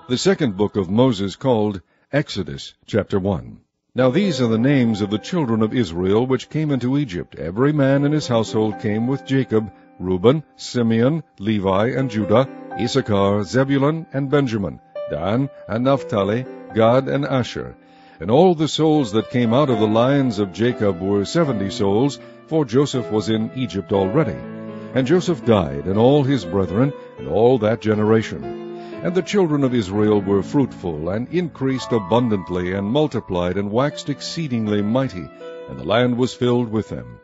The second book of Moses, called Exodus, chapter 1. Now these are the names of the children of Israel which came into Egypt. Every man in his household came with Jacob: Reuben, Simeon, Levi, and Judah, Issachar, Zebulun, and Benjamin, Dan, and Naphtali, Gad, and Asher. And all the souls that came out of the lions of Jacob were 70 souls, for Joseph was in Egypt already. And Joseph died, and all his brethren, and all that generation. And the children of Israel were fruitful, and increased abundantly, and multiplied, and waxed exceedingly mighty, and the land was filled with them.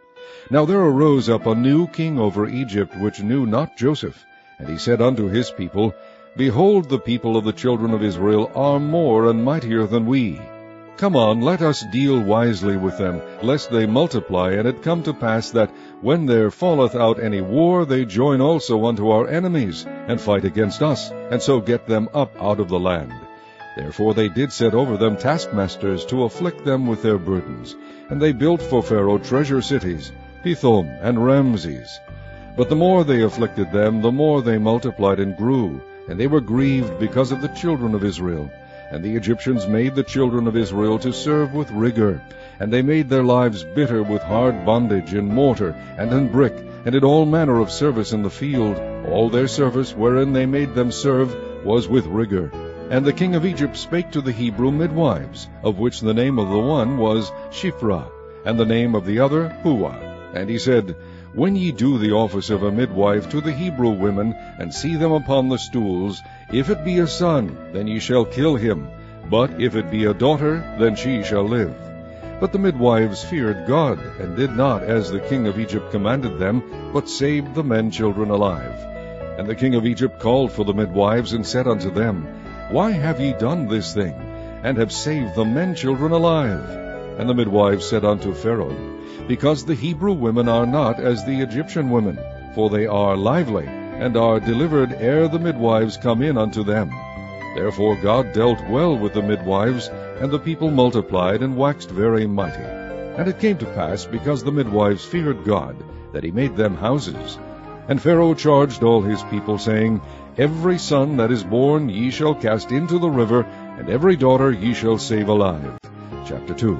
Now there arose up a new king over Egypt, which knew not Joseph. And he said unto his people, Behold, the people of the children of Israel are more and mightier than we. Come on, let us deal wisely with them, lest they multiply. And it come to pass that, when there falleth out any war, they join also unto our enemies, and fight against us, and so get them up out of the land. Therefore they did set over them taskmasters, to afflict them with their burdens. And they built for Pharaoh treasure cities, Pithom and Ramses. But the more they afflicted them, the more they multiplied and grew, and they were grieved because of the children of Israel. And the Egyptians made the children of Israel to serve with rigor, and they made their lives bitter with hard bondage in mortar and in brick, and in all manner of service in the field. All their service wherein they made them serve was with rigor. And the king of Egypt spake to the Hebrew midwives, of which the name of the one was Shiphrah, and the name of the other Puah. And he said, When ye do the office of a midwife to the Hebrew women, and see them upon the stools, if it be a son, then ye shall kill him, but if it be a daughter, then she shall live. But the midwives feared God, and did not as the king of Egypt commanded them, but saved the men children alive. And the king of Egypt called for the midwives, and said unto them, Why have ye done this thing, and have saved the men children alive? And the midwives said unto Pharaoh, Because the Hebrew women are not as the Egyptian women, for they are lively, and are delivered ere the midwives come in unto them. Therefore God dealt well with the midwives, and the people multiplied, and waxed very mighty. And it came to pass, because the midwives feared God, that he made them houses. And Pharaoh charged all his people, saying, Every son that is born ye shall cast into the river, and every daughter ye shall save alive. Chapter 2.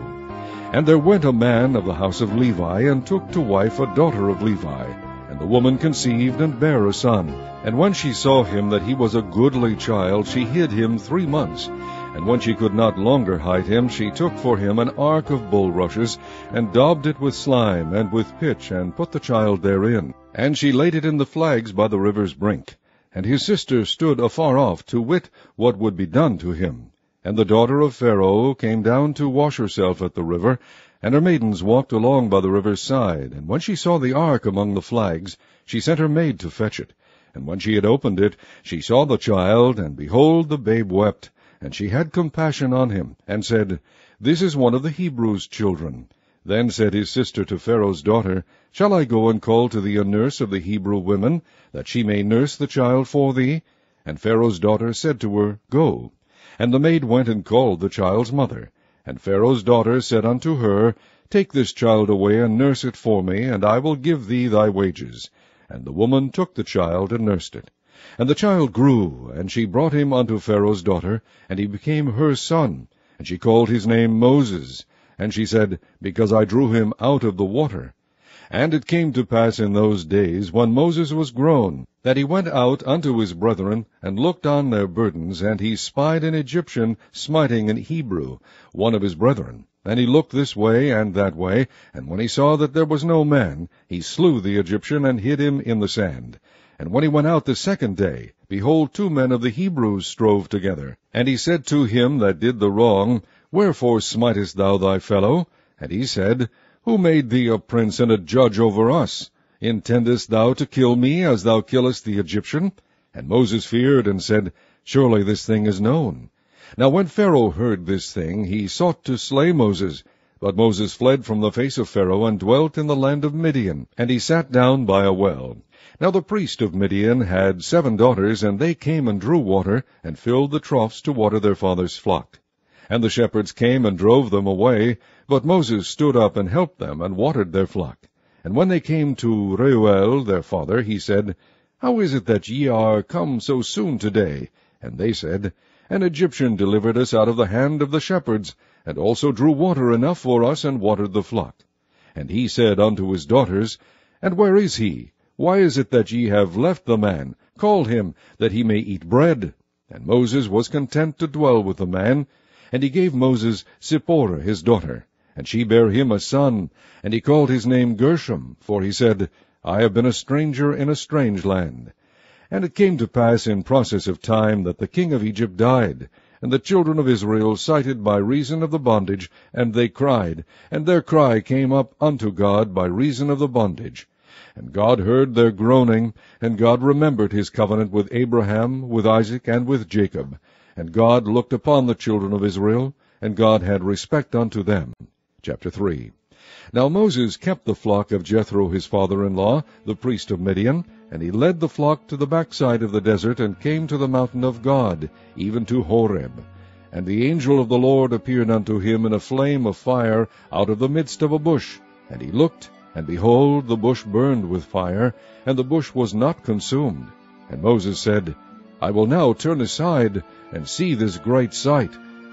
And there went a man of the house of Levi, and took to wife a daughter of Levi. And the woman conceived, and bare a son. And when she saw him that he was a goodly child, she hid him 3 months. And when she could not longer hide him, she took for him an ark of bulrushes, and daubed it with slime, and with pitch, and put the child therein. And she laid it in the flags by the river's brink. And his sister stood afar off, to wit what would be done to him. And the daughter of Pharaoh came down to wash herself at the river, and her maidens walked along by the river's side. And when she saw the ark among the flags, she sent her maid to fetch it. And when she had opened it, she saw the child, and behold, the babe wept. And she had compassion on him, and said, This is one of the Hebrews' children. Then said his sister to Pharaoh's daughter, Shall I go and call to thee a nurse of the Hebrew women, that she may nurse the child for thee? And Pharaoh's daughter said to her, Go. And the maid went and called the child's mother. And Pharaoh's daughter said unto her, Take this child away, and nurse it for me, and I will give thee thy wages. And the woman took the child, and nursed it. And the child grew, and she brought him unto Pharaoh's daughter, and he became her son. And she called his name Moses. And she said, Because I drew him out of the water. And it came to pass in those days, when Moses was grown, that he went out unto his brethren, and looked on their burdens, and he spied an Egyptian smiting an Hebrew, one of his brethren. And he looked this way and that way, and when he saw that there was no man, he slew the Egyptian, and hid him in the sand. And when he went out the second day, behold, 2 men of the Hebrews strove together. And he said to him that did the wrong, Wherefore smitest thou thy fellow? And he said, Who made thee a prince and a judge over us? Intendest thou to kill me, as thou killest the Egyptian? And Moses feared, and said, Surely this thing is known. Now when Pharaoh heard this thing, he sought to slay Moses. But Moses fled from the face of Pharaoh, and dwelt in the land of Midian, and he sat down by a well. Now the priest of Midian had 7 daughters, and they came and drew water, and filled the troughs to water their father's flock. And the shepherds came and drove them away, but Moses stood up and helped them, and watered their flock. And when they came to Reuel their father, he said, How is it that ye are come so soon today? And they said, An Egyptian delivered us out of the hand of the shepherds, and also drew water enough for us, and watered the flock. And he said unto his daughters, And where is he? Why is it that ye have left the man? Call him, that he may eat bread. And Moses was content to dwell with the man. And he gave Moses Zipporah his daughter, and she bare him a son, and he called his name Gershom, for he said, I have been a stranger in a strange land. And it came to pass in process of time that the king of Egypt died, and the children of Israel sighted by reason of the bondage, and they cried, and their cry came up unto God by reason of the bondage. And God heard their groaning, and God remembered his covenant with Abraham, with Isaac, and with Jacob. And God looked upon the children of Israel, and God had respect unto them. Chapter 3. Now Moses kept the flock of Jethro his father-in-law, the priest of Midian, and he led the flock to the backside of the desert, and came to the mountain of God, even to Horeb. And the angel of the Lord appeared unto him in a flame of fire out of the midst of a bush. And he looked, and behold, the bush burned with fire, and the bush was not consumed. And Moses said, I will now turn aside, and see this great sight,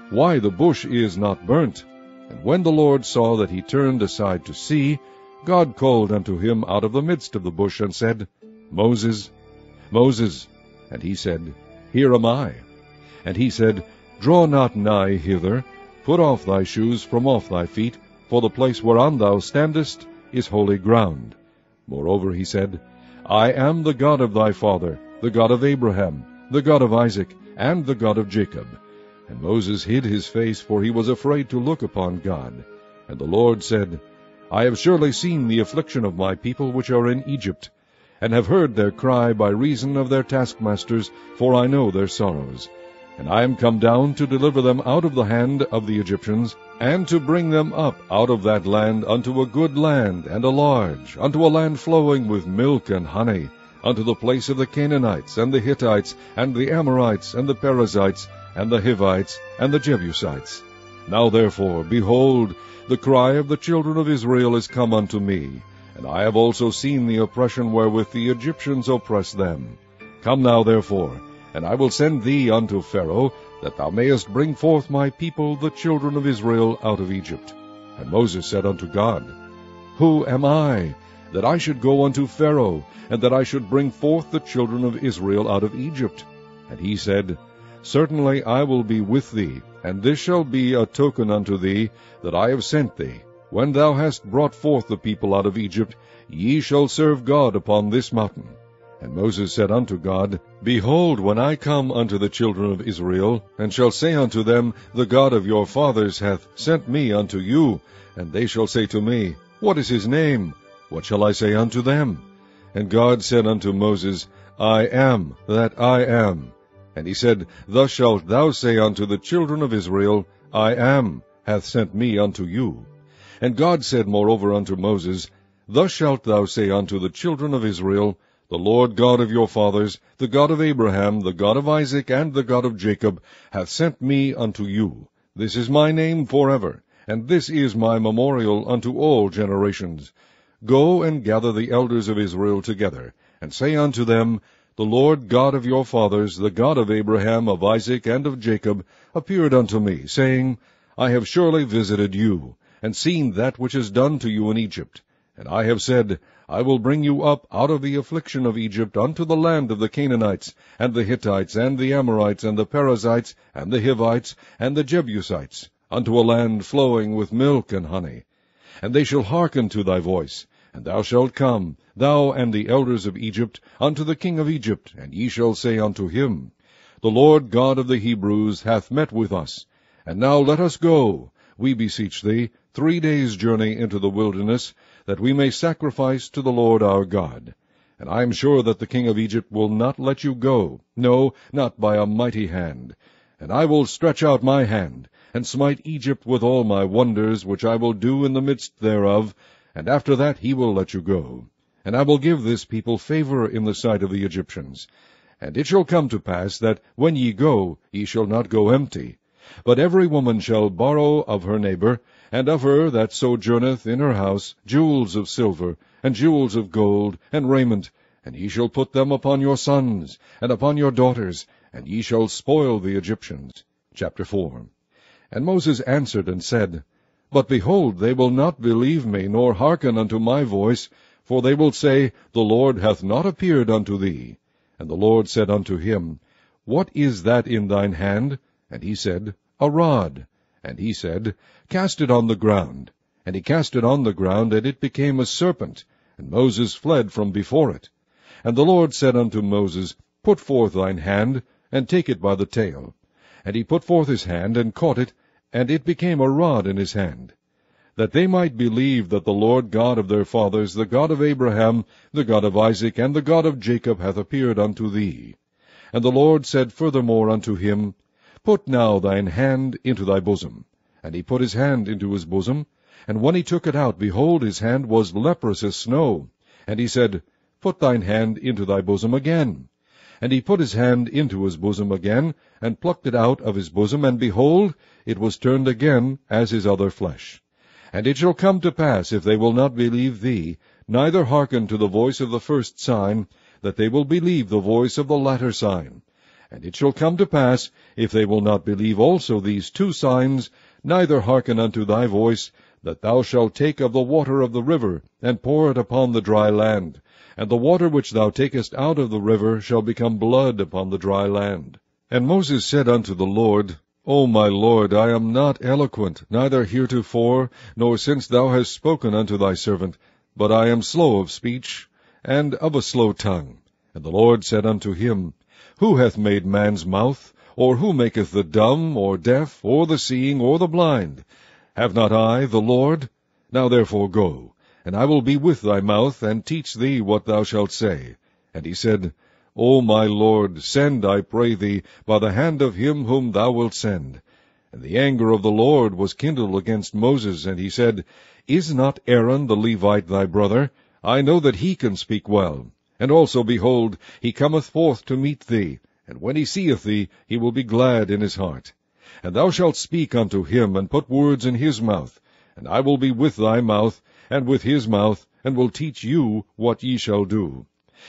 why the bush is not burnt. And when the Lord saw that he turned aside to see, God called unto him out of the midst of the bush, and said, Moses, Moses. And he said, Here am I. And he said, Draw not nigh hither, put off thy shoes from off thy feet, for the place whereon thou standest is holy ground. Moreover he said, I am the God of thy father, the God of Abraham, the God of Isaac, and the God of Jacob. And Moses hid his face, for he was afraid to look upon God. And the Lord said, I have surely seen the affliction of my people which are in Egypt, and have heard their cry by reason of their taskmasters, for I know their sorrows. And I am come down to deliver them out of the hand of the Egyptians, and to bring them up out of that land unto a good land, and a large, unto a land flowing with milk and honey, unto the place of the Canaanites, and the Hittites, and the Amorites, and the Perizzites, and the Hivites, and the Jebusites. Now therefore, behold, the cry of the children of Israel is come unto me, and I have also seen the oppression wherewith the Egyptians oppress them. Come now therefore, and I will send thee unto Pharaoh, that thou mayest bring forth my people, the children of Israel, out of Egypt. And Moses said unto God, Who am I, that I should go unto Pharaoh, and that I should bring forth the children of Israel out of Egypt? And he said, Certainly I will be with thee, and this shall be a token unto thee, that I have sent thee. When thou hast brought forth the people out of Egypt, ye shall serve God upon this mountain. And Moses said unto God, Behold, when I come unto the children of Israel, and shall say unto them, The God of your fathers hath sent me unto you, and they shall say to me, What is his name? What shall I say unto them? And God said unto Moses, I am that I am. And he said, Thus shalt thou say unto the children of Israel, I am hath sent me unto you. And God said moreover unto Moses, Thus shalt thou say unto the children of Israel, The Lord God of your fathers, the God of Abraham, the God of Isaac, and the God of Jacob, hath sent me unto you. This is my name forever, and this is my memorial unto all generations. Go and gather the elders of Israel together, and say unto them, The Lord God of your fathers, the God of Abraham, of Isaac, and of Jacob, appeared unto me, saying, I have surely visited you, and seen that which is done to you in Egypt. And I have said, I will bring you up out of the affliction of Egypt unto the land of the Canaanites, and the Hittites, and the Amorites, and the Perizzites, and the Hivites, and the Jebusites, unto a land flowing with milk and honey. And they shall hearken to thy voice, and thou shalt come, thou and the elders of Egypt, unto the king of Egypt, and ye shall say unto him, The Lord God of the Hebrews hath met with us. And now let us go, we beseech thee, 3 days' journey into the wilderness, that we may sacrifice to the Lord our God. And I am sure that the king of Egypt will not let you go, no, not by a mighty hand. And I will stretch out my hand, and smite Egypt with all my wonders, which I will do in the midst thereof, and after that he will let you go. And I will give this people favor in the sight of the Egyptians. And it shall come to pass that, when ye go, ye shall not go empty. But every woman shall borrow of her neighbor, and of her that sojourneth in her house, jewels of silver, and jewels of gold, and raiment, and ye shall put them upon your sons, and upon your daughters, and ye shall spoil the Egyptians. Chapter 4. And Moses answered and said, But behold, they will not believe me, nor hearken unto my voice, for they will say, The Lord hath not appeared unto thee. And the Lord said unto him, What is that in thine hand? And he said, A rod. And he said, Cast it on the ground. And he cast it on the ground, and it became a serpent, and Moses fled from before it. And the Lord said unto Moses, Put forth thine hand, and take it by the tail. And he put forth his hand, and caught it, and it became a rod in his hand, that they might believe that the Lord God of their fathers, the God of Abraham, the God of Isaac, and the God of Jacob, hath appeared unto thee. And the Lord said furthermore unto him, Put now thine hand into thy bosom. And he put his hand into his bosom, and when he took it out, behold, his hand was leprous as snow. And he said, Put thine hand into thy bosom again. And he put his hand into his bosom again, and plucked it out of his bosom, and behold, it was turned again as his other flesh. And it shall come to pass, if they will not believe thee, neither hearken to the voice of the first sign, that they will believe the voice of the latter sign. And it shall come to pass, if they will not believe also these two signs, neither hearken unto thy voice, that thou shalt take of the water of the river, and pour it upon the dry land. And the water which thou takest out of the river shall become blood upon the dry land. And Moses said unto the Lord, O my Lord, I am not eloquent, neither heretofore, nor since thou hast spoken unto thy servant, but I am slow of speech, and of a slow tongue. And the Lord said unto him, Who hath made man's mouth? Or who maketh the dumb, or deaf, or the seeing, or the blind? Have not I, the Lord? Now therefore go, and I will be with thy mouth, and teach thee what thou shalt say. And he said, O my Lord, send, I pray thee, by the hand of him whom thou wilt send. And the anger of the Lord was kindled against Moses, and he said, Is not Aaron the Levite thy brother? I know that he can speak well. And also, behold, he cometh forth to meet thee, and when he seeth thee, he will be glad in his heart. And thou shalt speak unto him, and put words in his mouth. And I will be with thy mouth, and with his mouth, and will teach you what ye shall do.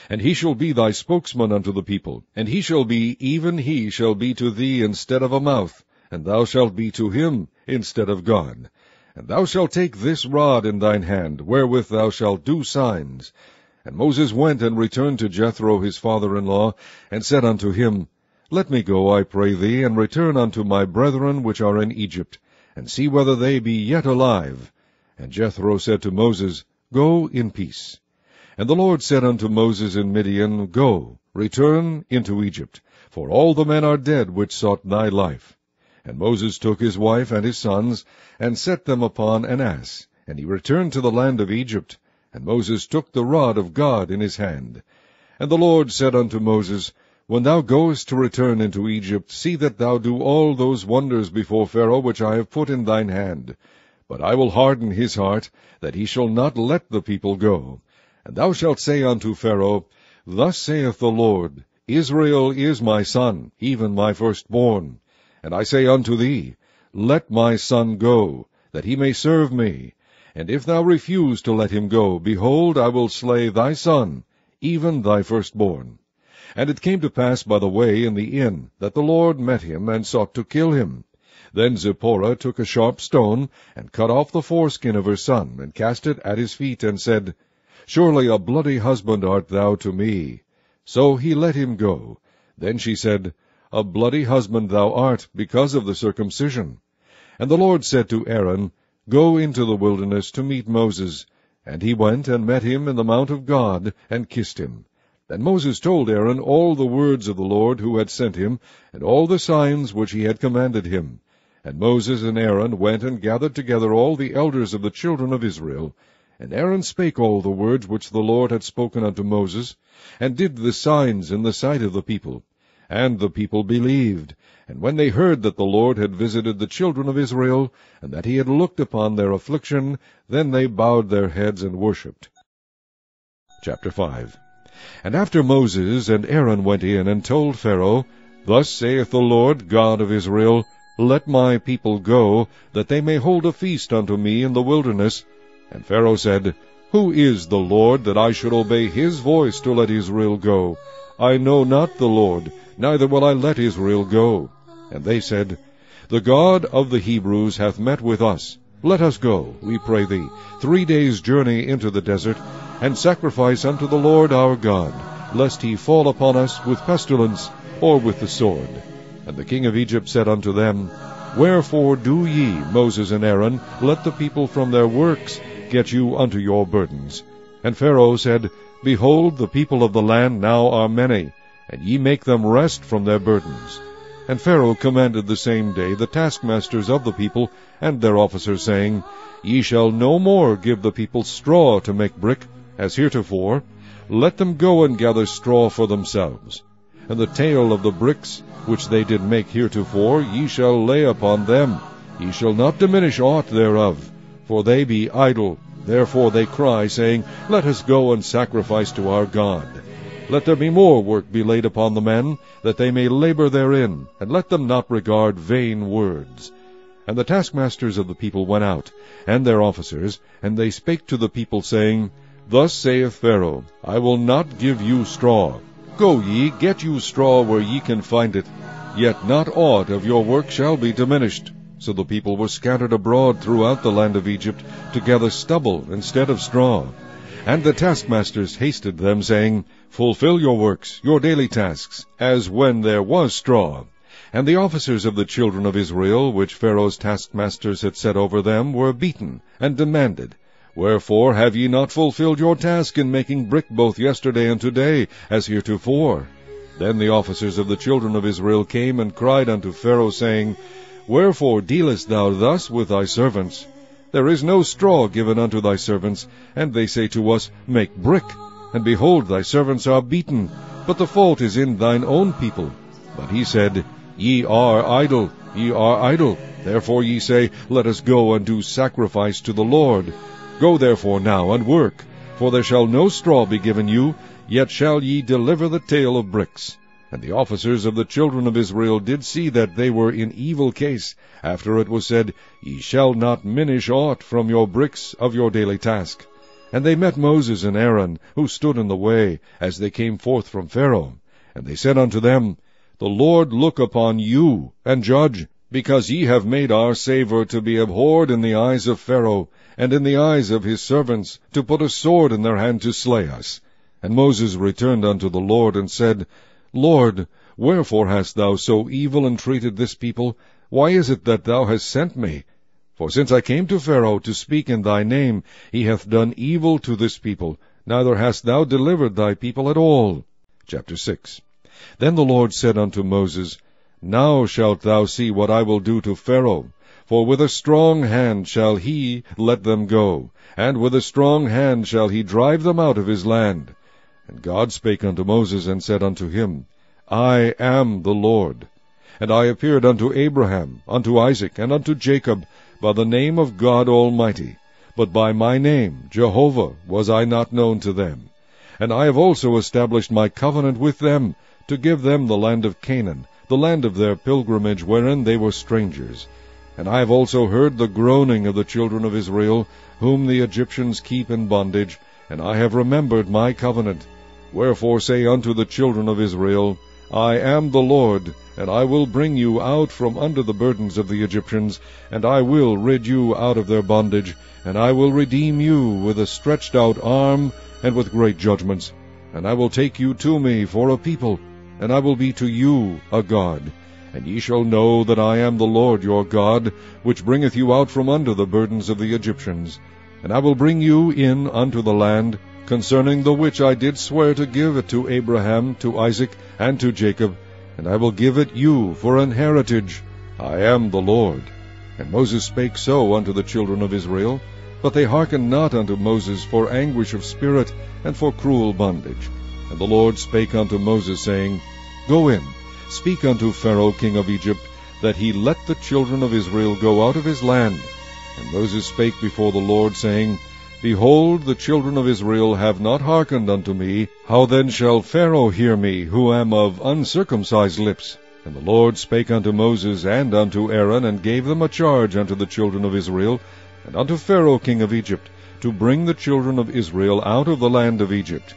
And he shall be thy spokesman unto the people, and he shall be, even he shall be to thee instead of a mouth, and thou shalt be to him instead of God. And thou shalt take this rod in thine hand, wherewith thou shalt do signs. And Moses went and returned to Jethro his father-in-law, and said unto him, Let me go, I pray thee, and return unto my brethren which are in Egypt, and see whether they be yet alive. And Jethro said to Moses, Go in peace. And the Lord said unto Moses in Midian, Go, return into Egypt, for all the men are dead which sought thy life. And Moses took his wife and his sons, and set them upon an ass, and he returned to the land of Egypt. And Moses took the rod of God in his hand. And the Lord said unto Moses, When thou goest to return into Egypt, see that thou do all those wonders before Pharaoh which I have put in thine hand. But I will harden his heart, that he shall not let the people go. And thou shalt say unto Pharaoh, Thus saith the Lord, Israel is my son, even my firstborn. And I say unto thee, Let my son go, that he may serve me. And if thou refuse to let him go, behold, I will slay thy son, even thy firstborn. And it came to pass by the way in the inn, that the Lord met him, and sought to kill him. Then Zipporah took a sharp stone, and cut off the foreskin of her son, and cast it at his feet, and said, Surely a bloody husband art thou to me. So he let him go. Then she said, A bloody husband thou art, because of the circumcision. And the Lord said to Aaron, Go into the wilderness to meet Moses. And he went and met him in the mount of God, and kissed him. Then Moses told Aaron all the words of the Lord who had sent him, and all the signs which he had commanded him. And Moses and Aaron went and gathered together all the elders of the children of Israel. And Aaron spake all the words which the Lord had spoken unto Moses, and did the signs in the sight of the people. And the people believed. And when they heard that the Lord had visited the children of Israel, and that he had looked upon their affliction, then they bowed their heads and worshipped. Chapter 5. And after Moses and Aaron went in and told Pharaoh, Thus saith the Lord God of Israel, Let my people go, that they may hold a feast unto me in the wilderness. And Pharaoh said, Who is the Lord, that I should obey his voice to let Israel go? I know not the Lord, neither will I let Israel go. And they said, The God of the Hebrews hath met with us. Let us go, we pray thee, 3 days' journey into the desert, and sacrifice unto the Lord our God, lest he fall upon us with pestilence or with the sword. And the king of Egypt said unto them, Wherefore do ye, Moses and Aaron, let the people from their works get you unto your burdens? And Pharaoh said, Behold, the people of the land now are many, and ye make them rest from their burdens. And Pharaoh commanded the same day the taskmasters of the people and their officers, saying, Ye shall no more give the people straw to make brick, as heretofore. Let them go and gather straw for themselves. And the tale of the bricks which they did make heretofore ye shall lay upon them. Ye shall not diminish aught thereof, for they be idle. Therefore they cry, saying, Let us go and sacrifice to our God. Let there be more work be laid upon the men, that they may labor therein, and let them not regard vain words. And the taskmasters of the people went out, and their officers, and they spake to the people, saying, Thus saith Pharaoh, I will not give you straw. Go ye, get you straw where ye can find it, yet not aught of your work shall be diminished. So the people were scattered abroad throughout the land of Egypt, to gather stubble instead of straw. And the taskmasters hasted them, saying, Fulfill your works, your daily tasks, as when there was straw. And the officers of the children of Israel, which Pharaoh's taskmasters had set over them, were beaten, and demanded, Wherefore have ye not fulfilled your task in making brick both yesterday and today, as heretofore? Then the officers of the children of Israel came and cried unto Pharaoh, saying, Wherefore dealest thou thus with thy servants? There is no straw given unto thy servants, and they say to us, Make brick. And behold, thy servants are beaten, but the fault is in thine own people. But he said, Ye are idle, ye are idle. Therefore ye say, Let us go and do sacrifice to the Lord. Go therefore now and work, for there shall no straw be given you, yet shall ye deliver the tale of bricks. And the officers of the children of Israel did see that they were in evil case, after it was said, Ye shall not minish aught from your bricks of your daily task. And they met Moses and Aaron, who stood in the way, as they came forth from Pharaoh. And they said unto them, The Lord look upon you, and judge, because ye have made our savour to be abhorred in the eyes of Pharaoh, and in the eyes of his servants, to put a sword in their hand to slay us. And Moses returned unto the Lord, and said, Lord, wherefore hast thou so evil entreated this people? Why is it that thou hast sent me? For since I came to Pharaoh to speak in thy name, he hath done evil to this people, neither hast thou delivered thy people at all. Chapter 6. Then the Lord said unto Moses, Now shalt thou see what I will do to Pharaoh. For with a strong hand shall he let them go, and with a strong hand shall he drive them out of his land. And God spake unto Moses, and said unto him, I am the Lord. And I appeared unto Abraham, unto Isaac, and unto Jacob, by the name of God Almighty. But by my name, Jehovah, was I not known to them. And I have also established my covenant with them, to give them the land of Canaan, the land of their pilgrimage, wherein they were strangers. And I have also heard the groaning of the children of Israel, whom the Egyptians keep in bondage, and I have remembered my covenant. Wherefore say unto the children of Israel, I am the Lord, and I will bring you out from under the burdens of the Egyptians, and I will rid you out of their bondage, and I will redeem you with a stretched out arm, and with great judgments. And I will take you to me for a people, and I will be to you a God. And ye shall know that I am the Lord your God, which bringeth you out from under the burdens of the Egyptians. And I will bring you in unto the land, concerning the which I did swear to give it to Abraham, to Isaac, and to Jacob, and I will give it you for an heritage. I am the Lord. And Moses spake so unto the children of Israel, but they hearkened not unto Moses for anguish of spirit, and for cruel bondage. And the Lord spake unto Moses, saying, Go in, speak unto Pharaoh king of Egypt, that he let the children of Israel go out of his land. And Moses spake before the Lord, saying, Behold, the children of Israel have not hearkened unto me. How then shall Pharaoh hear me, who am of uncircumcised lips? And the Lord spake unto Moses and unto Aaron, and gave them a charge unto the children of Israel, and unto Pharaoh king of Egypt, to bring the children of Israel out of the land of Egypt.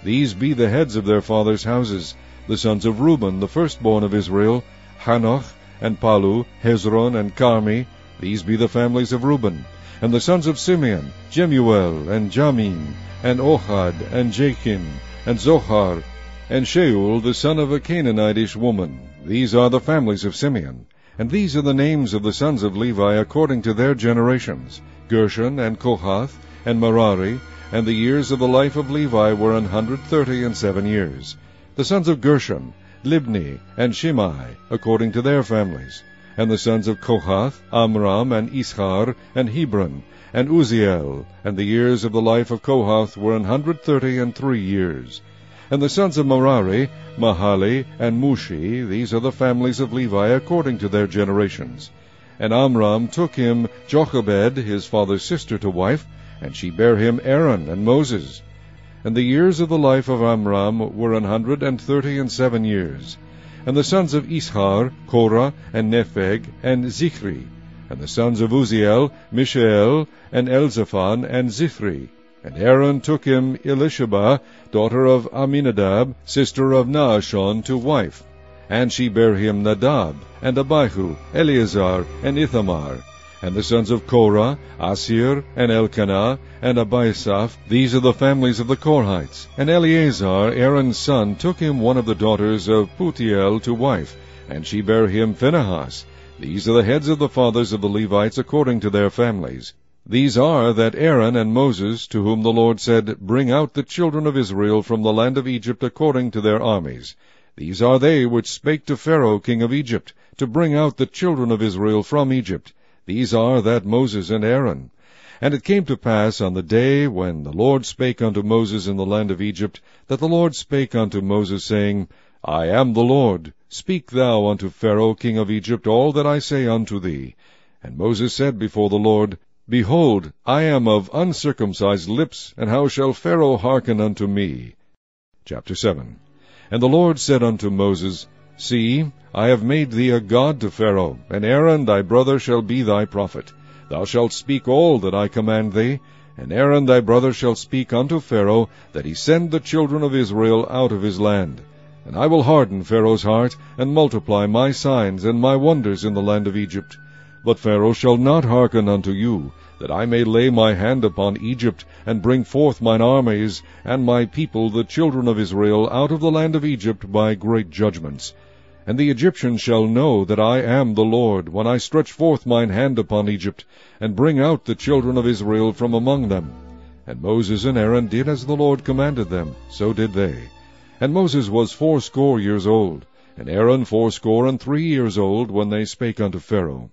These be the heads of their fathers' houses. The sons of Reuben, the firstborn of Israel, Hanoch, and Palu, Hezron, and Carmi. These be the families of Reuben. And the sons of Simeon, Jemuel, and Jamin, and Ohad, and Jachin, and Zohar, and Shaul, the son of a Canaanitish woman. These are the families of Simeon. And these are the names of the sons of Levi according to their generations, Gershon, and Kohath, and Merari. And the years of the life of Levi were 137 years. The sons of Gershon, Libni, and Shimei, according to their families. And the sons of Kohath, Amram, and Ishar, and Hebron, and Uzziel. And the years of the life of Kohath were 133 years. And the sons of Merari, Mahali, and Mushi. These are the families of Levi according to their generations. And Amram took him Jochebed, his father's sister, to wife, and she bare him Aaron and Moses. And the years of the life of Amram were 137 years. And the sons of Ishar, Korah, and Nepheg, and Zichri. And the sons of Uzziel, Mishael, and Elzaphan, and Zithri. And Aaron took him Elisheba, daughter of Aminadab, sister of Naashon, to wife. And she bare him Nadab, and Abihu, Eleazar, and Ithamar. And the sons of Korah, Asir, and Elkanah, and Abiasaph. These are the families of the Korhites. And Eleazar, Aaron's son, took him one of the daughters of Putiel to wife, and she bare him Phinehas. These are the heads of the fathers of the Levites according to their families. These are that Aaron and Moses, to whom the Lord said, Bring out the children of Israel from the land of Egypt according to their armies. These are they which spake to Pharaoh king of Egypt, to bring out the children of Israel from Egypt. These are that Moses and Aaron. And it came to pass on the day when the Lord spake unto Moses in the land of Egypt, that the Lord spake unto Moses, saying, I am the Lord. Speak thou unto Pharaoh king of Egypt all that I say unto thee. And Moses said before the Lord, Behold, I am of uncircumcised lips, and how shall Pharaoh hearken unto me? Chapter 7. And the Lord said unto Moses, See, I have made thee a god to Pharaoh, and Aaron thy brother shall be thy prophet. Thou shalt speak all that I command thee, and Aaron thy brother shall speak unto Pharaoh, that he send the children of Israel out of his land. And I will harden Pharaoh's heart, and multiply my signs and my wonders in the land of Egypt. But Pharaoh shall not hearken unto you, that I may lay my hand upon Egypt, and bring forth mine armies, and my people the children of Israel, out of the land of Egypt by great judgments. And the Egyptians shall know that I am the Lord, when I stretch forth mine hand upon Egypt, and bring out the children of Israel from among them. And Moses and Aaron did as the Lord commanded them, so did they. And Moses was 80 years old, and Aaron 83 years old, when they spake unto Pharaoh.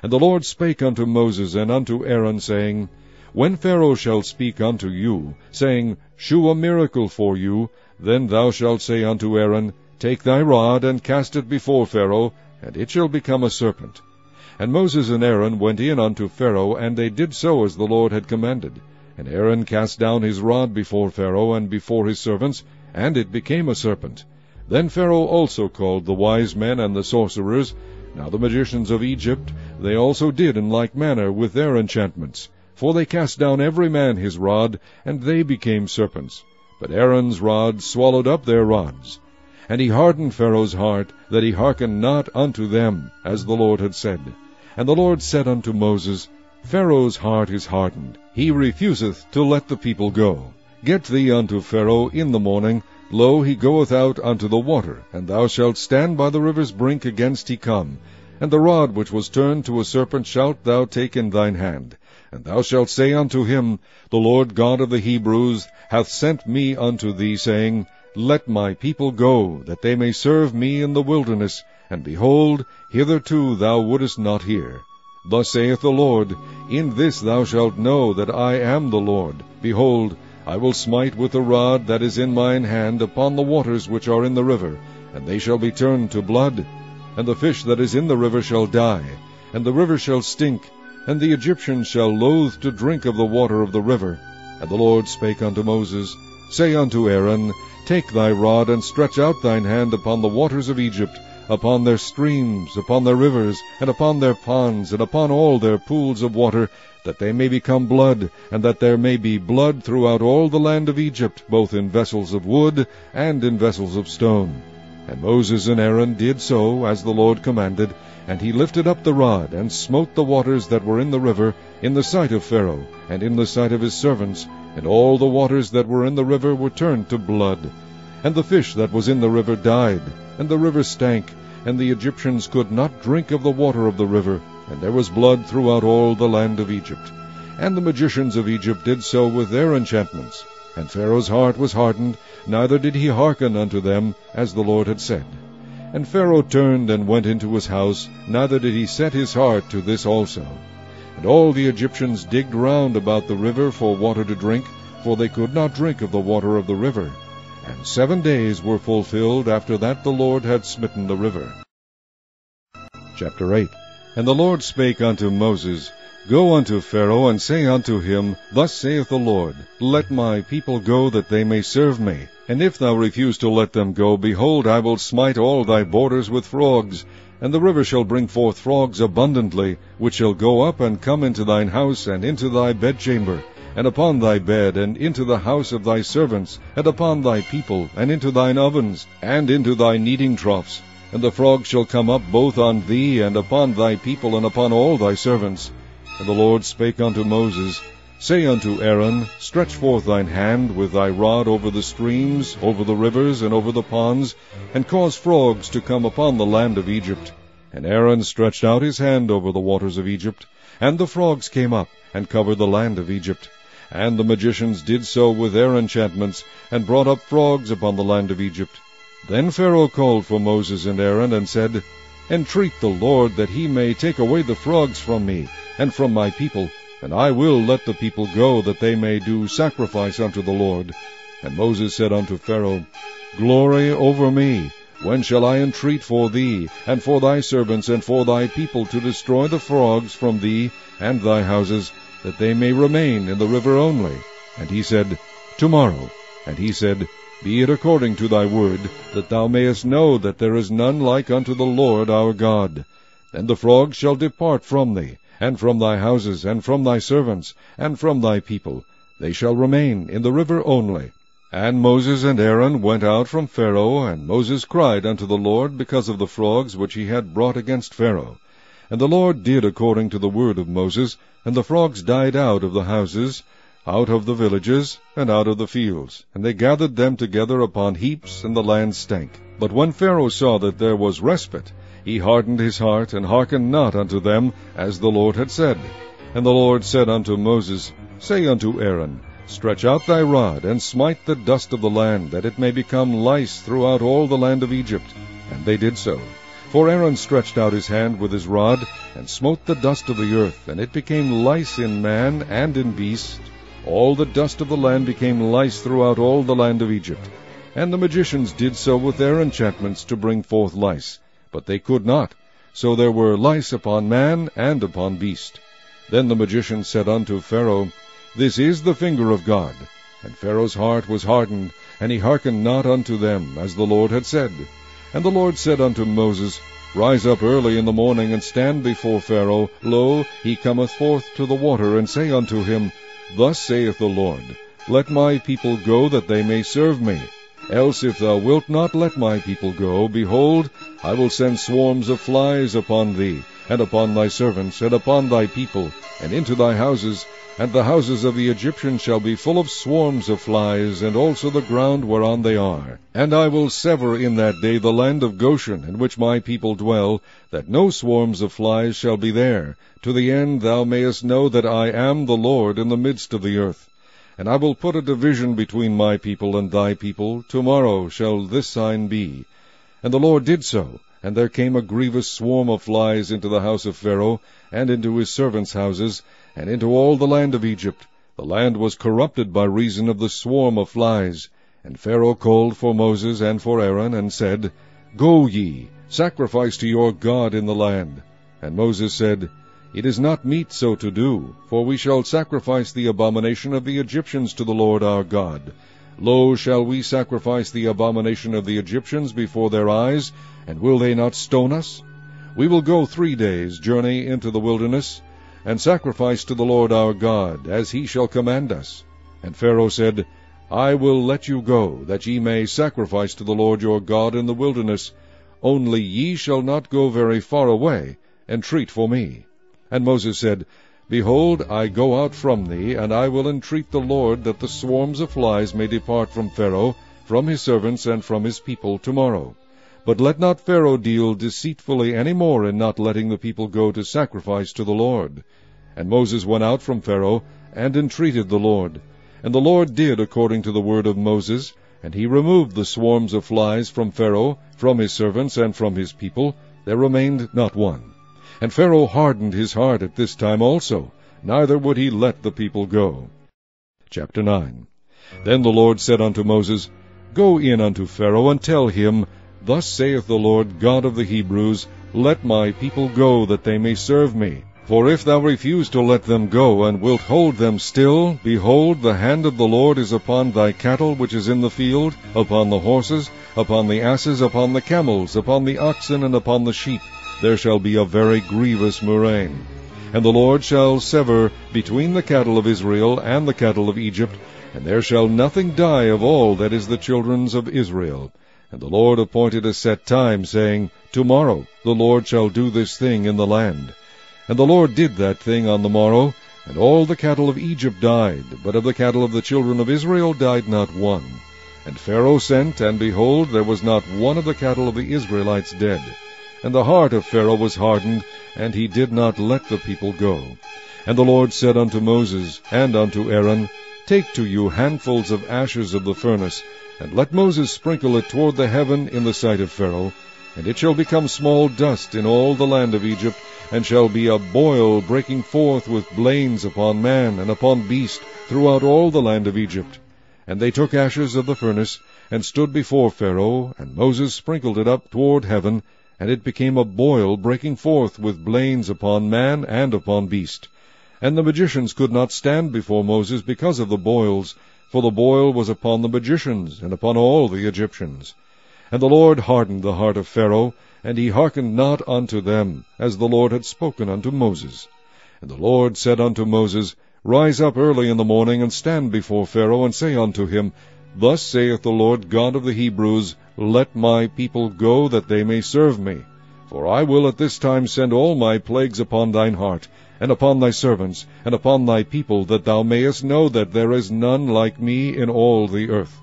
And the Lord spake unto Moses and unto Aaron, saying, When Pharaoh shall speak unto you, saying, Shew a miracle for you, then thou shalt say unto Aaron, Take thy rod, and cast it before Pharaoh, and it shall become a serpent. And Moses and Aaron went in unto Pharaoh, and they did so as the Lord had commanded. And Aaron cast down his rod before Pharaoh and before his servants, and it became a serpent. Then Pharaoh also called the wise men and the sorcerers. Now the magicians of Egypt, they also did in like manner with their enchantments. For they cast down every man his rod, and they became serpents. But Aaron's rod swallowed up their rods. And he hardened Pharaoh's heart, that he hearkened not unto them, as the Lord had said. And the Lord said unto Moses, Pharaoh's heart is hardened, he refuseth to let the people go. Get thee unto Pharaoh in the morning, lo, he goeth out unto the water, and thou shalt stand by the river's brink against he come. And the rod which was turned to a serpent shalt thou take in thine hand. And thou shalt say unto him, The Lord God of the Hebrews hath sent me unto thee, saying, Let my people go, that they may serve me in the wilderness. And behold, hitherto thou wouldest not hear. Thus saith the Lord, In this thou shalt know that I am the Lord. Behold, I will smite with the rod that is in mine hand upon the waters which are in the river, and they shall be turned to blood. And the fish that is in the river shall die, and the river shall stink, and the Egyptians shall loathe to drink of the water of the river. And the Lord spake unto Moses, Say unto Aaron, Take thy rod, and stretch out thine hand upon the waters of Egypt, upon their streams, upon their rivers, and upon their ponds, and upon all their pools of water, that they may become blood, and that there may be blood throughout all the land of Egypt, both in vessels of wood and in vessels of stone. And Moses and Aaron did so, as the Lord commanded, and he lifted up the rod, and smote the waters that were in the river, in the sight of Pharaoh, and in the sight of his servants, and all the waters that were in the river were turned to blood. And the fish that was in the river died, and the river stank, and the Egyptians could not drink of the water of the river, and there was blood throughout all the land of Egypt. And the magicians of Egypt did so with their enchantments. And Pharaoh's heart was hardened, neither did he hearken unto them, as the Lord had said. And Pharaoh turned and went into his house, neither did he set his heart to this also. And all the Egyptians digged round about the river for water to drink, for they could not drink of the water of the river. And 7 days were fulfilled after that the Lord had smitten the river. Chapter 8. And the Lord spake unto Moses, Go unto Pharaoh, and say unto him, Thus saith the Lord, Let my people go, that they may serve me. And if thou refuse to let them go, behold, I will smite all thy borders with frogs, and the river shall bring forth frogs abundantly, which shall go up and come into thine house, and into thy bedchamber, and upon thy bed, and into the house of thy servants, and upon thy people, and into thine ovens, and into thy kneading troughs. And the frogs shall come up both on thee, and upon thy people, and upon all thy servants. And the Lord spake unto Moses, Say unto Aaron, Stretch forth thine hand with thy rod over the streams, over the rivers, and over the ponds, and cause frogs to come upon the land of Egypt. And Aaron stretched out his hand over the waters of Egypt, and the frogs came up, and covered the land of Egypt. And the magicians did so with their enchantments, and brought up frogs upon the land of Egypt. Then Pharaoh called for Moses and Aaron, and said, Entreat the Lord that he may take away the frogs from me, and from my people, and I will let the people go, that they may do sacrifice unto the Lord. And Moses said unto Pharaoh, Glory over me, when shall I entreat for thee, and for thy servants, and for thy people, to destroy the frogs from thee and thy houses, that they may remain in the river only? And he said, Tomorrow. And he said, Be it according to thy word, that thou mayest know that there is none like unto the Lord our God. Then the frogs shall depart from thee, and from thy houses, and from thy servants, and from thy people. They shall remain in the river only. And Moses and Aaron went out from Pharaoh, and Moses cried unto the Lord because of the frogs which he had brought against Pharaoh. And the Lord did according to the word of Moses, and the frogs died out of the houses, out of the villages, and out of the fields. And they gathered them together upon heaps, and the land stank. But when Pharaoh saw that there was respite, he hardened his heart, and hearkened not unto them, as the Lord had said. And the Lord said unto Moses, Say unto Aaron, Stretch out thy rod, and smite the dust of the land, that it may become lice throughout all the land of Egypt. And they did so. For Aaron stretched out his hand with his rod, and smote the dust of the earth, and it became lice in man and in beast. All the dust of the land became lice throughout all the land of Egypt. And the magicians did so with their enchantments to bring forth lice. But they could not. So there were lice upon man and upon beast. Then the magicians said unto Pharaoh, This is the finger of God. And Pharaoh's heart was hardened, and he hearkened not unto them, as the Lord had said. And the Lord said unto Moses, Rise up early in the morning, and stand before Pharaoh. Lo, he cometh forth to the water, and say unto him, Thus saith the Lord, Let my people go, that they may serve me. Else if thou wilt not let my people go, behold, I will send swarms of flies upon thee, and upon thy servants, and upon thy people, and into thy houses, and the houses of the Egyptians shall be full of swarms of flies, and also the ground whereon they are. And I will sever in that day the land of Goshen, in which my people dwell, that no swarms of flies shall be there, to the end thou mayest know that I am the Lord in the midst of the earth. And I will put a division between my people and thy people. Tomorrow shall this sign be. And the Lord did so, and there came a grievous swarm of flies into the house of Pharaoh, and into his servants' houses, and into all the land of Egypt. The land was corrupted by reason of the swarm of flies. And Pharaoh called for Moses and for Aaron, and said, Go ye, sacrifice to your God in the land. And Moses said, It is not meet so to do, for we shall sacrifice the abomination of the Egyptians to the Lord our God. Lo, shall we sacrifice the abomination of the Egyptians before their eyes, and will they not stone us? We will go 3 days' journey into the wilderness, and sacrifice to the Lord our God, as he shall command us. And Pharaoh said, I will let you go, that ye may sacrifice to the Lord your God in the wilderness, only ye shall not go very far away, entreat for me. And Moses said, Behold, I go out from thee, and I will entreat the Lord that the swarms of flies may depart from Pharaoh, from his servants, and from his people tomorrow. But let not Pharaoh deal deceitfully any more in not letting the people go to sacrifice to the Lord. And Moses went out from Pharaoh, and entreated the Lord. And the Lord did according to the word of Moses, and he removed the swarms of flies from Pharaoh, from his servants, and from his people. There remained not one. And Pharaoh hardened his heart at this time also, neither would he let the people go. Chapter 9. Then the Lord said unto Moses, Go in unto Pharaoh, and tell him, Thus saith the Lord God of the Hebrews, Let my people go, that they may serve me. For if thou refuse to let them go, and wilt hold them still, behold, the hand of the Lord is upon thy cattle which is in the field, upon the horses, upon the asses, upon the camels, upon the oxen, and upon the sheep. There shall be a very grievous murrain. And the Lord shall sever between the cattle of Israel and the cattle of Egypt, and there shall nothing die of all that is the children's of Israel. And the Lord appointed a set time, saying, Tomorrow the Lord shall do this thing in the land. And the Lord did that thing on the morrow, and all the cattle of Egypt died, but of the cattle of the children of Israel died not one. And Pharaoh sent, and behold, there was not one of the cattle of the Israelites dead. And the heart of Pharaoh was hardened, and he did not let the people go. And the Lord said unto Moses and unto Aaron, Take to you handfuls of ashes of the furnace, and let Moses sprinkle it toward the heaven in the sight of Pharaoh, and it shall become small dust in all the land of Egypt, and shall be a boil breaking forth with blains upon man and upon beast throughout all the land of Egypt. And they took ashes of the furnace, and stood before Pharaoh, and Moses sprinkled it up toward heaven, and it became a boil breaking forth with blains upon man and upon beast. And the magicians could not stand before Moses because of the boils, for the boil was upon the magicians, and upon all the Egyptians. And the Lord hardened the heart of Pharaoh, and he hearkened not unto them, as the Lord had spoken unto Moses. And the Lord said unto Moses, Rise up early in the morning, and stand before Pharaoh, and say unto him, Thus saith the Lord God of the Hebrews, Let my people go, that they may serve me. For I will at this time send all my plagues upon thine heart, and upon thy servants, and upon thy people, that thou mayest know that there is none like me in all the earth.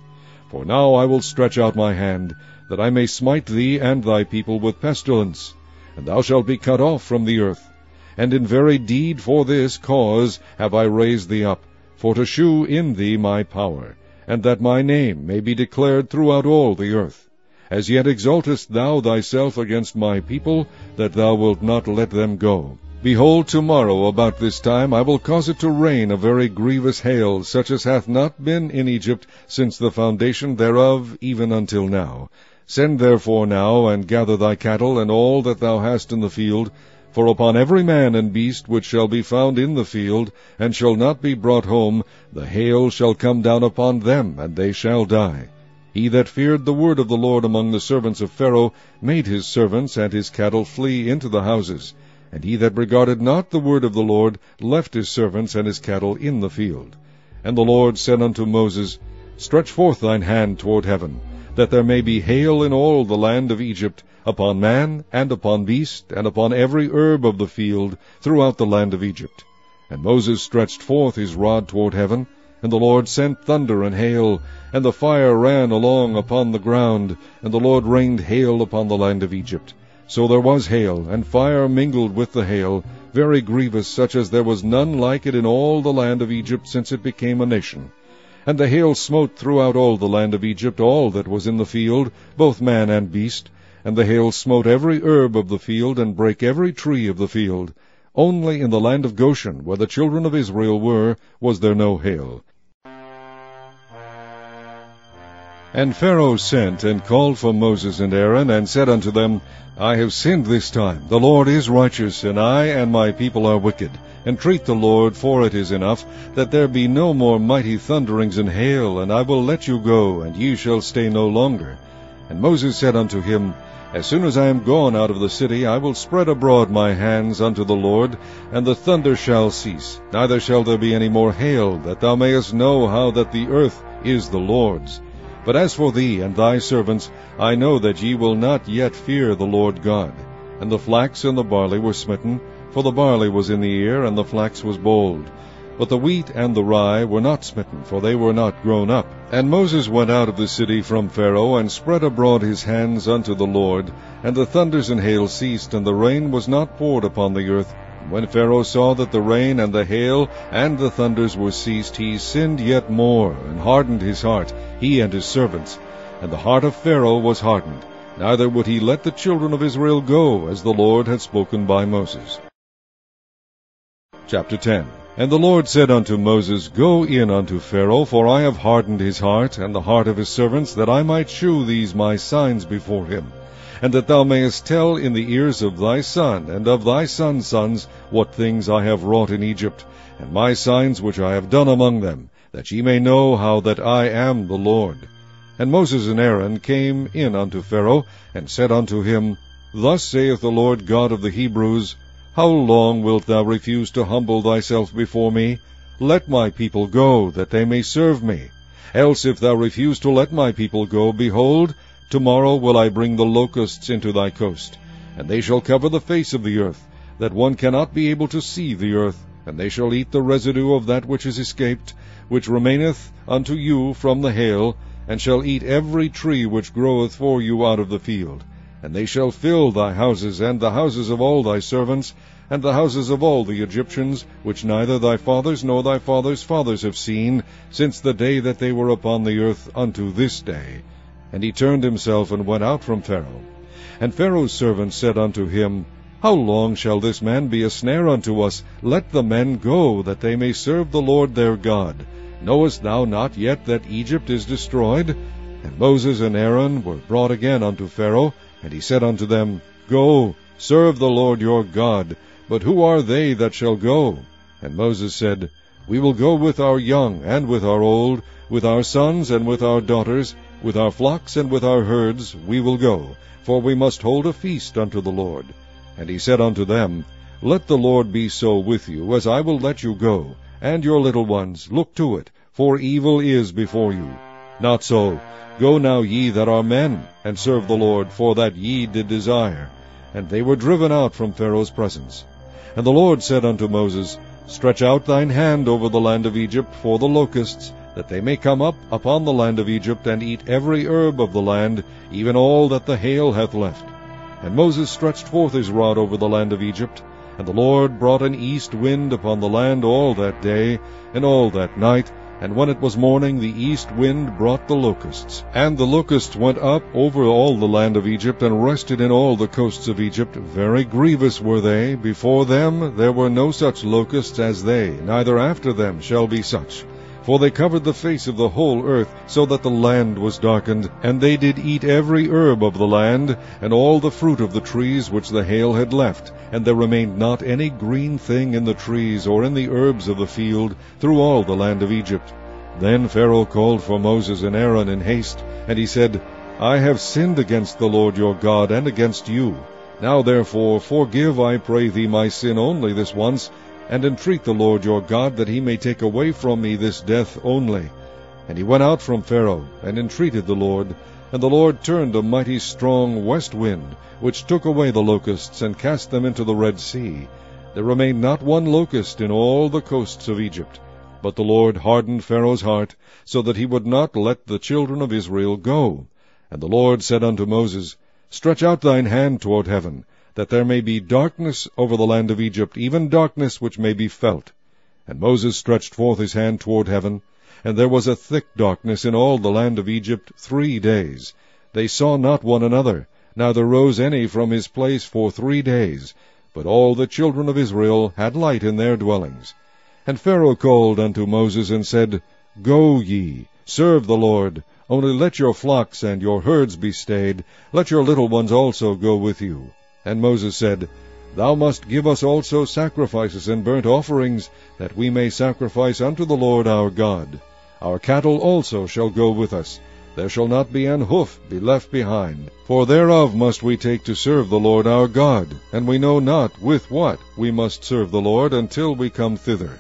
For now I will stretch out my hand, that I may smite thee and thy people with pestilence, and thou shalt be cut off from the earth. And in very deed for this cause have I raised thee up, for to shew in thee my power, and that my name may be declared throughout all the earth. As yet exaltest thou thyself against my people, that thou wilt not let them go. Behold, tomorrow about this time I will cause it to rain a very grievous hail, such as hath not been in Egypt since the foundation thereof even until now. Send therefore now, and gather thy cattle, and all that thou hast in the field, for upon every man and beast which shall be found in the field, and shall not be brought home, the hail shall come down upon them, and they shall die. He that feared the word of the Lord among the servants of Pharaoh made his servants and his cattle flee into the houses. And he that regarded not the word of the Lord left his servants and his cattle in the field. And the Lord said unto Moses, Stretch forth thine hand toward heaven, that there may be hail in all the land of Egypt, upon man, and upon beast, and upon every herb of the field, throughout the land of Egypt. And Moses stretched forth his rod toward heaven, and the Lord sent thunder and hail, and the fire ran along upon the ground, and the Lord rained hail upon the land of Egypt. So there was hail, and fire mingled with the hail, very grievous, such as there was none like it in all the land of Egypt since it became a nation. And the hail smote throughout all the land of Egypt all that was in the field, both man and beast. And the hail smote every herb of the field, and brake every tree of the field. Only in the land of Goshen, where the children of Israel were, was there no hail. And Pharaoh sent and called for Moses and Aaron, and said unto them, I have sinned this time. The Lord is righteous, and I and my people are wicked. Entreat the Lord, for it is enough, that there be no more mighty thunderings and hail, and I will let you go, and ye shall stay no longer. And Moses said unto him, As soon as I am gone out of the city, I will spread abroad my hands unto the Lord, and the thunder shall cease, neither shall there be any more hail, that thou mayest know how that the earth is the Lord's. But as for thee and thy servants, I know that ye will not yet fear the Lord God. And the flax and the barley were smitten, for the barley was in the ear, and the flax was bold. But the wheat and the rye were not smitten, for they were not grown up. And Moses went out of the city from Pharaoh, and spread abroad his hands unto the Lord, and the thunders and hail ceased, and the rain was not poured upon the earth. And when Pharaoh saw that the rain and the hail and the thunders were ceased, he sinned yet more, and hardened his heart, he and his servants. And the heart of Pharaoh was hardened, neither would he let the children of Israel go, as the Lord had spoken by Moses. Chapter 10. And the Lord said unto Moses, Go in unto Pharaoh, for I have hardened his heart, and the heart of his servants, that I might shew these my signs before him, and that thou mayest tell in the ears of thy son, and of thy son's sons, what things I have wrought in Egypt, and my signs which I have done among them, that ye may know how that I am the Lord. And Moses and Aaron came in unto Pharaoh, and said unto him, Thus saith the Lord God of the Hebrews, How long wilt thou refuse to humble thyself before me? Let my people go, that they may serve me. Else if thou refuse to let my people go, behold, tomorrow will I bring the locusts into thy coast, and they shall cover the face of the earth, that one cannot be able to see the earth, and they shall eat the residue of that which is escaped, which remaineth unto you from the hail, and shall eat every tree which groweth for you out of the field. And they shall fill thy houses, and the houses of all thy servants, and the houses of all the Egyptians, which neither thy fathers nor thy fathers' fathers have seen, since the day that they were upon the earth unto this day. And he turned himself and went out from Pharaoh. And Pharaoh's servants said unto him, How long shall this man be a snare unto us? Let the men go, that they may serve the Lord their God. Knowest thou not yet that Egypt is destroyed? And Moses and Aaron were brought again unto Pharaoh, and he said unto them, Go, serve the Lord your God. But who are they that shall go? And Moses said, We will go with our young and with our old, with our sons and with our daughters, with our flocks and with our herds we will go, for we must hold a feast unto the Lord. And he said unto them, Let the Lord be so with you, as I will let you go, and your little ones, look to it, for evil is before you. Not so. Go now ye that are men, and serve the Lord, for that ye did desire. And they were driven out from Pharaoh's presence. And the Lord said unto Moses, Stretch out thine hand over the land of Egypt for the locusts, that they may come up upon the land of Egypt, and eat every herb of the land, even all that the hail hath left. And Moses stretched forth his rod over the land of Egypt, and the Lord brought an east wind upon the land all that day, and all that night, and when it was morning, the east wind brought the locusts. And the locusts went up over all the land of Egypt, and rested in all the coasts of Egypt. Very grievous were they. Before them there were no such locusts as they, neither after them shall be such. For they covered the face of the whole earth, so that the land was darkened. And they did eat every herb of the land, and all the fruit of the trees which the hail had left. And there remained not any green thing in the trees, or in the herbs of the field, through all the land of Egypt. Then Pharaoh called for Moses and Aaron in haste, and he said, I have sinned against the Lord your God, and against you. Now therefore forgive, I pray thee, my sin only this once, and entreat the Lord your God, that he may take away from me this death only. And he went out from Pharaoh, and entreated the Lord. And the Lord turned a mighty strong west wind, which took away the locusts, and cast them into the Red Sea. There remained not one locust in all the coasts of Egypt. But the Lord hardened Pharaoh's heart, so that he would not let the children of Israel go. And the Lord said unto Moses, Stretch out thine hand toward heaven, that there may be darkness over the land of Egypt, even darkness which may be felt. And Moses stretched forth his hand toward heaven, and there was a thick darkness in all the land of Egypt 3 days. They saw not one another, neither rose any from his place for 3 days. But all the children of Israel had light in their dwellings. And Pharaoh called unto Moses, and said, Go ye, serve the Lord. Only let your flocks and your herds be stayed, let your little ones also go with you. And Moses said, Thou must give us also sacrifices and burnt offerings, that we may sacrifice unto the Lord our God. Our cattle also shall go with us. There shall not be an hoof be left behind. For thereof must we take to serve the Lord our God, and we know not with what we must serve the Lord until we come thither.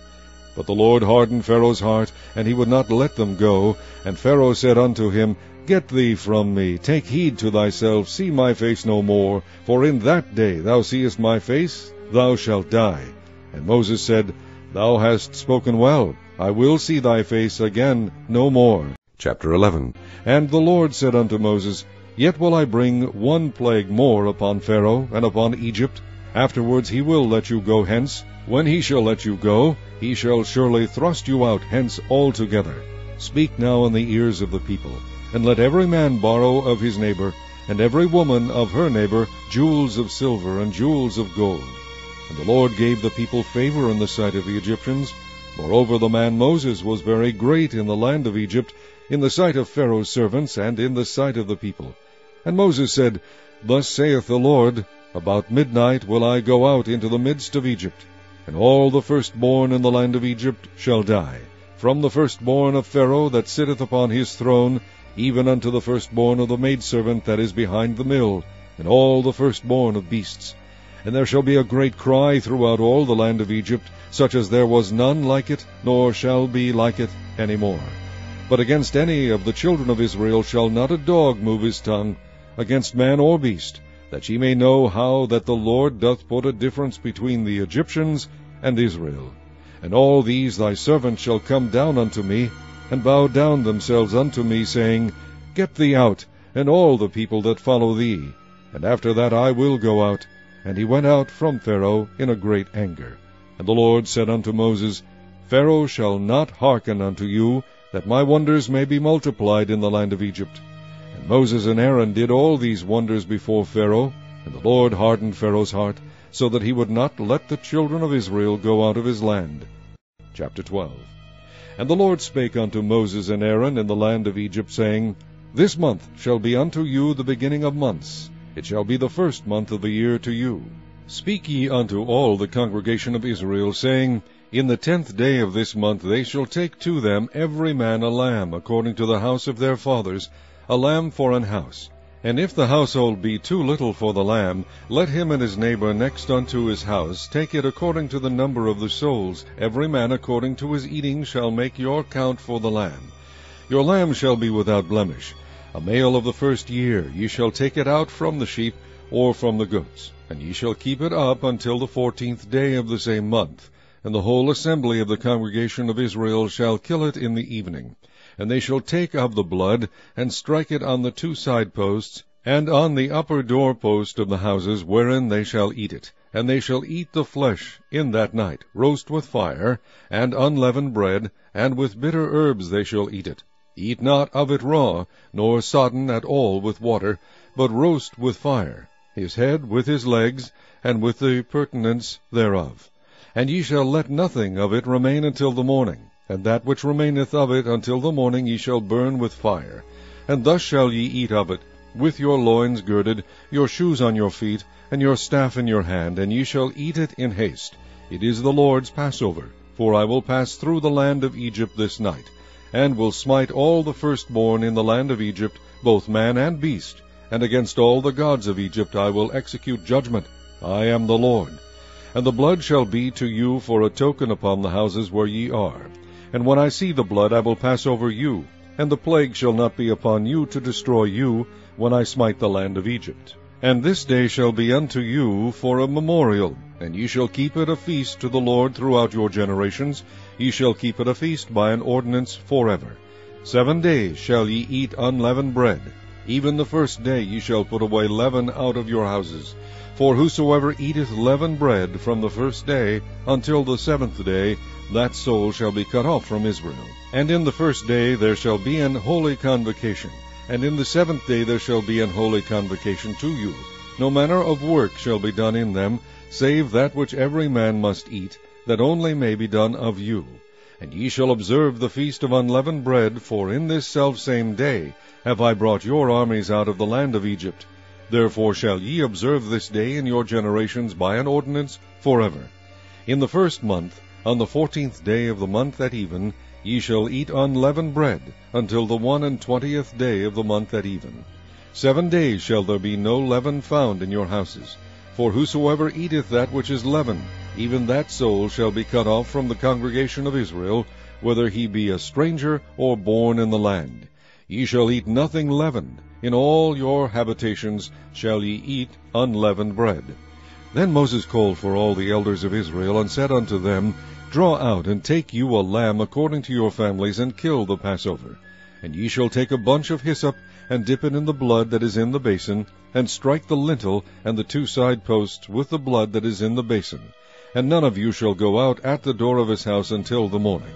But the Lord hardened Pharaoh's heart, and he would not let them go. And Pharaoh said unto him, Get thee from me, take heed to thyself, see my face no more, for in that day thou seest my face, thou shalt die. And Moses said, Thou hast spoken well, I will see thy face again no more. Chapter 11. And the Lord said unto Moses, Yet will I bring one plague more upon Pharaoh and upon Egypt. Afterwards he will let you go hence. When he shall let you go, he shall surely thrust you out hence altogether. Speak now in the ears of the people, and let every man borrow of his neighbor, and every woman of her neighbor, jewels of silver and jewels of gold. And the Lord gave the people favor in the sight of the Egyptians. Moreover, the man Moses was very great in the land of Egypt, in the sight of Pharaoh's servants, and in the sight of the people. And Moses said, Thus saith the Lord, About midnight will I go out into the midst of Egypt, and all the firstborn in the land of Egypt shall die, from the firstborn of Pharaoh that sitteth upon his throne, even unto the firstborn of the maidservant that is behind the mill, and all the firstborn of beasts. And there shall be a great cry throughout all the land of Egypt, such as there was none like it, nor shall be like it any more. But against any of the children of Israel shall not a dog move his tongue, against man or beast, that ye may know how that the Lord doth put a difference between the Egyptians and Israel. And all these thy servants shall come down unto me, and bow down themselves unto me, saying, Get thee out, and all the people that follow thee. And after that I will go out. And he went out from Pharaoh in a great anger. And the Lord said unto Moses, Pharaoh shall not hearken unto you, that my wonders may be multiplied in the land of Egypt. And Moses and Aaron did all these wonders before Pharaoh, and the Lord hardened Pharaoh's heart, so that he would not let the children of Israel go out of his land. Chapter 12. And the Lord spake unto Moses and Aaron in the land of Egypt, saying, This month shall be unto you the beginning of months. It shall be the first month of the year to you. Speak ye unto all the congregation of Israel, saying, In the 10th day of this month they shall take to them every man a lamb, according to the house of their fathers, a lamb for an house. And if the household be too little for the lamb, let him and his neighbor next unto his house take it according to the number of the souls. Every man according to his eating shall make your count for the lamb. Your lamb shall be without blemish. A male of the first year, ye shall take it out from the sheep, or from the goats. And ye shall keep it up until the 14th day of the same month. And the whole assembly of the congregation of Israel shall kill it in the evening. And they shall take of the blood, and strike it on the 2 side posts, and on the upper door post of the houses wherein they shall eat it. And they shall eat the flesh in that night, roast with fire, and unleavened bread, and with bitter herbs they shall eat it. Eat not of it raw, nor sodden at all with water, but roast with fire, his head with his legs, and with the purtenance thereof. And ye shall let nothing of it remain until the morning. And that which remaineth of it until the morning ye shall burn with fire. And thus shall ye eat of it, with your loins girded, your shoes on your feet, and your staff in your hand, and ye shall eat it in haste. It is the Lord's Passover. For I will pass through the land of Egypt this night, and will smite all the firstborn in the land of Egypt, both man and beast. And against all the gods of Egypt I will execute judgment. I am the Lord. And the blood shall be to you for a token upon the houses where ye are. And when I see the blood, I will pass over you, and the plague shall not be upon you to destroy you, when I smite the land of Egypt. And this day shall be unto you for a memorial, and ye shall keep it a feast to the Lord throughout your generations. Ye shall keep it a feast by an ordinance forever. 7 days shall ye eat unleavened bread. Even the first day ye shall put away leaven out of your houses. For whosoever eateth leavened bread from the first day until the 7th day, that soul shall be cut off from Israel. And in the first day there shall be an holy convocation, and in the 7th day there shall be an holy convocation to you. No manner of work shall be done in them, save that which every man must eat, that only may be done of you. And ye shall observe the feast of unleavened bread, for in this selfsame day have I brought your armies out of the land of Egypt. Therefore shall ye observe this day in your generations by an ordinance forever. In the 1st month, on the 14th day of the month at even, ye shall eat unleavened bread, until the 21st day of the month at even. 7 days shall there be no leaven found in your houses. For whosoever eateth that which is leavened, even that soul shall be cut off from the congregation of Israel, whether he be a stranger or born in the land. Ye shall eat nothing leavened. In all your habitations shall ye eat unleavened bread. Then Moses called for all the elders of Israel, and said unto them, Draw out, and take you a lamb according to your families, and kill the Passover. And ye shall take a bunch of hyssop, and dip it in the blood that is in the basin, and strike the lintel and the 2 side posts with the blood that is in the basin. And none of you shall go out at the door of his house until the morning.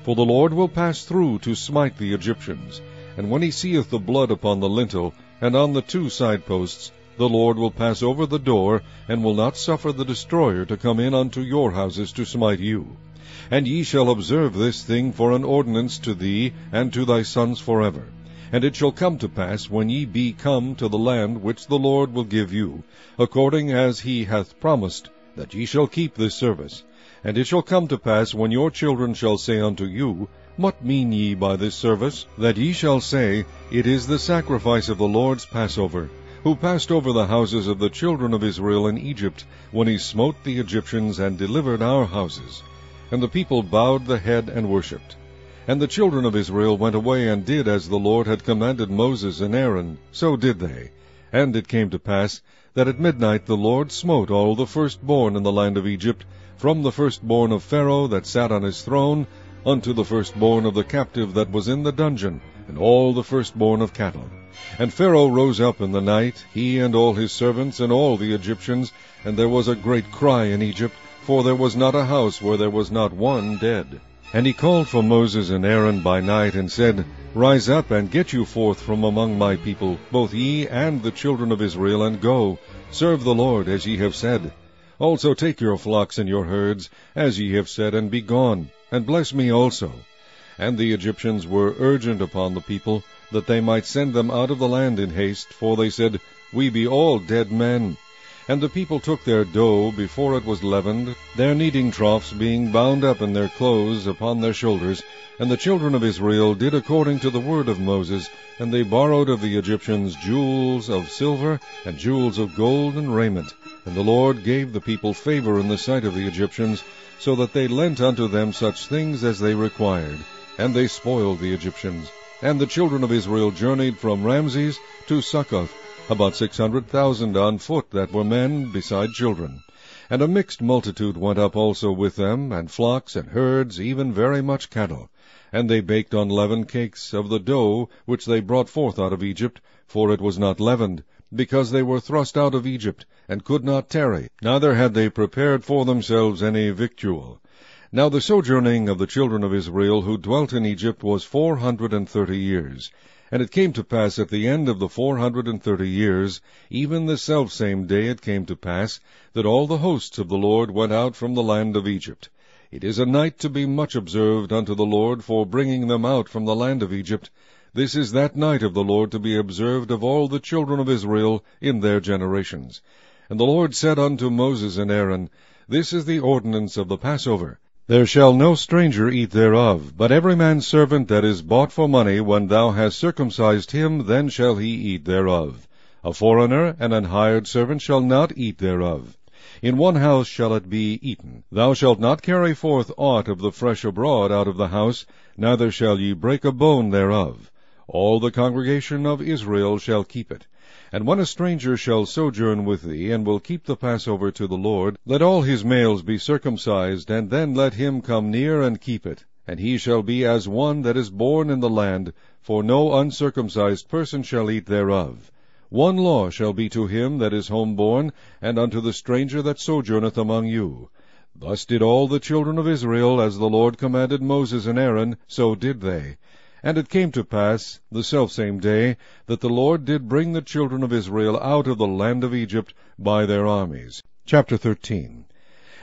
For the Lord will pass through to smite the Egyptians. And when he seeth the blood upon the lintel, and on the 2 side posts, the Lord will pass over the door, and will not suffer the destroyer to come in unto your houses to smite you. And ye shall observe this thing for an ordinance to thee and to thy sons forever. And it shall come to pass, when ye be come to the land which the Lord will give you, according as he hath promised, that ye shall keep this service. And it shall come to pass, when your children shall say unto you, What mean ye by this service? That ye shall say, It is the sacrifice of the Lord's Passover, who passed over the houses of the children of Israel in Egypt, when he smote the Egyptians and delivered our houses. And the people bowed the head and worshipped. And the children of Israel went away and did as the Lord had commanded Moses and Aaron, so did they. And it came to pass, that at midnight the Lord smote all the firstborn in the land of Egypt, from the firstborn of Pharaoh that sat on his throne, unto the firstborn of the captive that was in the dungeon, and all the firstborn of cattle. And Pharaoh rose up in the night, he and all his servants, and all the Egyptians, and there was a great cry in Egypt, for there was not a house where there was not one dead. And he called for Moses and Aaron by night, and said, Rise up, and get you forth from among my people, both ye and the children of Israel, and go, serve the Lord, as ye have said. Also take your flocks and your herds, as ye have said, and be gone, and bless me also. And the Egyptians were urgent upon the people, that they might send them out of the land in haste, for they said, We be all dead men. And the people took their dough before it was leavened, their kneading troughs being bound up in their clothes upon their shoulders. And the children of Israel did according to the word of Moses, and they borrowed of the Egyptians jewels of silver, and jewels of gold, and raiment. And the Lord gave the people favor in the sight of the Egyptians, so that they lent unto them such things as they required. And they spoiled the Egyptians. And the children of Israel journeyed from Ramses to Succoth, about 600,000 on foot that were men, beside children. And a mixed multitude went up also with them, and flocks and herds, even very much cattle. And they baked unleavened cakes of the dough which they brought forth out of Egypt, for it was not leavened, because they were thrust out of Egypt, and could not tarry, neither had they prepared for themselves any victual. Now the sojourning of the children of Israel who dwelt in Egypt was 430 years. And it came to pass at the end of the 430 years, even the selfsame day it came to pass, that all the hosts of the Lord went out from the land of Egypt. It is a night to be much observed unto the Lord for bringing them out from the land of Egypt. This is that night of the Lord to be observed of all the children of Israel in their generations. And the Lord said unto Moses and Aaron, This is the ordinance of the Passover. There shall no stranger eat thereof, but every man's servant that is bought for money, when thou hast circumcised him, then shall he eat thereof. A foreigner and an hired servant shall not eat thereof. In one house shall it be eaten. Thou shalt not carry forth aught of the flesh abroad out of the house, neither shall ye break a bone thereof. All the congregation of Israel shall keep it. And when a stranger shall sojourn with thee, and will keep the Passover to the Lord, let all his males be circumcised, and then let him come near and keep it. And he shall be as one that is born in the land, for no uncircumcised person shall eat thereof. One law shall be to him that is homeborn, and unto the stranger that sojourneth among you. Thus did all the children of Israel, as the Lord commanded Moses and Aaron, so did they. And it came to pass, the selfsame day, that the Lord did bring the children of Israel out of the land of Egypt by their armies. Chapter 13.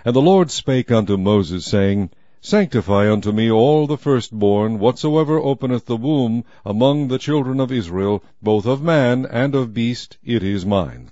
And the Lord spake unto Moses, saying, Sanctify unto me all the firstborn, whatsoever openeth the womb among the children of Israel, both of man and of beast, it is mine.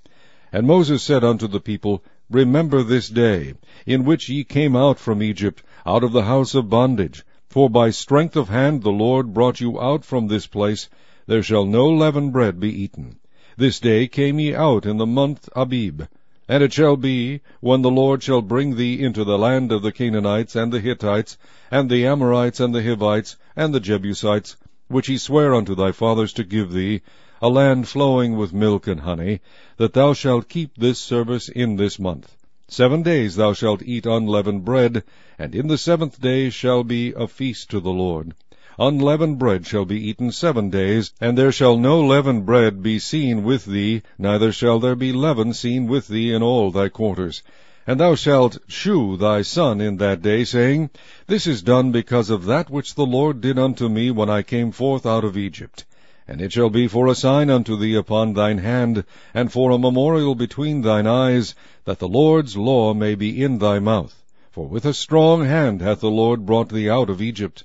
And Moses said unto the people, Remember this day, in which ye came out from Egypt, out of the house of bondage. For by strength of hand the Lord brought you out from this place. There shall no leavened bread be eaten. This day came ye out in the month Abib. And it shall be, when the Lord shall bring thee into the land of the Canaanites, and the Hittites, and the Amorites, and the Hivites, and the Jebusites, which he sware unto thy fathers to give thee, a land flowing with milk and honey, that thou shalt keep this service in this month. 7 days thou shalt eat unleavened bread, and in the 7th day shall be a feast to the Lord. Unleavened bread shall be eaten 7 days, and there shall no leavened bread be seen with thee, neither shall there be leaven seen with thee in all thy quarters. And thou shalt shew thy son in that day, saying, This is done because of that which the Lord did unto me when I came forth out of Egypt. And it shall be for a sign unto thee upon thine hand, and for a memorial between thine eyes, that the Lord's law may be in thy mouth. For with a strong hand hath the Lord brought thee out of Egypt.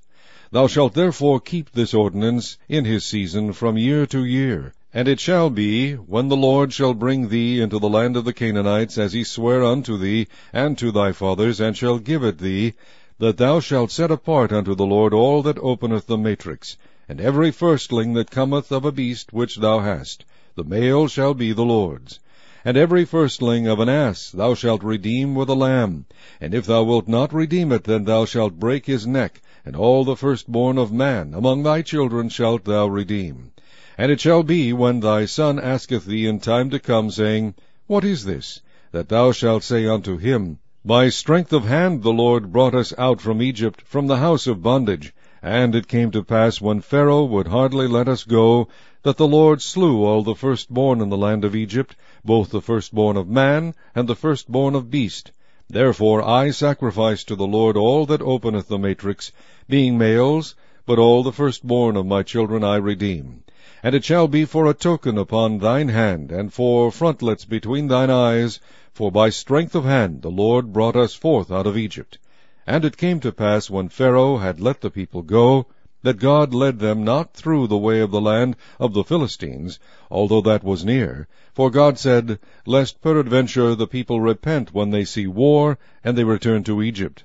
Thou shalt therefore keep this ordinance in his season from year to year. And it shall be, when the Lord shall bring thee into the land of the Canaanites, as he sware unto thee and to thy fathers, and shall give it thee, that thou shalt set apart unto the Lord all that openeth the matrix, and every firstling that cometh of a beast which thou hast, the male shall be the Lord's. And every firstling of an ass thou shalt redeem with a lamb. And if thou wilt not redeem it, then thou shalt break his neck, and all the firstborn of man among thy children shalt thou redeem. And it shall be, when thy son asketh thee in time to come, saying, What is this? That thou shalt say unto him, By strength of hand the Lord brought us out from Egypt, from the house of bondage. And it came to pass, when Pharaoh would hardly let us go, that the Lord slew all the firstborn in the land of Egypt, both the firstborn of man and the firstborn of beast. Therefore I sacrifice to the Lord all that openeth the matrix, being males, but all the firstborn of my children I redeem. And it shall be for a token upon thine hand, and for frontlets between thine eyes, for by strength of hand the Lord brought us forth out of Egypt. And it came to pass, when Pharaoh had let the people go, that God led them not through the way of the land of the Philistines, although that was near. For God said, Lest peradventure the people repent when they see war, and they return to Egypt.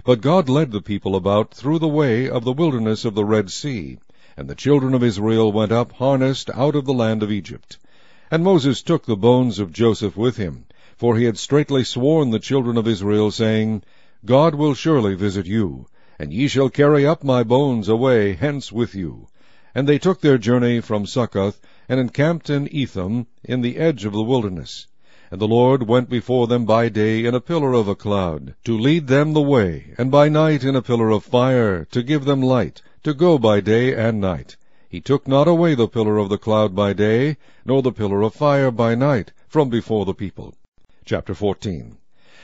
But God led the people about through the way of the wilderness of the Red Sea, and the children of Israel went up harnessed out of the land of Egypt. And Moses took the bones of Joseph with him, for he had straitly sworn the children of Israel, saying, God will surely visit you, and ye shall carry up my bones away hence with you. And they took their journey from Succoth, and encamped in Etham, in the edge of the wilderness. And the Lord went before them by day in a pillar of a cloud, to lead them the way, and by night in a pillar of fire, to give them light, to go by day and night. He took not away the pillar of the cloud by day, nor the pillar of fire by night, from before the people. Chapter 14.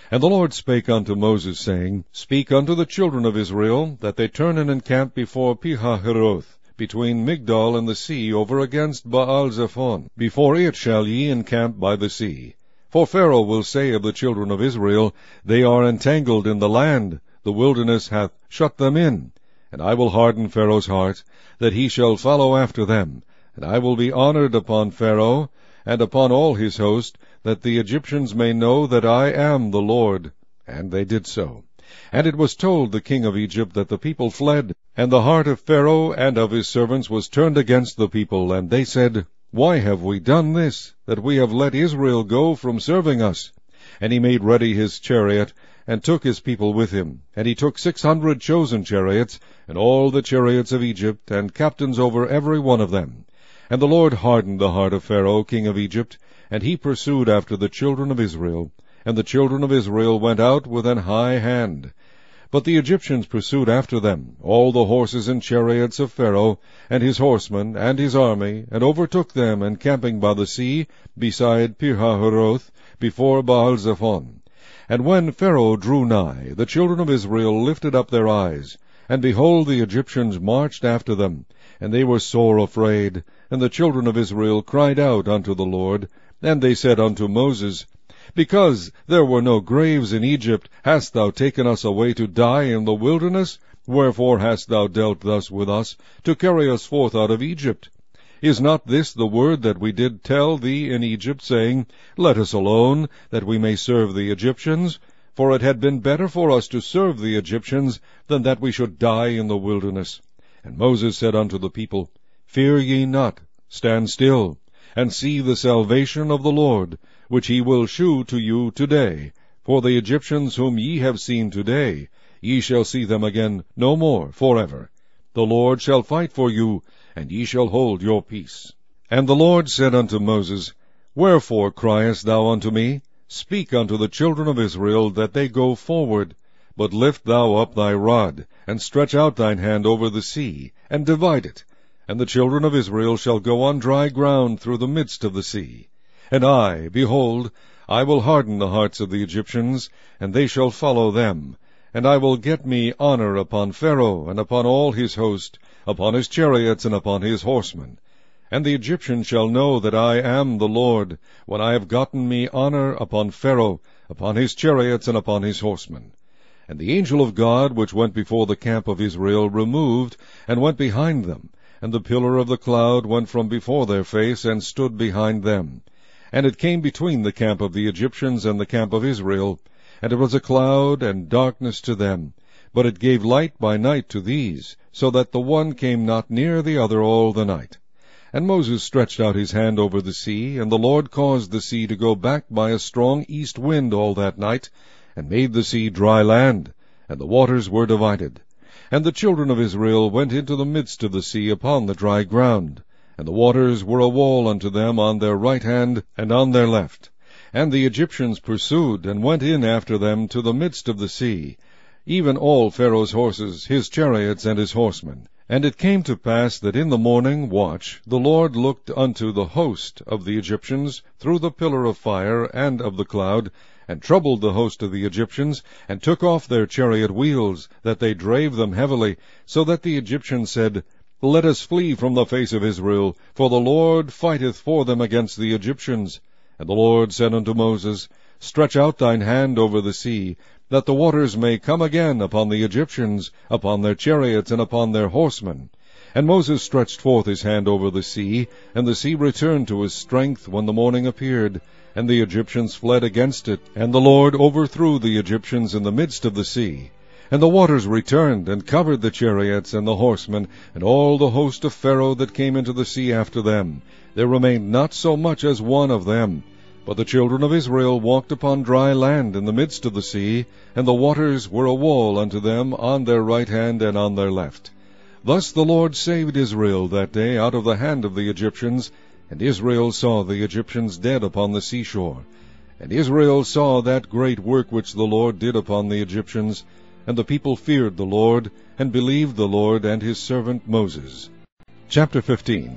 And the Lord spake unto Moses, saying, Speak unto the children of Israel, that they turn and encamp before Pihahiroth, between Migdol and the sea, over against Baal-zephon. Before it shall ye encamp by the sea. For Pharaoh will say of the children of Israel, They are entangled in the land, the wilderness hath shut them in. And I will harden Pharaoh's heart, that he shall follow after them. And I will be honored upon Pharaoh, and upon all his host, that the Egyptians may know that I am the Lord. And they did so. And it was told the king of Egypt that the people fled, and the heart of Pharaoh and of his servants was turned against the people, and they said, Why have we done this, that we have let Israel go from serving us? And he made ready his chariot, and took his people with him. And he took 600 chosen chariots, and all the chariots of Egypt, and captains over every one of them. And the Lord hardened the heart of Pharaoh king of Egypt, and he pursued after the children of Israel. And the children of Israel went out with an high hand. But the Egyptians pursued after them, all the horses and chariots of Pharaoh, and his horsemen, and his army, and overtook them, encamping by the sea, beside Pihahiroth, before Baal-zephon. And when Pharaoh drew nigh, the children of Israel lifted up their eyes, and behold, the Egyptians marched after them, and they were sore afraid. And the children of Israel cried out unto the Lord, and they said unto Moses, Because there were no graves in Egypt, hast thou taken us away to die in the wilderness? Wherefore hast thou dealt thus with us, to carry us forth out of Egypt? Is not this the word that we did tell thee in Egypt, saying, Let us alone, that we may serve the Egyptians? For it had been better for us to serve the Egyptians, than that we should die in the wilderness. And Moses said unto the people, Fear ye not, stand still, and see the salvation of the Lord, which he will shew to you today. For the Egyptians whom ye have seen today, ye shall see them again no more forever. The Lord shall fight for you, and ye shall hold your peace. And the Lord said unto Moses, Wherefore criest thou unto me? Speak unto the children of Israel, that they go forward. But lift thou up thy rod, and stretch out thine hand over the sea, and divide it. And the children of Israel shall go on dry ground through the midst of the sea. And I, behold, I will harden the hearts of the Egyptians, and they shall follow them. And I will get me honor upon Pharaoh, and upon all his host, upon his chariots, and upon his horsemen. And the Egyptians shall know that I am the Lord, when I have gotten me honor upon Pharaoh, upon his chariots, and upon his horsemen. And the angel of God, which went before the camp of Israel, removed, and went behind them. And the pillar of the cloud went from before their face, and stood behind them. And it came between the camp of the Egyptians and the camp of Israel. And it was a cloud and darkness to them. But it gave light by night to these, so that the one came not near the other all the night. And Moses stretched out his hand over the sea, and the Lord caused the sea to go back by a strong east wind all that night, and made the sea dry land, and the waters were divided. And the children of Israel went into the midst of the sea upon the dry ground, and the waters were a wall unto them on their right hand and on their left. And the Egyptians pursued, and went in after them to the midst of the sea, even all Pharaoh's horses, his chariots, and his horsemen. And it came to pass that in the morning watch the Lord looked unto the host of the Egyptians through the pillar of fire and of the cloud, and troubled the host of the Egyptians, and took off their chariot wheels, that they drave them heavily, so that the Egyptians said, Let us flee from the face of Israel, for the Lord fighteth for them against the Egyptians. And the Lord said unto Moses, Stretch out thine hand over the sea, that the waters may come again upon the Egyptians, upon their chariots, and upon their horsemen. And Moses stretched forth his hand over the sea, and the sea returned to his strength when the morning appeared, and the Egyptians fled against it, and the Lord overthrew the Egyptians in the midst of the sea. And the waters returned, and covered the chariots and the horsemen, and all the host of Pharaoh that came into the sea after them. There remained not so much as one of them. But the children of Israel walked upon dry land in the midst of the sea, and the waters were a wall unto them on their right hand and on their left. Thus the Lord saved Israel that day out of the hand of the Egyptians, and Israel saw the Egyptians dead upon the seashore. And Israel saw that great work which the Lord did upon the Egyptians, and the people feared the Lord, and believed the Lord and his servant Moses. Chapter 15.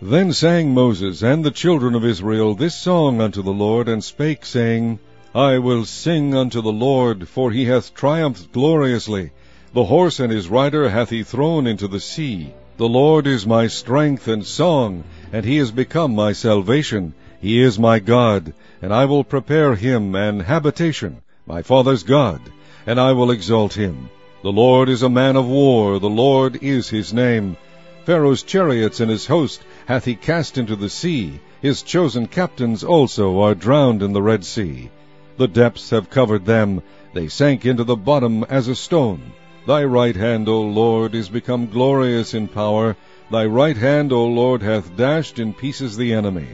Then sang Moses and the children of Israel this song unto the Lord, and spake, saying, I will sing unto the Lord, for he hath triumphed gloriously. The horse and his rider hath he thrown into the sea. The Lord is my strength and song, and he is become my salvation. He is my God, and I will prepare him an habitation, my father's God, and I will exalt him. The Lord is a man of war, the Lord is his name. Pharaoh's chariots and his host hath he cast into the sea. His chosen captains also are drowned in the Red Sea. The depths have covered them. They sank into the bottom as a stone. Thy right hand, O Lord, is become glorious in power. Thy right hand, O Lord, hath dashed in pieces the enemy.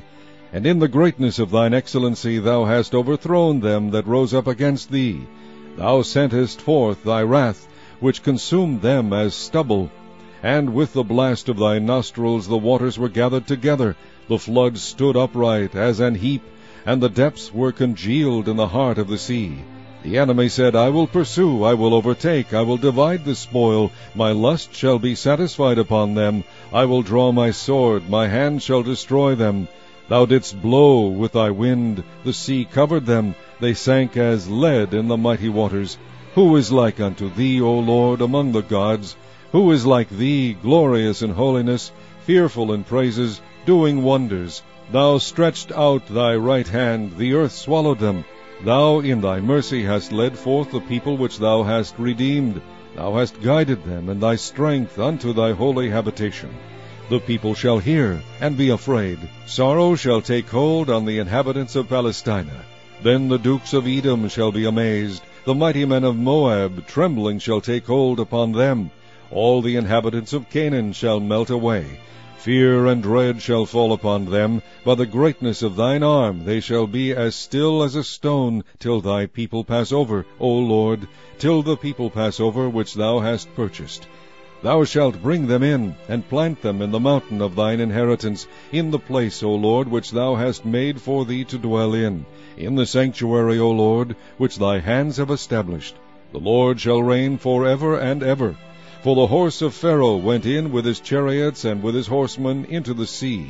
And in the greatness of thine excellency thou hast overthrown them that rose up against thee. Thou sentest forth thy wrath, which consumed them as stubble. And with the blast of thy nostrils the waters were gathered together. The floods stood upright as an heap, and the depths were congealed in the heart of the sea. The enemy said, I will pursue, I will overtake, I will divide the spoil. My lust shall be satisfied upon them. I will draw my sword, my hand shall destroy them. Thou didst blow with thy wind, the sea covered them. They sank as lead in the mighty waters. Who is like unto thee, O Lord, among the gods? Who is like thee, glorious in holiness, fearful in praises, doing wonders? Thou stretched out thy right hand, the earth swallowed them. Thou in thy mercy hast led forth the people which thou hast redeemed. Thou hast guided them in thy strength unto thy holy habitation. The people shall hear, and be afraid. Sorrow shall take hold on the inhabitants of Palestina. Then the dukes of Edom shall be amazed. The mighty men of Moab, trembling, shall take hold upon them. All the inhabitants of Canaan shall melt away. Fear and dread shall fall upon them. By the greatness of thine arm they shall be as still as a stone, till thy people pass over, O Lord, till the people pass over which thou hast purchased. Thou shalt bring them in, and plant them in the mountain of thine inheritance, in the place, O Lord, which thou hast made for thee to dwell in the sanctuary, O Lord, which thy hands have established. The Lord shall reign forever and ever. For the horse of Pharaoh went in with his chariots and with his horsemen into the sea,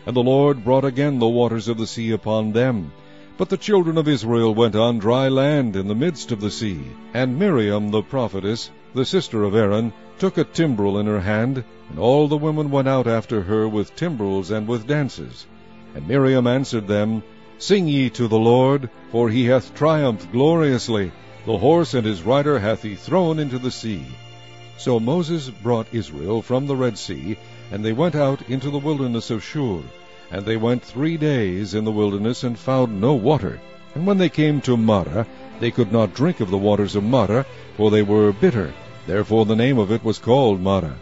and the Lord brought again the waters of the sea upon them. But the children of Israel went on dry land in the midst of the sea. And Miriam the prophetess, the sister of Aaron, took a timbrel in her hand, and all the women went out after her with timbrels and with dances. And Miriam answered them, Sing ye to the Lord, for he hath triumphed gloriously. The horse and his rider hath he thrown into the sea. So Moses brought Israel from the Red Sea, and they went out into the wilderness of Shur. And they went 3 days in the wilderness, and found no water. And when they came to Marah, they could not drink of the waters of Marah, for they were bitter. Therefore the name of it was called Marah.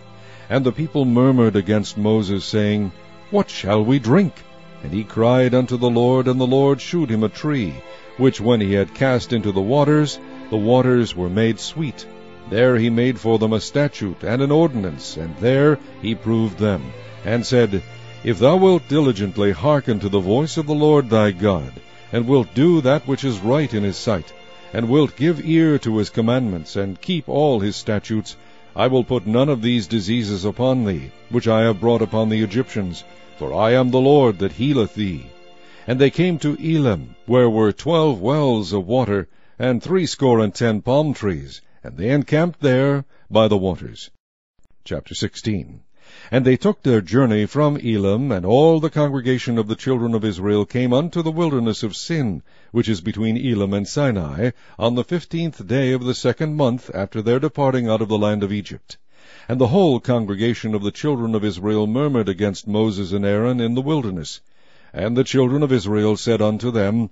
And the people murmured against Moses, saying, What shall we drink? And he cried unto the Lord, and the Lord shewed him a tree, which when he had cast into the waters were made sweet. There he made for them a statute and an ordinance, and there he proved them, and said, If thou wilt diligently hearken to the voice of the Lord thy God, and wilt do that which is right in his sight, and wilt give ear to his commandments, and keep all his statutes, I will put none of these diseases upon thee, which I have brought upon the Egyptians, for I am the Lord that healeth thee. And they came to Elim, where were 12 wells of water, and 70 palm trees, and they encamped there by the waters. Chapter 16. And they took their journey from Elim, and all the congregation of the children of Israel came unto the wilderness of Sin, which is between Elim and Sinai, on the 15th day of the 2nd month after their departing out of the land of Egypt. And the whole congregation of the children of Israel murmured against Moses and Aaron in the wilderness. And the children of Israel said unto them,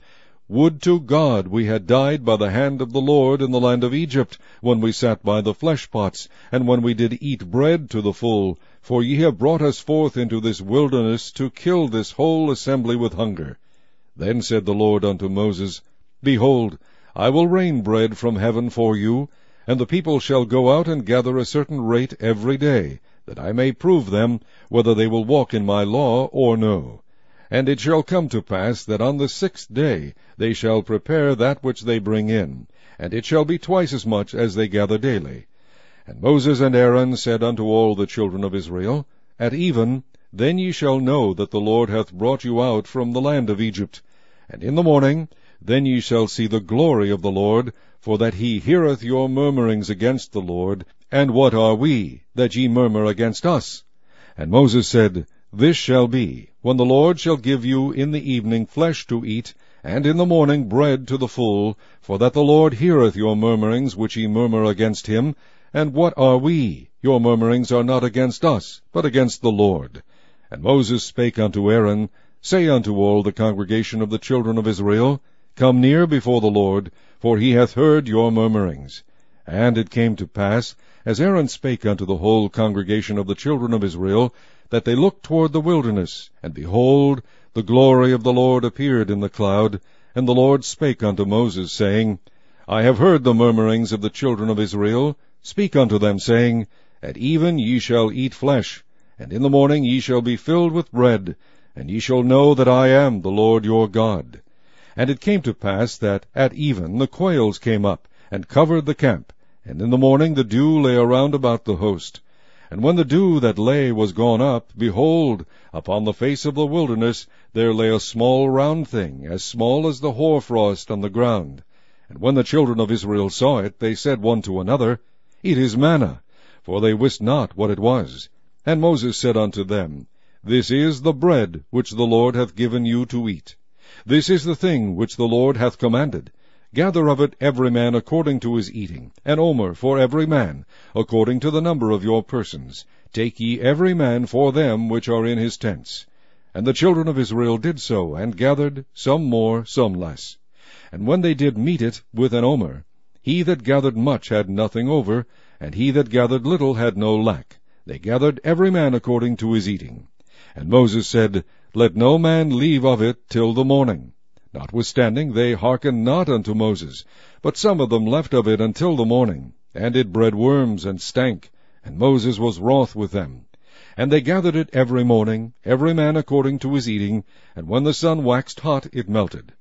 Would to God we had died by the hand of the Lord in the land of Egypt, when we sat by the flesh pots, and when we did eat bread to the full, for ye have brought us forth into this wilderness to kill this whole assembly with hunger. Then said the Lord unto Moses, Behold, I will rain bread from heaven for you, and the people shall go out and gather a certain rate every day, that I may prove them, whether they will walk in my law or no. And it shall come to pass that on the 6th day they shall prepare that which they bring in, and it shall be twice as much as they gather daily. And Moses and Aaron said unto all the children of Israel, At even, then ye shall know that the Lord hath brought you out from the land of Egypt. And in the morning, then ye shall see the glory of the Lord, for that he heareth your murmurings against the Lord. And what are we, that ye murmur against us? And Moses said, This shall be, when the Lord shall give you in the evening flesh to eat, and in the morning bread to the full, for that the Lord heareth your murmurings which ye murmur against him. And what are we? Your murmurings are not against us, but against the Lord. And Moses spake unto Aaron, Say unto all the congregation of the children of Israel, Come near before the Lord, for he hath heard your murmurings. And it came to pass, as Aaron spake unto the whole congregation of the children of Israel, that they looked toward the wilderness, and behold, the glory of the Lord appeared in the cloud. And the Lord spake unto Moses, saying, I have heard the murmurings of the children of Israel. Speak unto them, saying, At even ye shall eat flesh, and in the morning ye shall be filled with bread, and ye shall know that I am the Lord your God. And it came to pass that at even the quails came up, and covered the camp, and in the morning the dew lay around about the host. And when the dew that lay was gone up, behold, upon the face of the wilderness there lay a small round thing, as small as the hoarfrost on the ground. And when the children of Israel saw it, they said one to another, It is manna, for they wist not what it was. And Moses said unto them, This is the bread which the Lord hath given you to eat. This is the thing which the Lord hath commanded. Gather of it every man according to his eating, an omer for every man, according to the number of your persons. Take ye every man for them which are in his tents. And the children of Israel did so, and gathered, some more, some less. And when they did meet it with an omer, he that gathered much had nothing over, and he that gathered little had no lack. They gathered every man according to his eating. And Moses said, Let no man leave of it till the morning. Notwithstanding they hearkened not unto Moses, but some of them left of it until the morning, and it bred worms and stank, and Moses was wroth with them. And they gathered it every morning, every man according to his eating, and when the sun waxed hot it melted.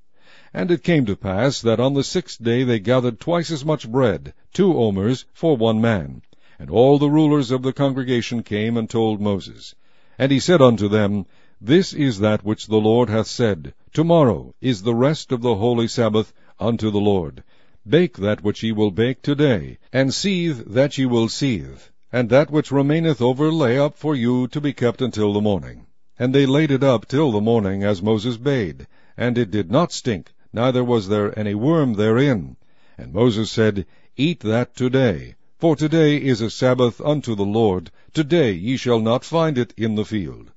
And it came to pass that on the 6th day they gathered twice as much bread, 2 omers, for one man. And all the rulers of the congregation came and told Moses. And he said unto them, This is that which the Lord hath said, Tomorrow is the rest of the holy Sabbath unto the Lord. Bake that which ye will bake today, and seethe that ye will seethe, and that which remaineth over lay up for you to be kept until the morning. And they laid it up till the morning, as Moses bade, and it did not stink, neither was there any worm therein. And Moses said, Eat that today, for today is a Sabbath unto the Lord. Today ye shall not find it in the field.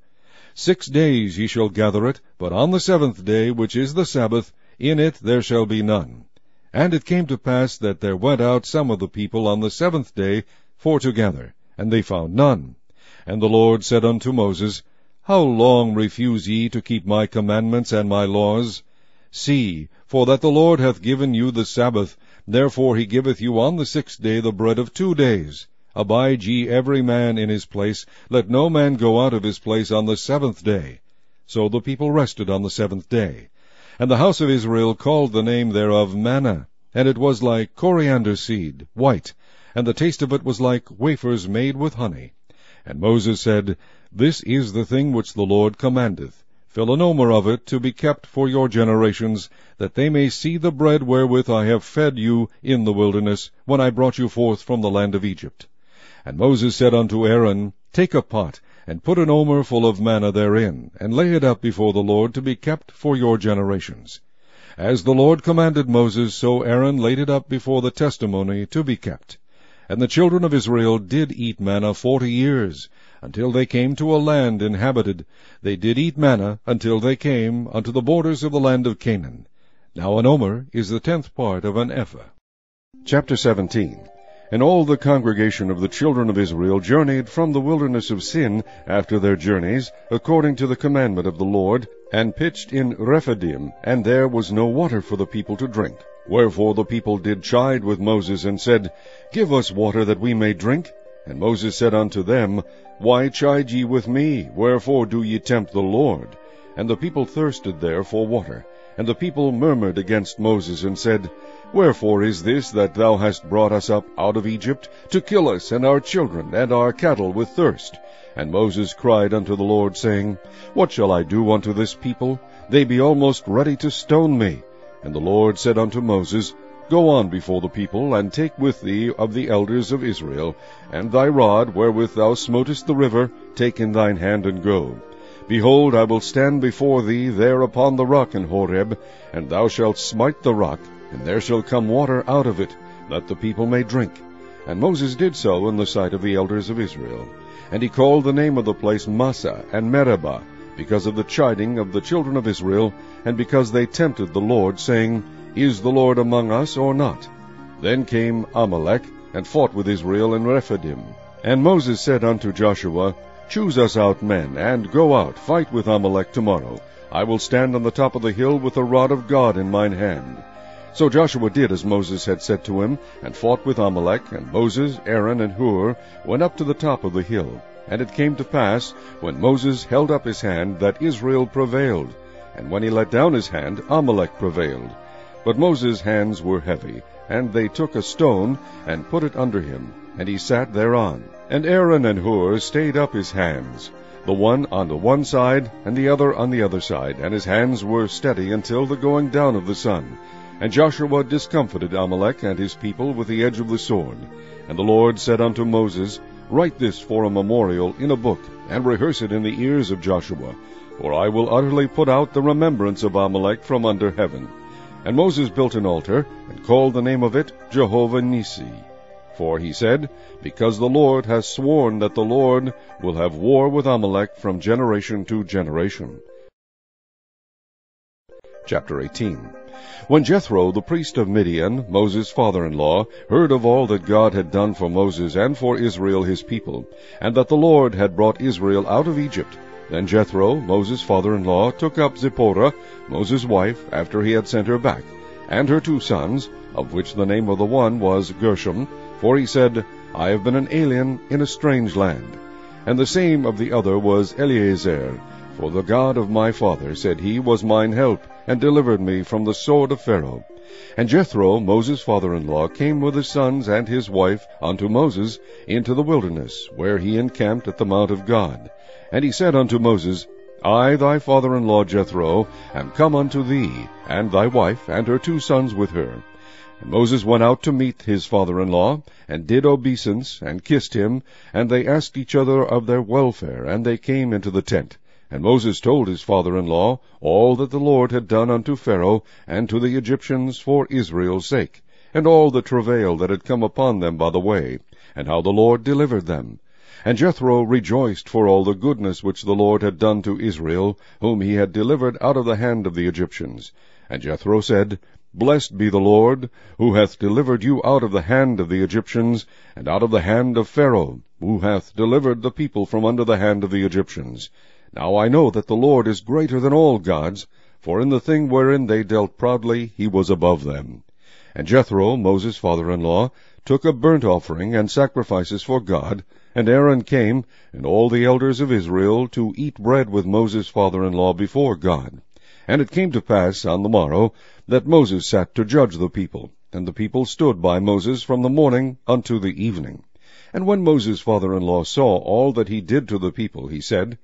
6 days ye shall gather it, but on the 7th day, which is the Sabbath, in it there shall be none. And it came to pass that there went out some of the people on the 7th day for to gather, and they found none. And the Lord said unto Moses, How long refuse ye to keep my commandments and my laws? See, for that the Lord hath given you the Sabbath, therefore he giveth you on the 6th day the bread of 2 days. Abide ye every man in his place, let no man go out of his place on the 7th day. So the people rested on the 7th day. And the house of Israel called the name thereof manna, and it was like coriander seed, white, and the taste of it was like wafers made with honey. And Moses said, This is the thing which the Lord commandeth. Fill an omer of it to be kept for your generations, that they may see the bread wherewith I have fed you in the wilderness, when I brought you forth from the land of Egypt. And Moses said unto Aaron, Take a pot, and put an omer full of manna therein, and lay it up before the Lord to be kept for your generations. As the Lord commanded Moses, so Aaron laid it up before the testimony to be kept. And the children of Israel did eat manna 40 years, until they came to a land inhabited. They did eat manna until they came unto the borders of the land of Canaan. Now an omer is the 10th part of an ephah. Chapter 17. And all the congregation of the children of Israel journeyed from the wilderness of Sin after their journeys, according to the commandment of the Lord, and pitched in Rephidim, and there was no water for the people to drink. Wherefore the people did chide with Moses, and said, Give us water that we may drink. And Moses said unto them, Why chide ye with me? Wherefore do ye tempt the Lord? And the people thirsted there for water. And the people murmured against Moses, and said, Wherefore is this that thou hast brought us up out of Egypt, to kill us and our children and our cattle with thirst? And Moses cried unto the Lord, saying, What shall I do unto this people? They be almost ready to stone me. And the Lord said unto Moses, Go on before the people, and take with thee of the elders of Israel, and thy rod wherewith thou smotest the river, take in thine hand, and go. Behold, I will stand before thee there upon the rock in Horeb, and thou shalt smite the rock, and there shall come water out of it, that the people may drink. And Moses did so in the sight of the elders of Israel. And he called the name of the place Massah and Meribah, because of the chiding of the children of Israel, and because they tempted the Lord, saying, Is the Lord among us or not? Then came Amalek, and fought with Israel in Rephidim. And Moses said unto Joshua, Choose us out men, and go out, fight with Amalek tomorrow. I will stand on the top of the hill with the rod of God in mine hand. So Joshua did as Moses had said to him, and fought with Amalek, and Moses, Aaron, and Hur went up to the top of the hill. And it came to pass, when Moses held up his hand, that Israel prevailed, and when he let down his hand, Amalek prevailed. But Moses' hands were heavy, and they took a stone, and put it under him, and he sat thereon. And Aaron and Hur stayed up his hands, the one on the one side, and the other on the other side, and his hands were steady until the going down of the sun. And Joshua discomfited Amalek and his people with the edge of the sword. And the Lord said unto Moses, Write this for a memorial in a book, and rehearse it in the ears of Joshua. For I will utterly put out the remembrance of Amalek from under heaven. And Moses built an altar, and called the name of it Jehovah Nissi. For he said, Because the Lord has sworn that the Lord will have war with Amalek from generation to generation. Chapter 18. When Jethro, the priest of Midian, Moses' father-in-law, heard of all that God had done for Moses and for Israel his people, and that the Lord had brought Israel out of Egypt, then Jethro, Moses' father-in-law, took up Zipporah, Moses' wife, after he had sent her back, and her 2 sons, of which the name of the one was Gershom, for he said, I have been an alien in a strange land. And the same of the other was Eleazar, for the God of my father, said he, was mine help, and delivered me from the sword of Pharaoh. And Jethro, Moses' father-in-law, came with his sons and his wife unto Moses into the wilderness, where he encamped at the mount of God. And he said unto Moses, I, thy father-in-law Jethro, am come unto thee, and thy wife, and her 2 sons with her. And Moses went out to meet his father-in-law, and did obeisance, and kissed him, and they asked each other of their welfare, and they came into the tent. And Moses told his father-in-law all that the Lord had done unto Pharaoh and to the Egyptians for Israel's sake, and all the travail that had come upon them by the way, and how the Lord delivered them. And Jethro rejoiced for all the goodness which the Lord had done to Israel, whom he had delivered out of the hand of the Egyptians. And Jethro said, Blessed be the Lord, who hath delivered you out of the hand of the Egyptians, and out of the hand of Pharaoh, who hath delivered the people from under the hand of the Egyptians. Now I know that the Lord is greater than all gods, for in the thing wherein they dealt proudly he was above them. And Jethro, Moses' father-in-law, took a burnt offering and sacrifices for God, and Aaron came, and all the elders of Israel, to eat bread with Moses' father-in-law before God. And it came to pass on the morrow that Moses sat to judge the people, and the people stood by Moses from the morning unto the evening. And when Moses' father-in-law saw all that he did to the people, he said,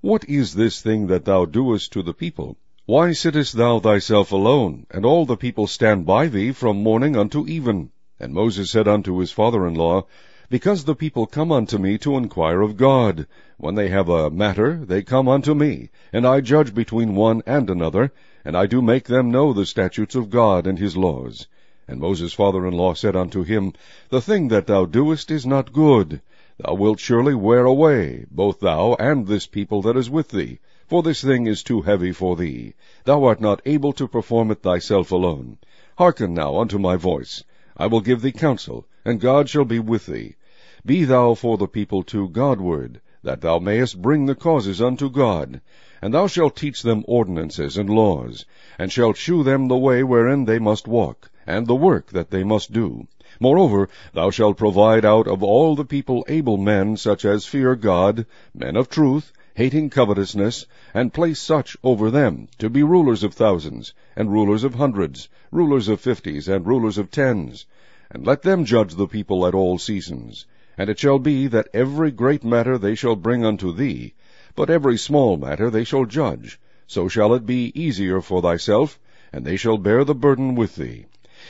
What is this thing that thou doest to the people? Why sittest thou thyself alone, and all the people stand by thee from morning unto even? And Moses said unto his father-in-law, Because the people come unto me to inquire of God. When they have a matter, they come unto me, and I judge between one and another, and I do make them know the statutes of God and his laws. And Moses' father-in-law said unto him, The thing that thou doest is not good. Thou wilt surely wear away, both thou and this people that is with thee, for this thing is too heavy for thee. Thou art not able to perform it thyself alone. Hearken now unto my voice. I will give thee counsel, and God shall be with thee. Be thou for the people to Godward, that thou mayest bring the causes unto God. And thou shalt teach them ordinances and laws, and shalt shew them the way wherein they must walk, and the work that they must do. Moreover, thou shalt provide out of all the people able men, such as fear God, men of truth, hating covetousness, and place such over them, to be rulers of thousands, and rulers of hundreds, rulers of 50s, and rulers of 10s. And let them judge the people at all seasons. And it shall be that every great matter they shall bring unto thee, but every small matter they shall judge. So shall it be easier for thyself, and they shall bear the burden with thee.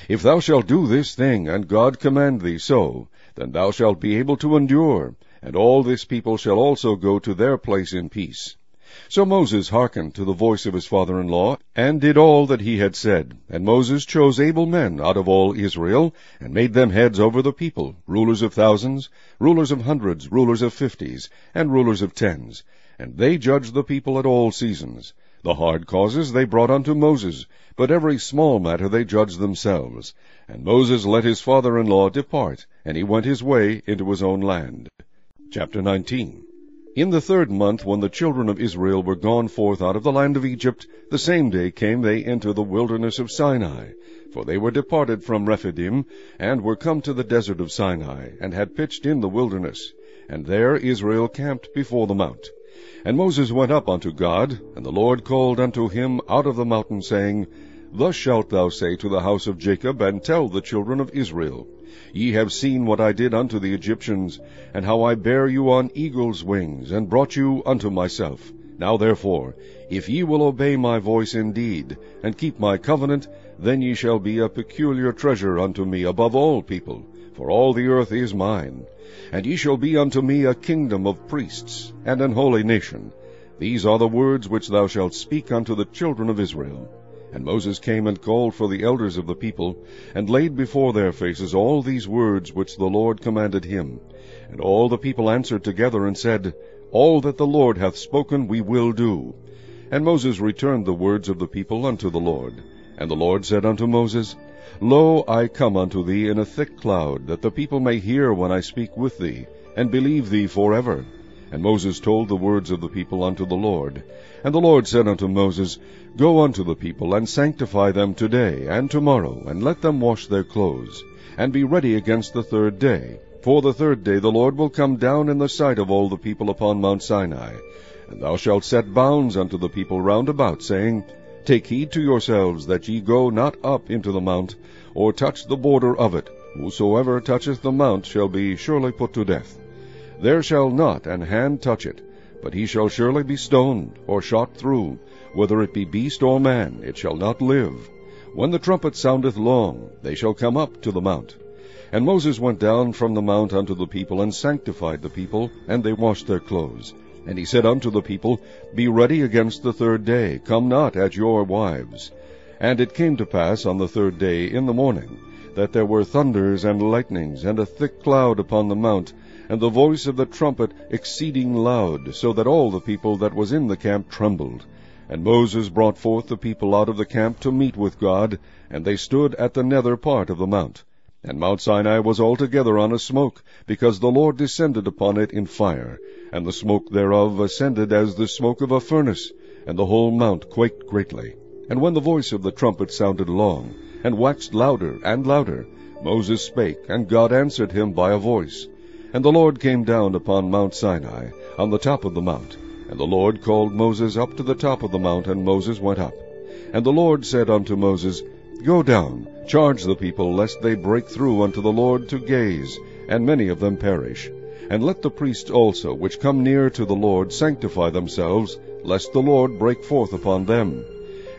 If thou shalt do this thing, and God command thee so, then thou shalt be able to endure, and all this people shall also go to their place in peace. So Moses hearkened to the voice of his father-in-law, and did all that he had said. And Moses chose able men out of all Israel, and made them heads over the people, rulers of thousands, rulers of hundreds, rulers of 50s, and rulers of 10s. And they judged the people at all seasons. The hard causes they brought unto Moses, but every small matter they judged themselves. And Moses let his father-in-law depart, and he went his way into his own land. Chapter 19. In the 3rd month, when the children of Israel were gone forth out of the land of Egypt, the same day came they into the wilderness of Sinai. For they were departed from Rephidim, and were come to the desert of Sinai, and had pitched in the wilderness. And there Israel camped before the mount. And Moses went up unto God, and the Lord called unto him out of the mountain, saying, Thus shalt thou say to the house of Jacob, and tell the children of Israel, Ye have seen what I did unto the Egyptians, and how I bare you on eagle's wings, and brought you unto myself. Now therefore, if ye will obey my voice indeed, and keep my covenant, then ye shall be a peculiar treasure unto me above all people. for all the earth is mine. And ye shall be unto me a kingdom of priests, and an holy nation. These are the words which thou shalt speak unto the children of Israel. And Moses came and called for the elders of the people, and laid before their faces all these words which the Lord commanded him. And all the people answered together and said, All that the Lord hath spoken we will do. And Moses returned the words of the people unto the Lord. And the Lord said unto Moses, Lo, I come unto thee in a thick cloud, that the people may hear when I speak with thee, and believe thee forever. And Moses told the words of the people unto the Lord. And the Lord said unto Moses, Go unto the people, and sanctify them today and tomorrow, and let them wash their clothes, and be ready against the third day. For the third day the Lord will come down in the sight of all the people upon Mount Sinai. And thou shalt set bounds unto the people round about, saying, Take heed to yourselves that ye go not up into the mount, or touch the border of it. Whosoever toucheth the mount shall be surely put to death. There shall not an hand touch it, but he shall surely be stoned, or shot through. Whether it be beast or man, it shall not live. When the trumpet soundeth long, they shall come up to the mount. And Moses went down from the mount unto the people, and sanctified the people, and they washed their clothes. And he said unto the people, Be ready against the third day, come not at your wives. And it came to pass on the third day in the morning, that there were thunders and lightnings, and a thick cloud upon the mount, and the voice of the trumpet exceeding loud, so that all the people that was in the camp trembled. And Moses brought forth the people out of the camp to meet with God, and they stood at the nether part of the mount. And Mount Sinai was altogether on a smoke, because the Lord descended upon it in fire, and the smoke thereof ascended as the smoke of a furnace, and the whole mount quaked greatly. And when the voice of the trumpet sounded long, and waxed louder and louder, Moses spake, and God answered him by a voice. And the Lord came down upon Mount Sinai, on the top of the mount. And the Lord called Moses up to the top of the mount, and Moses went up. And the Lord said unto Moses, Go down, charge the people, lest they break through unto the Lord to gaze, and many of them perish. And let the priests also, which come near to the Lord, sanctify themselves, lest the Lord break forth upon them.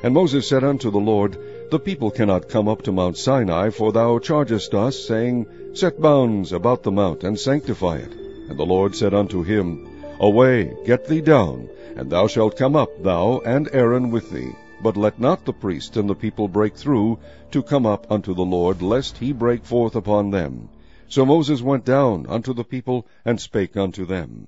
And Moses said unto the Lord, The people cannot come up to Mount Sinai, for thou chargest us, saying, Set bounds about the mount, and sanctify it. And the Lord said unto him, Away, get thee down, and thou shalt come up, thou and Aaron with thee. But let not the priest and the people break through to come up unto the Lord, lest he break forth upon them. So Moses went down unto the people, and spake unto them.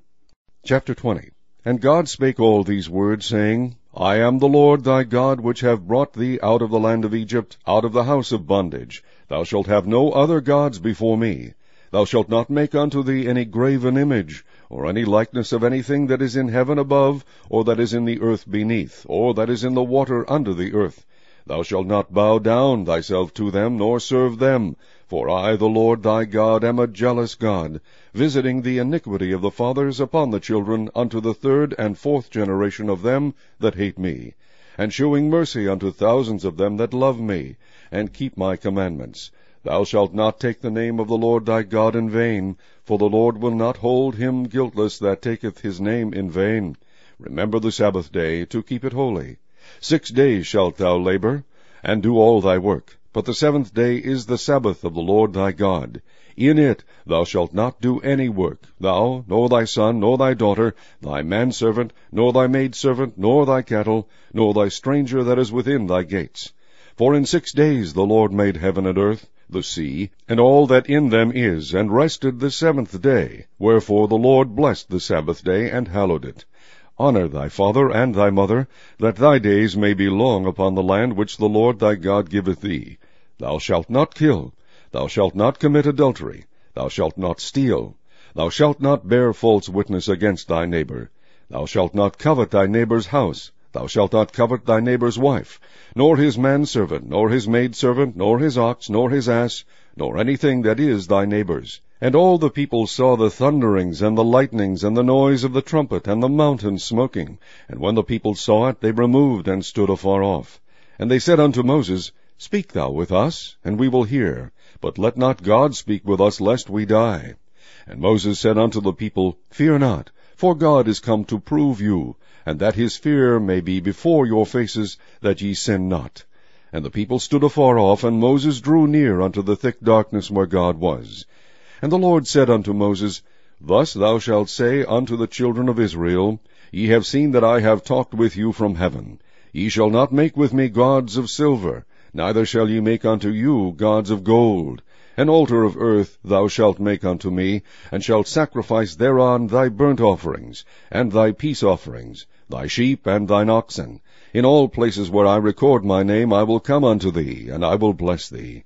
Chapter 20. And God spake all these words, saying, I am the Lord thy God, which have brought thee out of the land of Egypt, out of the house of bondage. Thou shalt have no other gods before me. Thou shalt not make unto thee any graven image, or any likeness of anything that is in heaven above, or that is in the earth beneath, or that is in the water under the earth. Thou shalt not bow down thyself to them, nor serve them. For I, the Lord thy God, am a jealous God, visiting the iniquity of the fathers upon the children unto the third and fourth generation of them that hate me, and shewing mercy unto thousands of them that love me, and keep my commandments. Thou shalt not take the name of the Lord thy God in vain, for the Lord will not hold him guiltless that taketh his name in vain. Remember the Sabbath day, to keep it holy. 6 days shalt thou labor, and do all thy work. But the seventh day is the Sabbath of the Lord thy God. In it thou shalt not do any work, thou, nor thy son, nor thy daughter, thy manservant, nor thy maidservant, nor thy cattle, nor thy stranger that is within thy gates. For in 6 days the Lord made heaven and earth, the sea, and all that in them is, and rested the seventh day. Wherefore the Lord blessed the Sabbath day, and hallowed it. Honor thy father and thy mother, that thy days may be long upon the land which the Lord thy God giveth thee. Thou shalt not kill. Thou shalt not commit adultery. Thou shalt not steal. Thou shalt not bear false witness against thy neighbor. Thou shalt not covet thy neighbor's house. Thou shalt not covet thy neighbor's wife, nor his manservant, nor his maidservant, nor his ox, nor his ass, nor anything that is thy neighbor's. And all the people saw the thunderings, and the lightnings, and the noise of the trumpet, and the mountain smoking. And when the people saw it, they removed, and stood afar off. And they said unto Moses, Speak thou with us, and we will hear. But let not God speak with us, lest we die. And Moses said unto the people, Fear not, for God is come to prove you, and that his fear may be before your faces, that ye sin not. And the people stood afar off, and Moses drew near unto the thick darkness where God was. And the Lord said unto Moses, Thus thou shalt say unto the children of Israel, Ye have seen that I have talked with you from heaven. Ye shall not make with me gods of silver, neither shall ye make unto you gods of gold. An altar of earth thou shalt make unto me, and shalt sacrifice thereon thy burnt offerings, and thy peace offerings, thy sheep and thine oxen. In all places where I record my name I will come unto thee, and I will bless thee.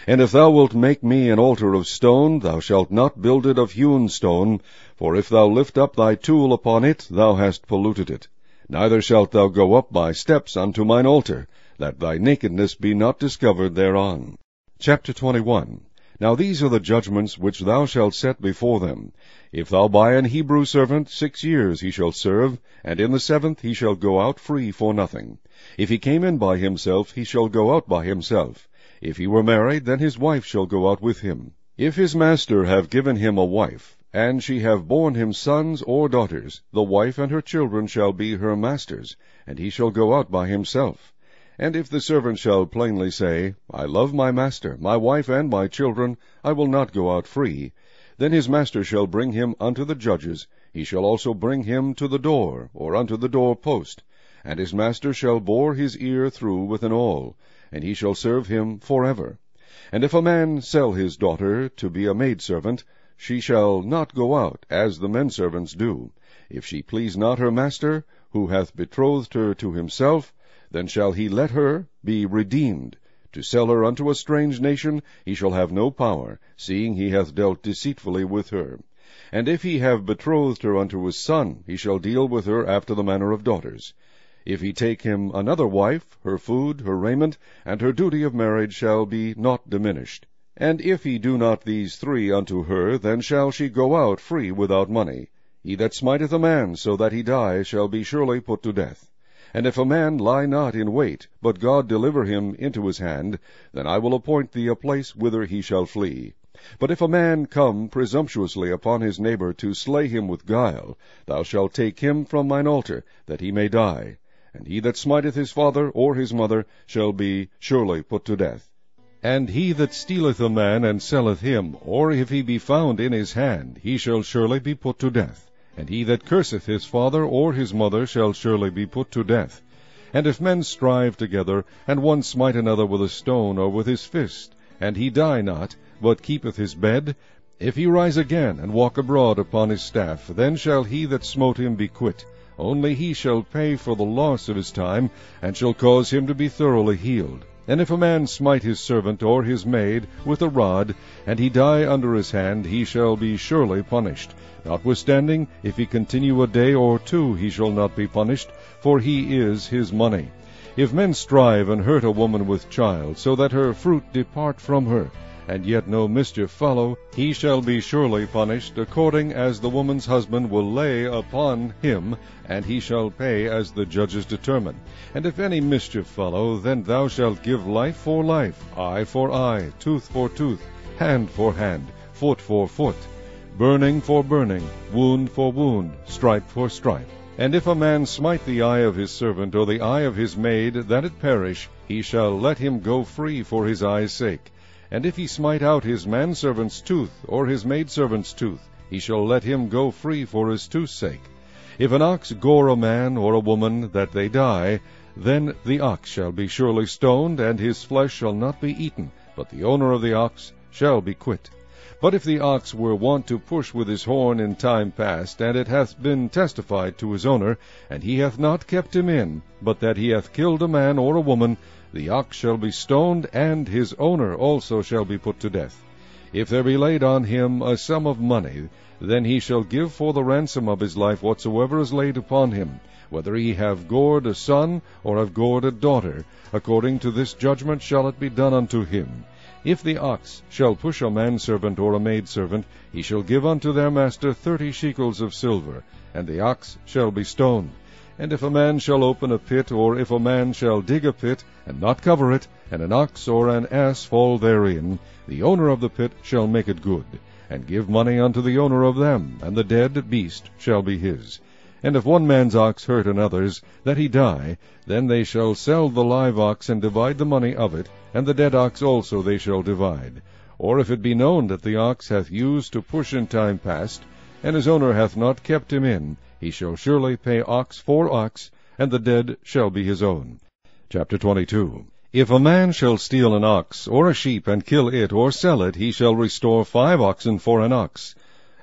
And if thou wilt make me an altar of stone, thou shalt not build it of hewn stone, for if thou lift up thy tool upon it, thou hast polluted it. Neither shalt thou go up by steps unto mine altar, that thy nakedness be not discovered thereon. Chapter 21. Now these are the judgments which thou shalt set before them. If thou buy an Hebrew servant, 6 years he shall serve, and in the 7th he shall go out free for nothing. If he came in by himself, he shall go out by himself. If he were married, then his wife shall go out with him. If his master have given him a wife, and she have borne him sons or daughters, the wife and her children shall be her master's, and he shall go out by himself. And if the servant shall plainly say, I love my master, my wife, and my children, I will not go out free, then his master shall bring him unto the judges. He shall also bring him to the door, or unto the door post, and his master shall bore his ear through with an awl, and he shall serve him forever. And if a man sell his daughter to be a maidservant, she shall not go out, as the menservants do. If she please not her master, who hath betrothed her to himself, then shall he let her be redeemed. To sell her unto a strange nation he shall have no power, seeing he hath dealt deceitfully with her. And if he have betrothed her unto his son, he shall deal with her after the manner of daughters. If he take him another wife, her food, her raiment, and her duty of marriage shall be not diminished. And if he do not these 3 unto her, then shall she go out free without money. He that smiteth a man so that he die shall be surely put to death. And if a man lie not in wait, but God deliver him into his hand, then I will appoint thee a place whither he shall flee. But if a man come presumptuously upon his neighbor to slay him with guile, thou shalt take him from mine altar, that he may die. And he that smiteth his father or his mother shall be surely put to death. And he that stealeth a man and selleth him, or if he be found in his hand, he shall surely be put to death. And he that curseth his father or his mother shall surely be put to death. And if men strive together, and one smite another with a stone or with his fist, and he die not, but keepeth his bed, if he rise again and walk abroad upon his staff, then shall he that smote him be quit. Only he shall pay for the loss of his time, and shall cause him to be thoroughly healed. And if a man smite his servant or his maid with a rod, and he die under his hand, he shall be surely punished. Notwithstanding, if he continue a day or 2, he shall not be punished, for he is his money. If men strive and hurt a woman with child, so that her fruit depart from her, and yet no mischief follow, he shall be surely punished, according as the woman's husband will lay upon him, and he shall pay as the judges determine. And if any mischief follow, then thou shalt give life for life, eye for eye, tooth for tooth, hand for hand, foot for foot, burning for burning, wound for wound, stripe for stripe. And if a man smite the eye of his servant, or the eye of his maid, that it perish, he shall let him go free for his eye's sake. And if he smite out his manservant's tooth, or his maidservant's tooth, he shall let him go free for his tooth's sake. If an ox gore a man or a woman, that they die, then the ox shall be surely stoned, and his flesh shall not be eaten, but the owner of the ox shall be quit. But if the ox were wont to push with his horn in time past, and it hath been testified to his owner, and he hath not kept him in, but that he hath killed a man or a woman, the ox shall be stoned, and his owner also shall be put to death. If there be laid on him a sum of money, then he shall give for the ransom of his life whatsoever is laid upon him, whether he have gored a son or have gored a daughter. According to this judgment shall it be done unto him. If the ox shall push a manservant or a maidservant, he shall give unto their master 30 shekels of silver, and the ox shall be stoned. And if a man shall open a pit, or if a man shall dig a pit, and not cover it, and an ox or an ass fall therein, the owner of the pit shall make it good, and give money unto the owner of them, and the dead beast shall be his. And if one man's ox hurt another's, that he die, then they shall sell the live ox, and divide the money of it, and the dead ox also they shall divide. Or if it be known that the ox hath used to push in time past, and his owner hath not kept him in, he shall surely pay ox for ox, and the dead shall be his own. Chapter 22. If a man shall steal an ox, or a sheep, and kill it, or sell it, he shall restore 5 oxen for an ox,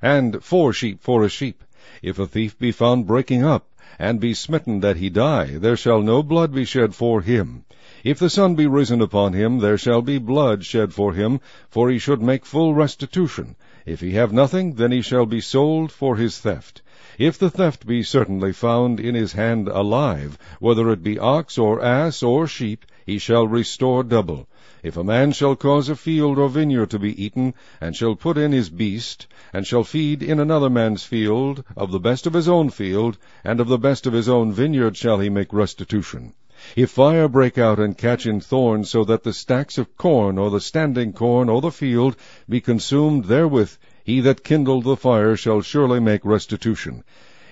and 4 sheep for a sheep. If a thief be found breaking up, and be smitten that he die, there shall no blood be shed for him. If the sun be risen upon him, there shall be blood shed for him, for he should make full restitution. If he have nothing, then he shall be sold for his theft. If the theft be certainly found in his hand alive, whether it be ox, or ass, or sheep, he shall restore double. If a man shall cause a field or vineyard to be eaten, and shall put in his beast, and shall feed in another man's field, of the best of his own field, and of the best of his own vineyard shall he make restitution. If fire break out and catch in thorns, so that the stacks of corn, or the standing corn, or the field, be consumed therewith, he that kindled the fire shall surely make restitution.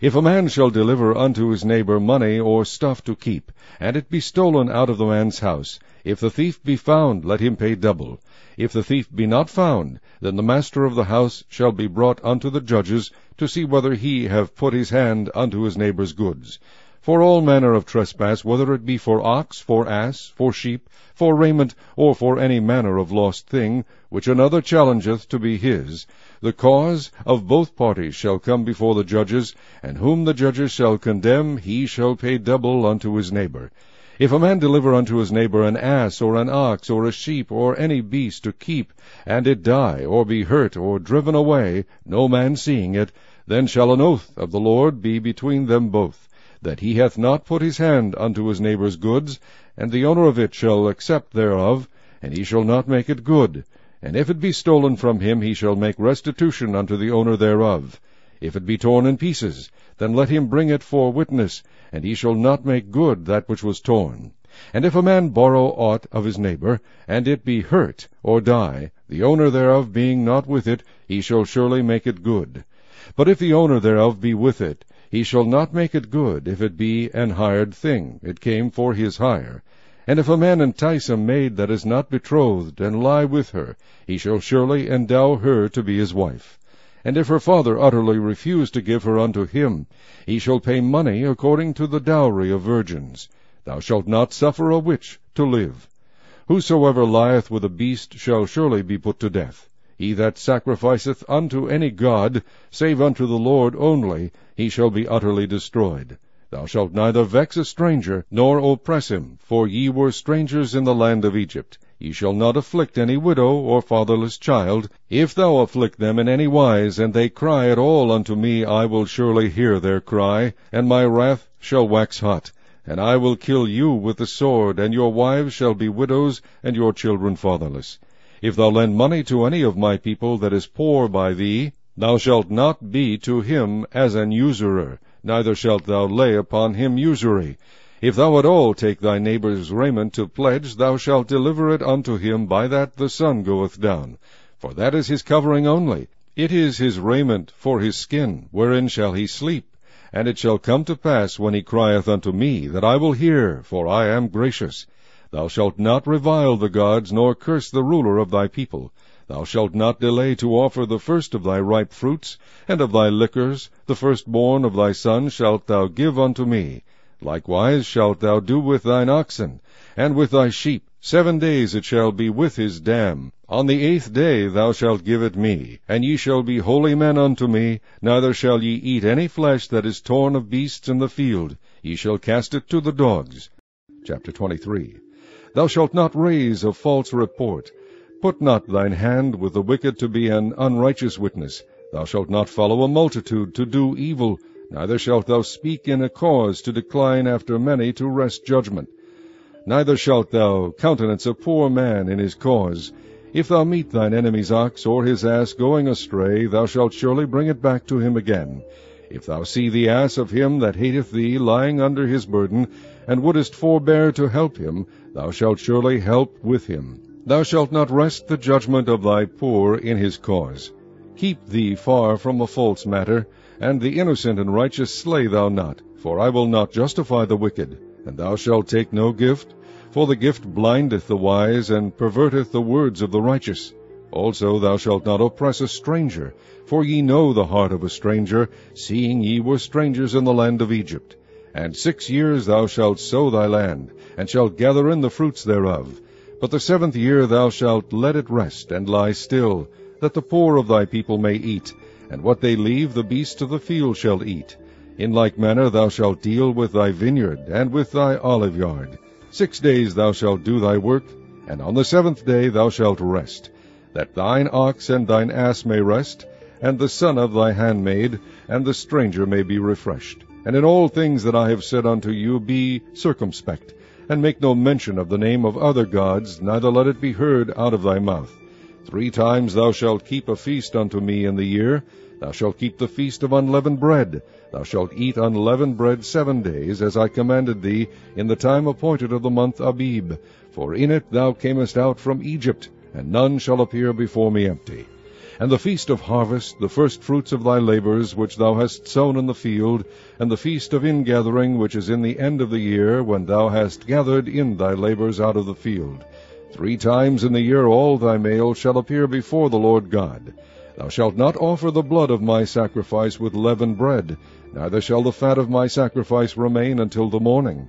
If a man shall deliver unto his neighbor money or stuff to keep, and it be stolen out of the man's house, if the thief be found, let him pay double. If the thief be not found, then the master of the house shall be brought unto the judges, to see whether he have put his hand unto his neighbor's goods. For all manner of trespass, whether it be for ox, for ass, for sheep, for raiment, or for any manner of lost thing, which another challengeth to be his, the cause of both parties shall come before the judges, and whom the judges shall condemn, he shall pay double unto his neighbor. If a man deliver unto his neighbor an ass, or an ox, or a sheep, or any beast to keep, and it die, or be hurt, or driven away, no man seeing it, then shall an oath of the Lord be between them both, that he hath not put his hand unto his neighbor's goods, and the owner of it shall accept thereof, and he shall not make it good. And if it be stolen from him, he shall make restitution unto the owner thereof. If it be torn in pieces, then let him bring it for witness, and he shall not make good that which was torn. And if a man borrow aught of his neighbor, and it be hurt, or die, the owner thereof being not with it, he shall surely make it good. But if the owner thereof be with it, he shall not make it good, if it be an hired thing, it came for his hire. And if a man entice a maid that is not betrothed, and lie with her, he shall surely endow her to be his wife. And if her father utterly refuse to give her unto him, he shall pay money according to the dowry of virgins. Thou shalt not suffer a witch to live. Whosoever lieth with a beast shall surely be put to death. He that sacrificeth unto any god, save unto the Lord only, he shall be utterly destroyed. Thou shalt neither vex a stranger, nor oppress him, for ye were strangers in the land of Egypt. Ye shall not afflict any widow or fatherless child. If thou afflict them in any wise, and they cry at all unto me, I will surely hear their cry, and my wrath shall wax hot. And I will kill you with the sword, and your wives shall be widows, and your children fatherless. If thou lend money to any of my people that is poor by thee, thou shalt not be to him as an usurer, neither shalt thou lay upon him usury. If thou at all take thy neighbor's raiment to pledge, thou shalt deliver it unto him by that the sun goeth down. For that is his covering only. It is his raiment for his skin, wherein shall he sleep. And it shall come to pass, when he crieth unto me, that I will hear, for I am gracious. Thou shalt not revile the gods, nor curse the ruler of thy people. Thou shalt not delay to offer the first of thy ripe fruits, and of thy liquors, the firstborn of thy sons shalt thou give unto me. Likewise shalt thou do with thine oxen, and with thy sheep. 7 days it shall be with his dam. On the 8th day thou shalt give it me, and ye shall be holy men unto me, neither shall ye eat any flesh that is torn of beasts in the field. Ye shall cast it to the dogs. Chapter 23. Thou shalt not raise a false report. Put not thine hand with the wicked to be an unrighteous witness. Thou shalt not follow a multitude to do evil, neither shalt thou speak in a cause to decline after many to wrest judgment. Neither shalt thou countenance a poor man in his cause. If thou meet thine enemy's ox or his ass going astray, thou shalt surely bring it back to him again. If thou see the ass of him that hateth thee lying under his burden, and wouldest forbear to help him, thou shalt surely help with him. Thou shalt not wrest the judgment of thy poor in his cause. Keep thee far from a false matter, and the innocent and righteous slay thou not. For I will not justify the wicked, and thou shalt take no gift. For the gift blindeth the wise, and perverteth the words of the righteous. Also thou shalt not oppress a stranger, for ye know the heart of a stranger, seeing ye were strangers in the land of Egypt. And 6 years thou shalt sow thy land, and shalt gather in the fruits thereof. But the 7th year thou shalt let it rest, and lie still, that the poor of thy people may eat, and what they leave the beasts of the field shall eat. In like manner thou shalt deal with thy vineyard, and with thy oliveyard. 6 days thou shalt do thy work, and on the 7th day thou shalt rest, that thine ox and thine ass may rest, and the son of thy handmaid, and the stranger may be refreshed. And in all things that I have said unto you be circumspect, and make no mention of the name of other gods, neither let it be heard out of thy mouth. 3 times thou shalt keep a feast unto me in the year. Thou shalt keep the feast of unleavened bread. Thou shalt eat unleavened bread 7 days, as I commanded thee, in the time appointed of the month Abib. For in it thou camest out from Egypt, and none shall appear before me empty. And the feast of harvest, the first fruits of thy labors, which thou hast sown in the field, and the feast of ingathering, which is in the end of the year, when thou hast gathered in thy labors out of the field. 3 times in the year all thy male shall appear before the Lord God. Thou shalt not offer the blood of my sacrifice with leavened bread, neither shall the fat of my sacrifice remain until the morning.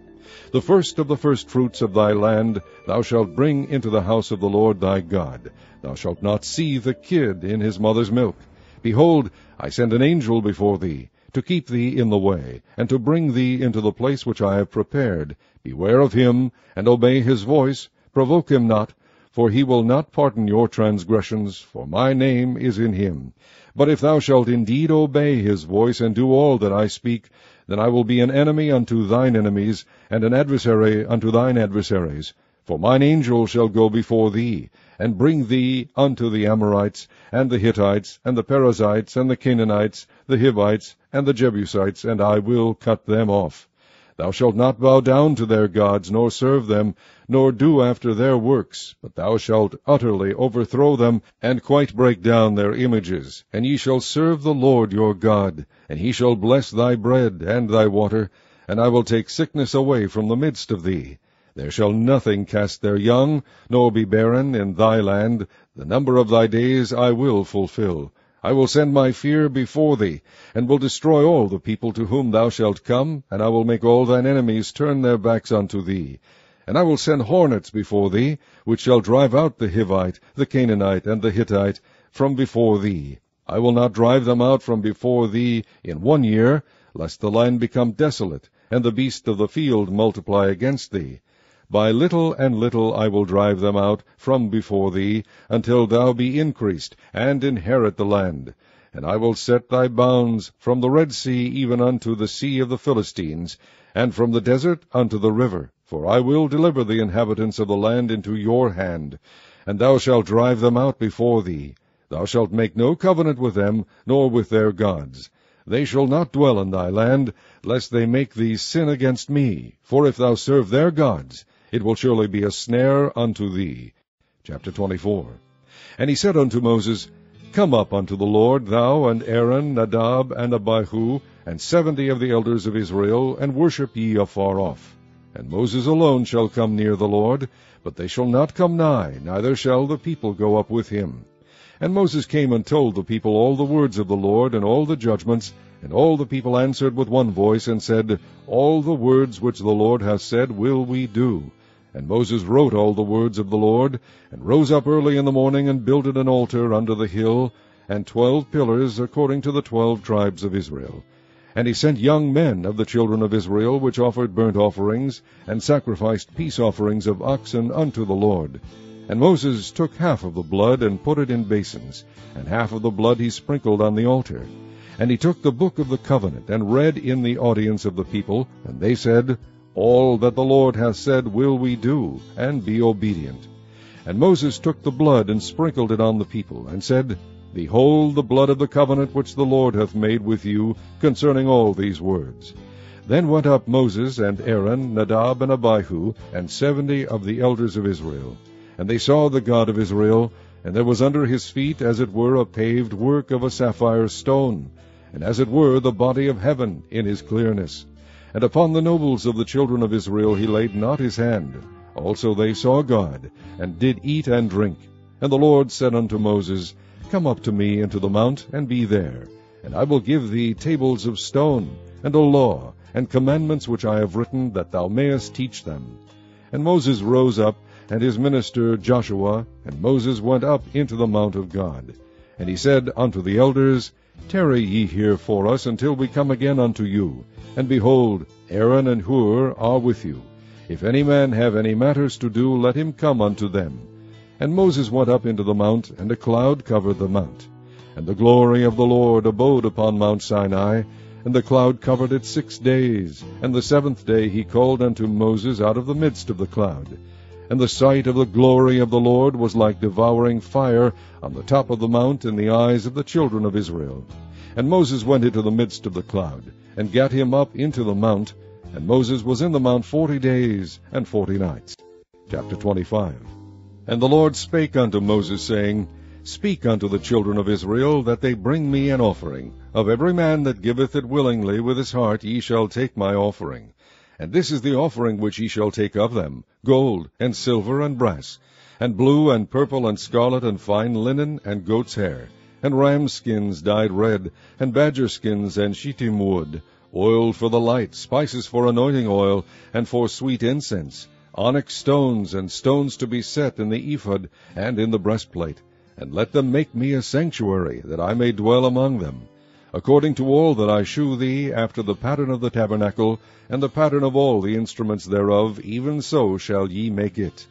The first of the firstfruits of thy land thou shalt bring into the house of the Lord thy God. Thou shalt not seethe a kid in his mother's milk. Behold, I send an angel before thee, to keep thee in the way, and to bring thee into the place which I have prepared. Beware of him, and obey his voice. Provoke him not, for he will not pardon your transgressions, for my name is in him. But if thou shalt indeed obey his voice, and do all that I speak, then I will be an enemy unto thine enemies, and an adversary unto thine adversaries. For mine angel shall go before thee, and bring thee unto the Amorites, and the Hittites, and the Perizzites, and the Canaanites, the Hivites, and the Jebusites, and I will cut them off. Thou shalt not bow down to their gods, nor serve them, nor do after their works, but thou shalt utterly overthrow them, and quite break down their images. And ye shall serve the Lord your God, and he shall bless thy bread and thy water, and I will take sickness away from the midst of thee. There shall nothing cast their young, nor be barren in thy land. The number of thy days I will fulfill. I will send my fear before thee, and will destroy all the people to whom thou shalt come, and I will make all thine enemies turn their backs unto thee. And I will send hornets before thee, which shall drive out the Hivite, the Canaanite, and the Hittite from before thee. I will not drive them out from before thee in 1 year, lest the land become desolate, and the beasts of the field multiply against thee. By little and little I will drive them out from before thee, until thou be increased, and inherit the land. And I will set thy bounds from the Red Sea even unto the sea of the Philistines, and from the desert unto the river. For I will deliver the inhabitants of the land into your hand, and thou shalt drive them out before thee. Thou shalt make no covenant with them, nor with their gods. They shall not dwell in thy land, lest they make thee sin against me. For if thou serve their gods, it will surely be a snare unto thee. Chapter 24. And he said unto Moses, Come up unto the Lord, thou and Aaron, Nadab, and Abihu, and 70 of the elders of Israel, and worship ye afar off. And Moses alone shall come near the Lord, but they shall not come nigh, neither shall the people go up with him. And Moses came and told the people all the words of the Lord, and all the judgments. And all the people answered with one voice, and said, All the words which the Lord hath said will we do. And Moses wrote all the words of the Lord, and rose up early in the morning, and builded an altar under the hill, and 12 pillars according to the 12 tribes of Israel. And he sent young men of the children of Israel, which offered burnt offerings, and sacrificed peace offerings of oxen unto the Lord. And Moses took half of the blood, and put it in basins, and half of the blood he sprinkled on the altar. And he took the book of the covenant, and read in the audience of the people, and they said, All that the Lord hath said will we do, and be obedient. And Moses took the blood, and sprinkled it on the people, and said, Behold the blood of the covenant which the Lord hath made with you concerning all these words. Then went up Moses and Aaron, Nadab and Abihu, and 70 of the elders of Israel. And they saw the God of Israel, And there was under his feet as it were a paved work of a sapphire stone, and as it were the body of heaven in his clearness. And upon the nobles of the children of Israel he laid not his hand. Also they saw God, and did eat and drink. And the Lord said unto Moses, Come up to me into the mount, and be there. And I will give thee tables of stone, and a law, and commandments which I have written, that thou mayest teach them. And Moses rose up, and his minister Joshua, and Moses went up into the mount of God. And he said unto the elders, Tarry ye here for us until we come again unto you. And behold, Aaron and Hur are with you. If any man have any matters to do, let him come unto them. And Moses went up into the mount, and a cloud covered the mount. And the glory of the Lord abode upon Mount Sinai, and the cloud covered it 6 days. And the 7th day he called unto Moses out of the midst of the cloud. And the sight of the glory of the Lord was like devouring fire on the top of the mount in the eyes of the children of Israel. And Moses went into the midst of the cloud, and gat him up into the mount. And Moses was in the mount 40 days and 40 nights. Chapter 25. And the Lord spake unto Moses, saying, Speak unto the children of Israel, that they bring me an offering. Of every man that giveth it willingly with his heart ye shall take my offering. And this is the offering which ye shall take of them, gold, and silver, and brass, and blue, and purple, and scarlet, and fine linen, and goat's hair, and ram skins dyed red, and badger skins, and shittim wood, oil for the light, spices for anointing oil, and for sweet incense, onyx stones, and stones to be set in the ephod, and in the breastplate. And let them make me a sanctuary, that I may dwell among them. According to all that I shew thee, after the pattern of the tabernacle, and the pattern of all the instruments thereof, even so shall ye make it.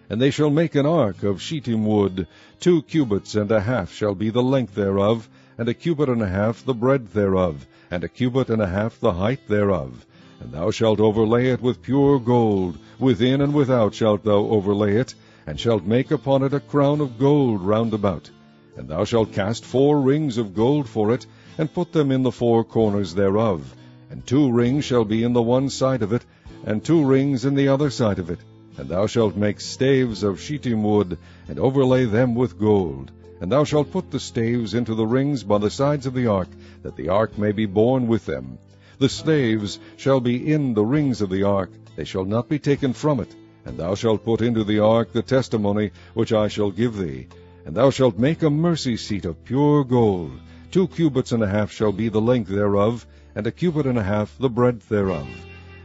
And they shall make an ark of shittim wood, 2 cubits and a half shall be the length thereof, and a cubit and a half the breadth thereof, and a cubit and a half the height thereof. And thou shalt overlay it with pure gold, within and without shalt thou overlay it, and shalt make upon it a crown of gold round about. And thou shalt cast 4 rings of gold for it, and put them in the 4 corners thereof. And 2 rings shall be in the one side of it, and 2 rings in the other side of it. And thou shalt make staves of shittim wood, and overlay them with gold. And thou shalt put the staves into the rings by the sides of the ark, that the ark may be borne with them. The staves shall be in the rings of the ark, they shall not be taken from it. And thou shalt put into the ark the testimony which I shall give thee. And thou shalt make a mercy seat of pure gold. 2 cubits and a half shall be the length thereof, and a cubit and a half the breadth thereof.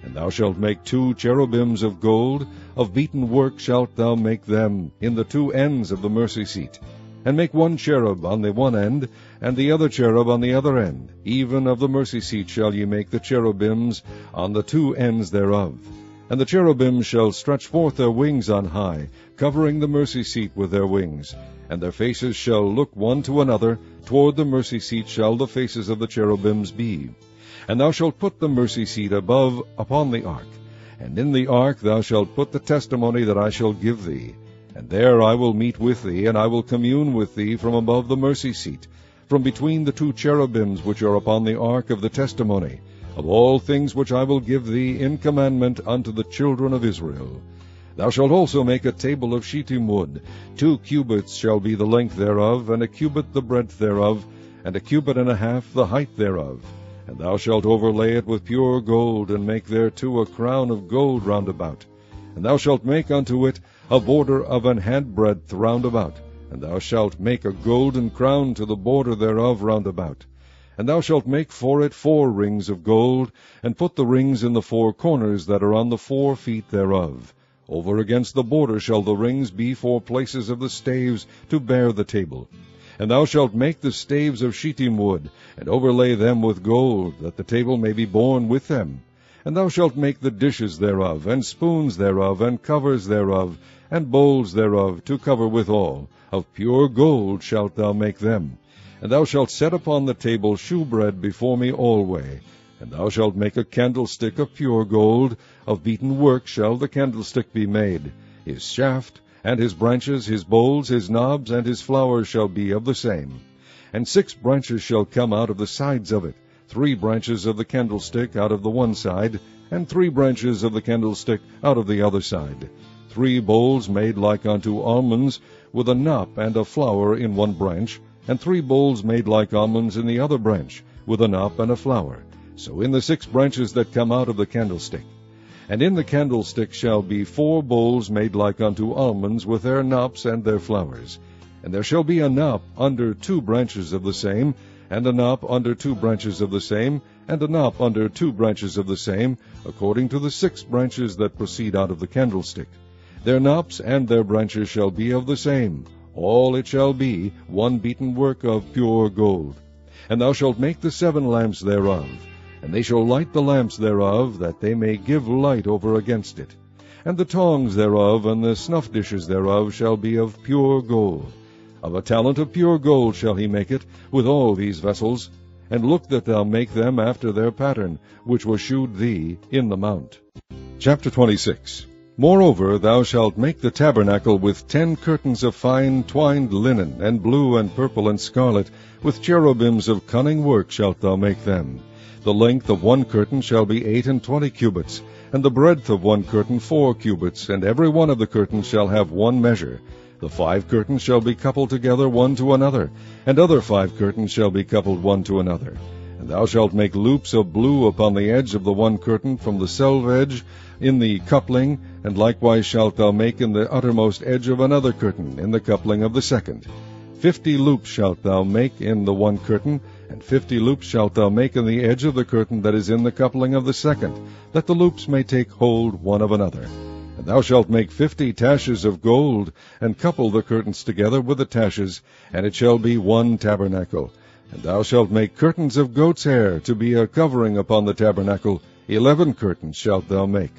And thou shalt make 2 cherubims of gold, of beaten work shalt thou make them, in the 2 ends of the mercy seat. And make 1 cherub on the one end, and the other cherub on the other end. Even of the mercy seat shall ye make the cherubims on the 2 ends thereof. And the cherubims shall stretch forth their wings on high, covering the mercy seat with their wings. And their faces shall look one to another, toward the mercy seat shall the faces of the cherubims be. And thou shalt put the mercy seat above upon the ark. And in the ark thou shalt put the testimony that I shall give thee. And there I will meet with thee, and I will commune with thee from above the mercy seat, from between the 2 cherubims which are upon the ark of the testimony, of all things which I will give thee in commandment unto the children of Israel. Thou shalt also make a table of shittim wood. 2 cubits shall be the length thereof, and a cubit the breadth thereof, and a cubit and a half the height thereof. And thou shalt overlay it with pure gold, and make thereto a crown of gold round about. And thou shalt make unto it a border of an handbreadth round about. And thou shalt make a golden crown to the border thereof round about. And thou shalt make for it 4 rings of gold, and put the rings in the 4 corners that are on the 4 feet thereof. Over against the border shall the rings be for places of the staves to bear the table. And thou shalt make the staves of shittim wood, and overlay them with gold, that the table may be borne with them. And thou shalt make the dishes thereof, and spoons thereof, and covers thereof, and bowls thereof, to cover withal. Of pure gold shalt thou make them. And thou shalt set upon the table shewbread before me alway. And thou shalt make a candlestick of pure gold, of beaten work shall the candlestick be made. His shaft, and his branches, his bowls, his knobs, and his flowers shall be of the same. And 6 branches shall come out of the sides of it, 3 branches of the candlestick out of the one side, and 3 branches of the candlestick out of the other side. 3 bowls made like unto almonds, with a knop and a flower in one branch, and 3 bowls made like almonds in the other branch, with a knop and a flower. So in the 6 branches that come out of the candlestick. And in the candlestick shall be 4 bowls made like unto almonds, with their knops and their flowers. And there shall be a knop under 2 branches of the same, and a knop under 2 branches of the same, and a knop under 2 branches of the same, according to the 6 branches that proceed out of the candlestick. Their knops and their branches shall be of the same. All it shall be one beaten work of pure gold. And thou shalt make the 7 lamps thereof, and they shall light the lamps thereof, that they may give light over against it. And the tongs thereof and the snuff dishes thereof shall be of pure gold. Of a talent of pure gold shall he make it, with all these vessels. And look that thou make them after their pattern, which was shewed thee in the mount. Chapter 26. Moreover, thou shalt make the tabernacle with 10 curtains of fine twined linen, and blue and purple and scarlet, with cherubims of cunning work shalt thou make them. The length of 1 curtain shall be 28 cubits, and the breadth of 1 curtain 4 cubits, and every one of the curtains shall have 1 measure. The 5 curtains shall be coupled together one to another, and other 5 curtains shall be coupled one to another. And thou shalt make loops of blue upon the edge of the 1 curtain from the selvedge in the coupling, and likewise shalt thou make in the uttermost edge of another curtain in the coupling of the 2nd. 50 loops shalt thou make in the 1 curtain, and 50 loops shalt thou make in the edge of the curtain that is in the coupling of the 2nd, that the loops may take hold one of another. And thou shalt make 50 taches of gold, and couple the curtains together with the taches, and it shall be 1 tabernacle. And thou shalt make curtains of goat's hair to be a covering upon the tabernacle. 11 curtains shalt thou make.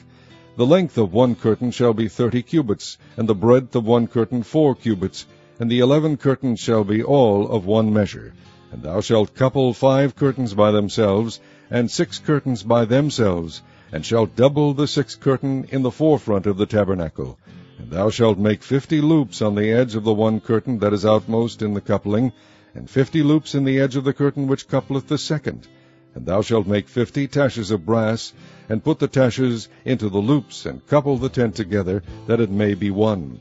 The length of 1 curtain shall be 30 cubits, and the breadth of 1 curtain 4 cubits, and the 11 curtains shall be all of 1 measure. And thou shalt couple 5 curtains by themselves, and 6 curtains by themselves, and shalt double the 6th curtain in the forefront of the tabernacle. And thou shalt make 50 loops on the edge of the 1 curtain that is outmost in the coupling, and 50 loops in the edge of the curtain which coupleth the 2nd. And thou shalt make 50 taches of brass, and put the taches into the loops, and couple the tent together, that it may be one.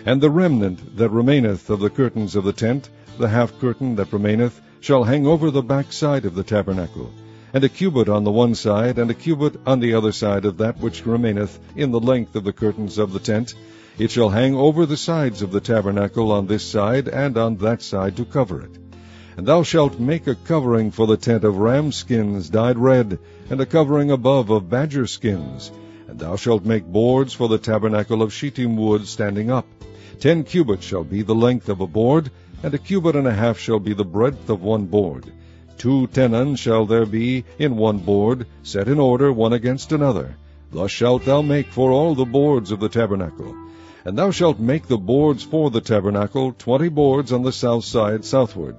And the remnant that remaineth of the curtains of the tent, the half curtain that remaineth, shall hang over the back side of the tabernacle, and a cubit on the one side, and a cubit on the other side of that which remaineth in the length of the curtains of the tent. It shall hang over the sides of the tabernacle on this side and on that side to cover it. And thou shalt make a covering for the tent of ram skins dyed red, and a covering above of badger skins. And thou shalt make boards for the tabernacle of shittim wood standing up. 10 cubits shall be the length of a board, and a cubit and a half shall be the breadth of 1 board. 2 tenons shall there be in 1 board, set in order one against another. Thus shalt thou make for all the boards of the tabernacle. And thou shalt make the boards for the tabernacle, 20 boards on the south side southward.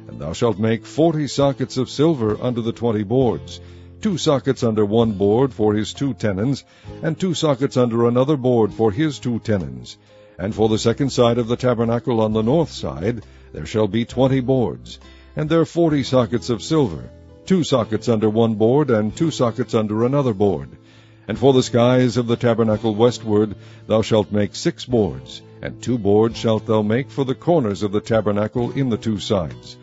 And thou shalt make 40 sockets of silver under the 20 boards, 2 sockets under 1 board for his 2 tenons, and 2 sockets under another board for his 2 tenons. And for the 2nd side of the tabernacle on the north side there shall be 20 boards, and there 40 sockets of silver, 2 sockets under 1 board, and 2 sockets under another board. And for the skies of the tabernacle westward thou shalt make 6 boards, and 2 boards shalt thou make for the corners of the tabernacle in the 2 sides.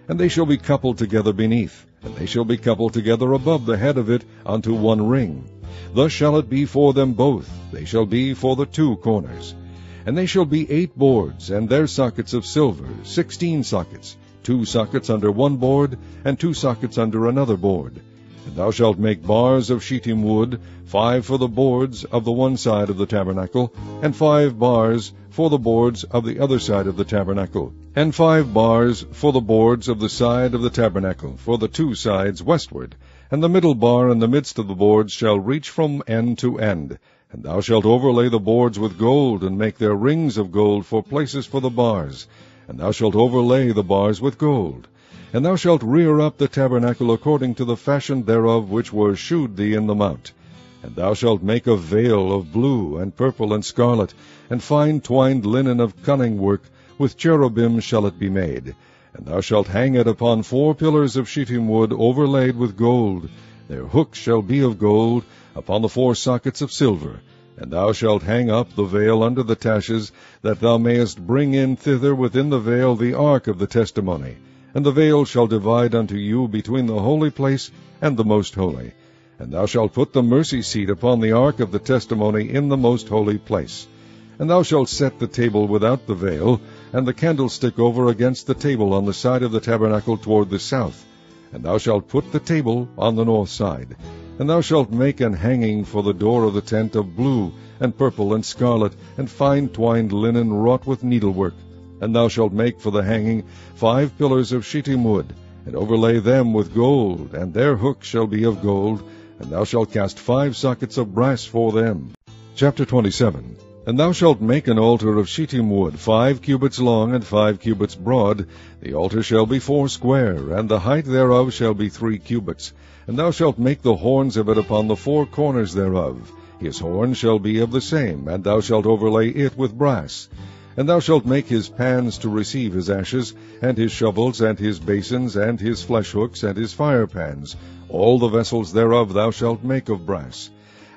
And they shall be coupled together beneath, and they shall be coupled together above the head of it unto 1 ring. Thus shall it be for them both, they shall be for the 2 corners. And they shall be 8 boards, and their sockets of silver, 16 sockets, 2 sockets under 1 board, and 2 sockets under another board. And thou shalt make bars of shittim wood, 5 for the boards of the one side of the tabernacle, and 5 bars for the boards of the other side of the tabernacle, and 5 bars for the boards of the side of the tabernacle, for the 2 sides westward. And the middle bar in the midst of the boards shall reach from end to end. And thou shalt overlay the boards with gold, and make their rings of gold for places for the bars. And thou shalt overlay the bars with gold. And thou shalt rear up the tabernacle according to the fashion thereof which was shewed thee in the mount. And thou shalt make a veil of blue, and purple, and scarlet, and fine twined linen of cunning work, with cherubim shall it be made. And thou shalt hang it upon 4 pillars of shittim wood overlaid with gold. Their hooks shall be of gold, upon the 4 sockets of silver. And thou shalt hang up the veil under the taches, that thou mayest bring in thither within the veil the ark of the testimony. And the veil shall divide unto you between the holy place and the most holy. And thou shalt put the mercy seat upon the ark of the testimony in the most holy place. And thou shalt set the table without the veil, and the candlestick over against the table on the side of the tabernacle toward the south. And thou shalt put the table on the north side. And thou shalt make an hanging for the door of the tent of blue, and purple, and scarlet, and fine twined linen wrought with needlework. And thou shalt make for the hanging 5 pillars of shittim wood, and overlay them with gold, and their hooks shall be of gold, and thou shalt cast 5 sockets of brass for them. Chapter 27. And thou shalt make an altar of shittim wood, 5 cubits long and 5 cubits broad. The altar shall be 4 square, and the height thereof shall be 3 cubits. And thou shalt make the horns of it upon the 4 corners thereof. His horn shall be of the same, and thou shalt overlay it with brass. And thou shalt make his pans to receive his ashes, and his shovels, and his basins, and his flesh hooks, and his fire pans. All the vessels thereof thou shalt make of brass.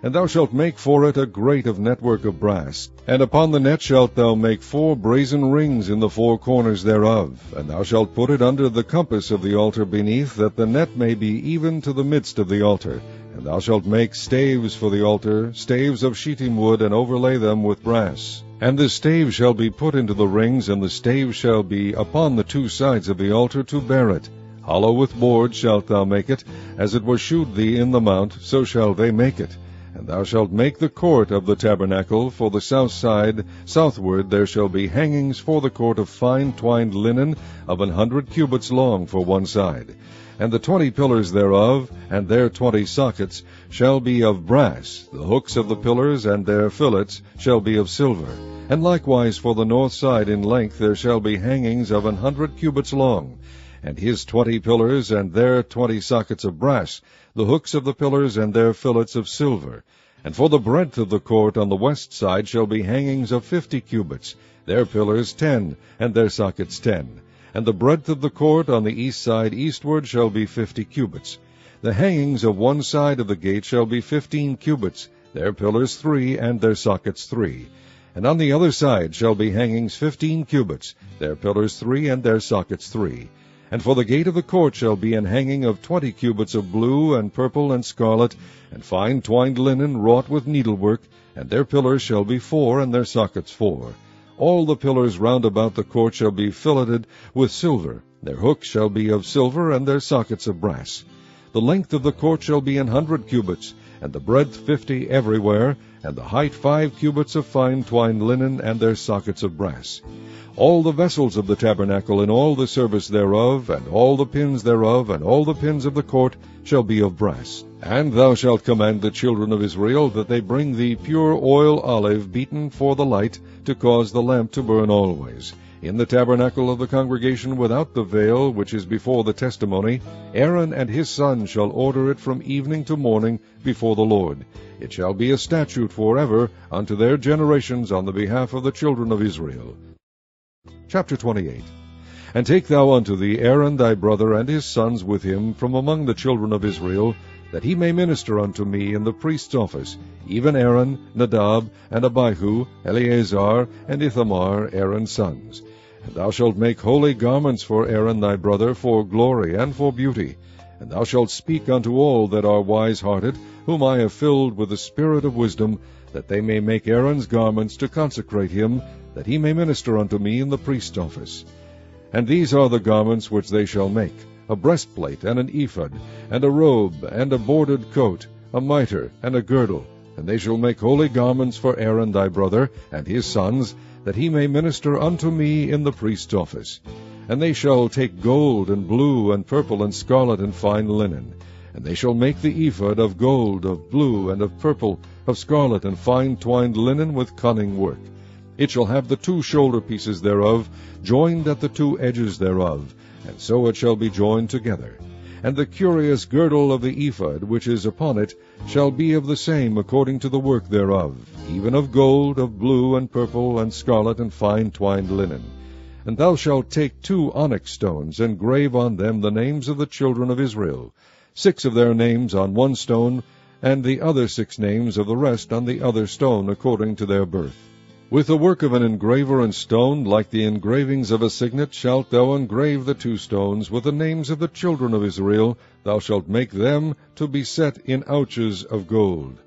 And thou shalt make for it a grate of network of brass. And upon the net shalt thou make 4 brazen rings in the 4 corners thereof. And thou shalt put it under the compass of the altar beneath, that the net may be even to the midst of the altar. And thou shalt make staves for the altar, staves of shittim wood, and overlay them with brass. And the stave shall be put into the rings, and the stave shall be upon the 2 sides of the altar to bear it. Hollow with boards shalt thou make it, as it was shewed thee in the mount, so shall they make it. And thou shalt make the court of the tabernacle for the south side. Southward there shall be hangings for the court of fine twined linen of 100 cubits long for one side. And the 20 pillars thereof, and their 20 sockets, shall be of brass. The hooks of the pillars and their fillets shall be of silver. And likewise for the north side in length there shall be hangings of 100 cubits long. And his 20 pillars and their 20 sockets of brass, the hooks of the pillars and their fillets of silver. And for the breadth of the court on the west side shall be hangings of 50 cubits, their pillars 10, and their sockets 10. And the breadth of the court on the east side eastward shall be 50 cubits. The hangings of one side of the gate shall be 15 cubits, their pillars 3, and their sockets 3. And on the other side shall be hangings 15 cubits, their pillars 3, and their sockets 3. And for the gate of the court shall be an hanging of 20 cubits of blue, and purple, and scarlet, and fine twined linen wrought with needlework, and their pillars shall be 4, and their sockets 4. All the pillars round about the court shall be filleted with silver. Their hooks shall be of silver, and their sockets of brass. The length of the court shall be 100 cubits, and the breadth 50 everywhere, and the height 5 cubits of fine twined linen, and their sockets of brass. All the vessels of the tabernacle, and all the service thereof, and all the pins thereof, and all the pins of the court, shall be of brass. And thou shalt command the children of Israel that they bring thee pure oil olive beaten for the light, to cause the lamp to burn always. In the tabernacle of the congregation without the veil, which is before the testimony, Aaron and his sons shall order it from evening to morning before the Lord. It shall be a statute forever unto their generations on the behalf of the children of Israel. Chapter 28. And take thou unto thee Aaron thy brother and his sons with him from among the children of Israel, that he may minister unto me in the priest's office, even Aaron, Nadab, and Abihu, Eleazar, and Ithamar, Aaron's sons. And thou shalt make holy garments for Aaron thy brother, for glory and for beauty. And thou shalt speak unto all that are wise-hearted, whom I have filled with the spirit of wisdom, that they may make Aaron's garments to consecrate him, that he may minister unto me in the priest's office. And these are the garments which they shall make: a breastplate, and an ephod, and a robe, and a bordered coat, a mitre, and a girdle. And they shall make holy garments for Aaron thy brother, and his sons, that he may minister unto me in the priest's office. And they shall take gold, and blue, and purple, and scarlet, and fine linen. And they shall make the ephod of gold, of blue, and of purple, of scarlet, and fine twined linen with cunning work. It shall have the 2 shoulder pieces thereof, joined at the 2 edges thereof, and so it shall be joined together. And the curious girdle of the ephod, which is upon it, shall be of the same according to the work thereof, even of gold, of blue, and purple, and scarlet, and fine twined linen. And thou shalt take 2 onyx stones, and grave on them the names of the children of Israel, 6 of their names on one stone, and the other 6 names of the rest on the other stone according to their birth. With the work of an engraver in stone, like the engravings of a signet, shalt thou engrave the 2 stones with the names of the children of Israel. Thou shalt make them to be set in ouches of gold.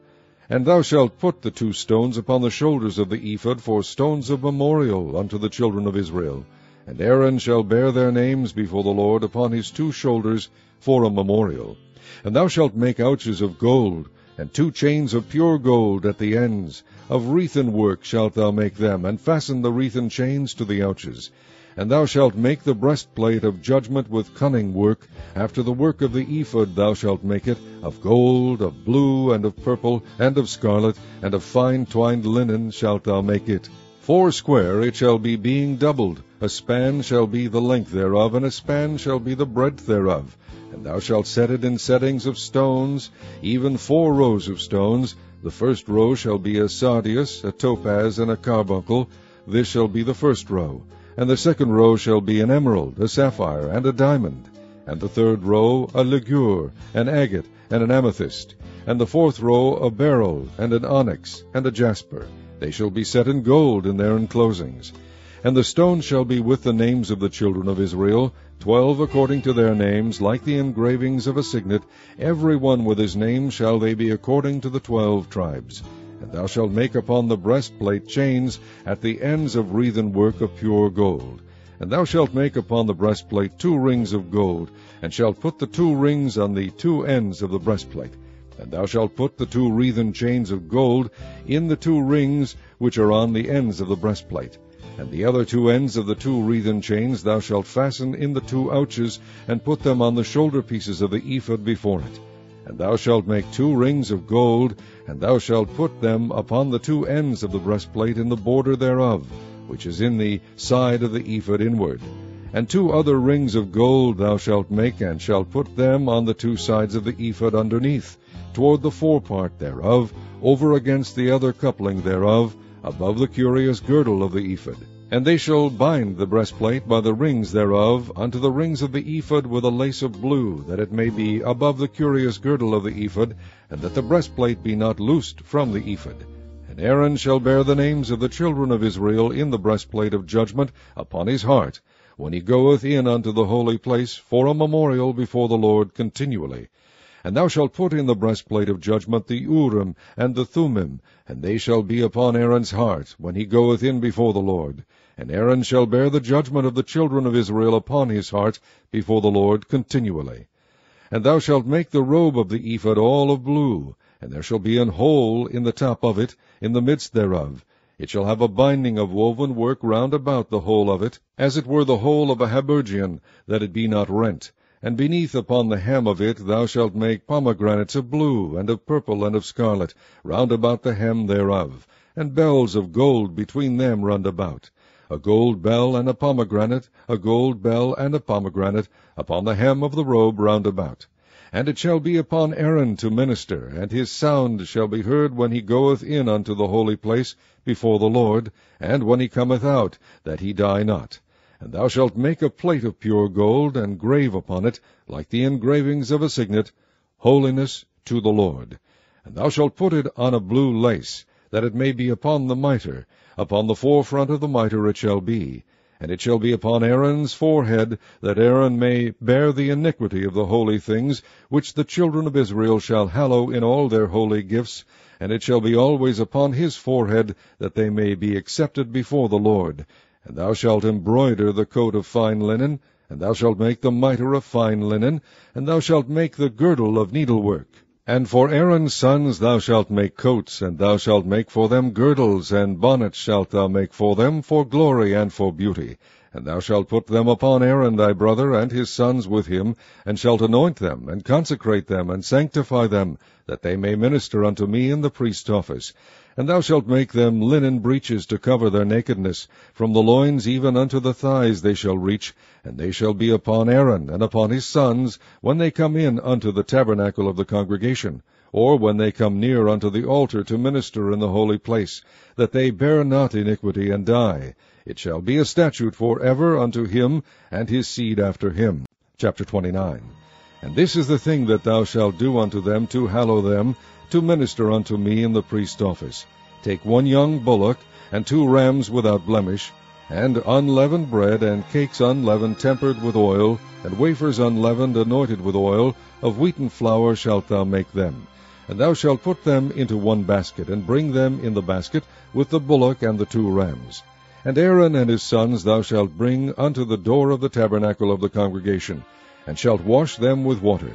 And thou shalt put the 2 stones upon the shoulders of the ephod for stones of memorial unto the children of Israel. And Aaron shall bear their names before the Lord upon his 2 shoulders for a memorial. And thou shalt make ouches of gold, and 2 chains of pure gold at the ends. Of wreathen work shalt thou make them, and fasten the wreathen chains to the ouches. And thou shalt make the breastplate of judgment with cunning work. After the work of the ephod thou shalt make it, of gold, of blue, and of purple, and of scarlet, and of fine twined linen shalt thou make it. 4 square it shall be, being doubled. A span shall be the length thereof, and a span shall be the breadth thereof. And thou shalt set it in settings of stones, even 4 rows of stones. The first row shall be a sardius, a topaz, and a carbuncle. This shall be the first row. And the second row shall be an emerald, a sapphire, and a diamond. And the third row a ligure, an agate, and an amethyst. And the 4th row a beryl, and an onyx, and a jasper. They shall be set in gold in their enclosings. And the stones shall be with the names of the children of Israel, 12 according to their names, like the engravings of a signet. Every one with his name shall they be according to the 12 tribes. And thou shalt make upon the breastplate chains at the ends of wreathen work of pure gold. And thou shalt make upon the breastplate 2 rings of gold, and shalt put the 2 rings on the 2 ends of the breastplate. And thou shalt put the 2 wreathen chains of gold in the 2 rings which are on the ends of the breastplate. And the other 2 ends of the 2 wreathen chains thou shalt fasten in the 2 ouches, and put them on the shoulder pieces of the ephod before it. And thou shalt make 2 rings of gold, and thou shalt put them upon the 2 ends of the breastplate in the border thereof, which is in the side of the ephod inward. And 2 other rings of gold thou shalt make, and shalt put them on the 2 sides of the ephod underneath, toward the forepart thereof, over against the other coupling thereof, above the curious girdle of the ephod. And they shall bind the breastplate by the rings thereof unto the rings of the ephod with a lace of blue, that it may be above the curious girdle of the ephod, and that the breastplate be not loosed from the ephod. And Aaron shall bear the names of the children of Israel in the breastplate of judgment upon his heart, when he goeth in unto the holy place for a memorial before the Lord continually. And thou shalt put in the breastplate of judgment the Urim and the Thummim, and they shall be upon Aaron's heart, when he goeth in before the Lord. And Aaron shall bear the judgment of the children of Israel upon his heart before the Lord continually. And thou shalt make the robe of the ephod all of blue, and there shall be an hole in the top of it, in the midst thereof. It shall have a binding of woven work round about the hole of it, as it were the hole of a habergeon, that it be not rent. And beneath upon the hem of it thou shalt make pomegranates of blue, and of purple, and of scarlet, round about the hem thereof, and bells of gold between them round about. A gold bell and a pomegranate, a gold bell and a pomegranate, upon the hem of the robe round about. And it shall be upon Aaron to minister, and his sound shall be heard when he goeth in unto the holy place before the Lord, and when he cometh out, that he die not. And thou shalt make a plate of pure gold, and grave upon it, like the engravings of a signet, Holiness to the Lord. And thou shalt put it on a blue lace, that it may be upon the mitre. Upon the forefront of the mitre it shall be. And it shall be upon Aaron's forehead, that Aaron may bear the iniquity of the holy things, which the children of Israel shall hallow in all their holy gifts. And it shall be always upon his forehead, that they may be accepted before the Lord. And thou shalt embroider the coat of fine linen, and thou shalt make the mitre of fine linen, and thou shalt make the girdle of needlework. And for Aaron's sons thou shalt make coats, and thou shalt make for them girdles, and bonnets shalt thou make for them, for glory and for beauty. And thou shalt put them upon Aaron thy brother, and his sons with him, and shalt anoint them, and consecrate them, and sanctify them, that they may minister unto me in the priest's office. And thou shalt make them linen breeches to cover their nakedness. From the loins even unto the thighs they shall reach, and they shall be upon Aaron and upon his sons, when they come in unto the tabernacle of the congregation, or when they come near unto the altar to minister in the holy place, that they bear not iniquity and die. It shall be a statute for ever unto him and his seed after him. Chapter 29. And this is the thing that thou shalt do unto them to hallow them, to minister unto me in the priest's office. Take 1 young bullock, and 2 rams without blemish, and unleavened bread, and cakes unleavened tempered with oil, and wafers unleavened anointed with oil, of wheaten flour shalt thou make them. And thou shalt put them into 1 basket, and bring them in the basket with the bullock and the 2 rams. And Aaron and his sons thou shalt bring unto the door of the tabernacle of the congregation, and shalt wash them with water.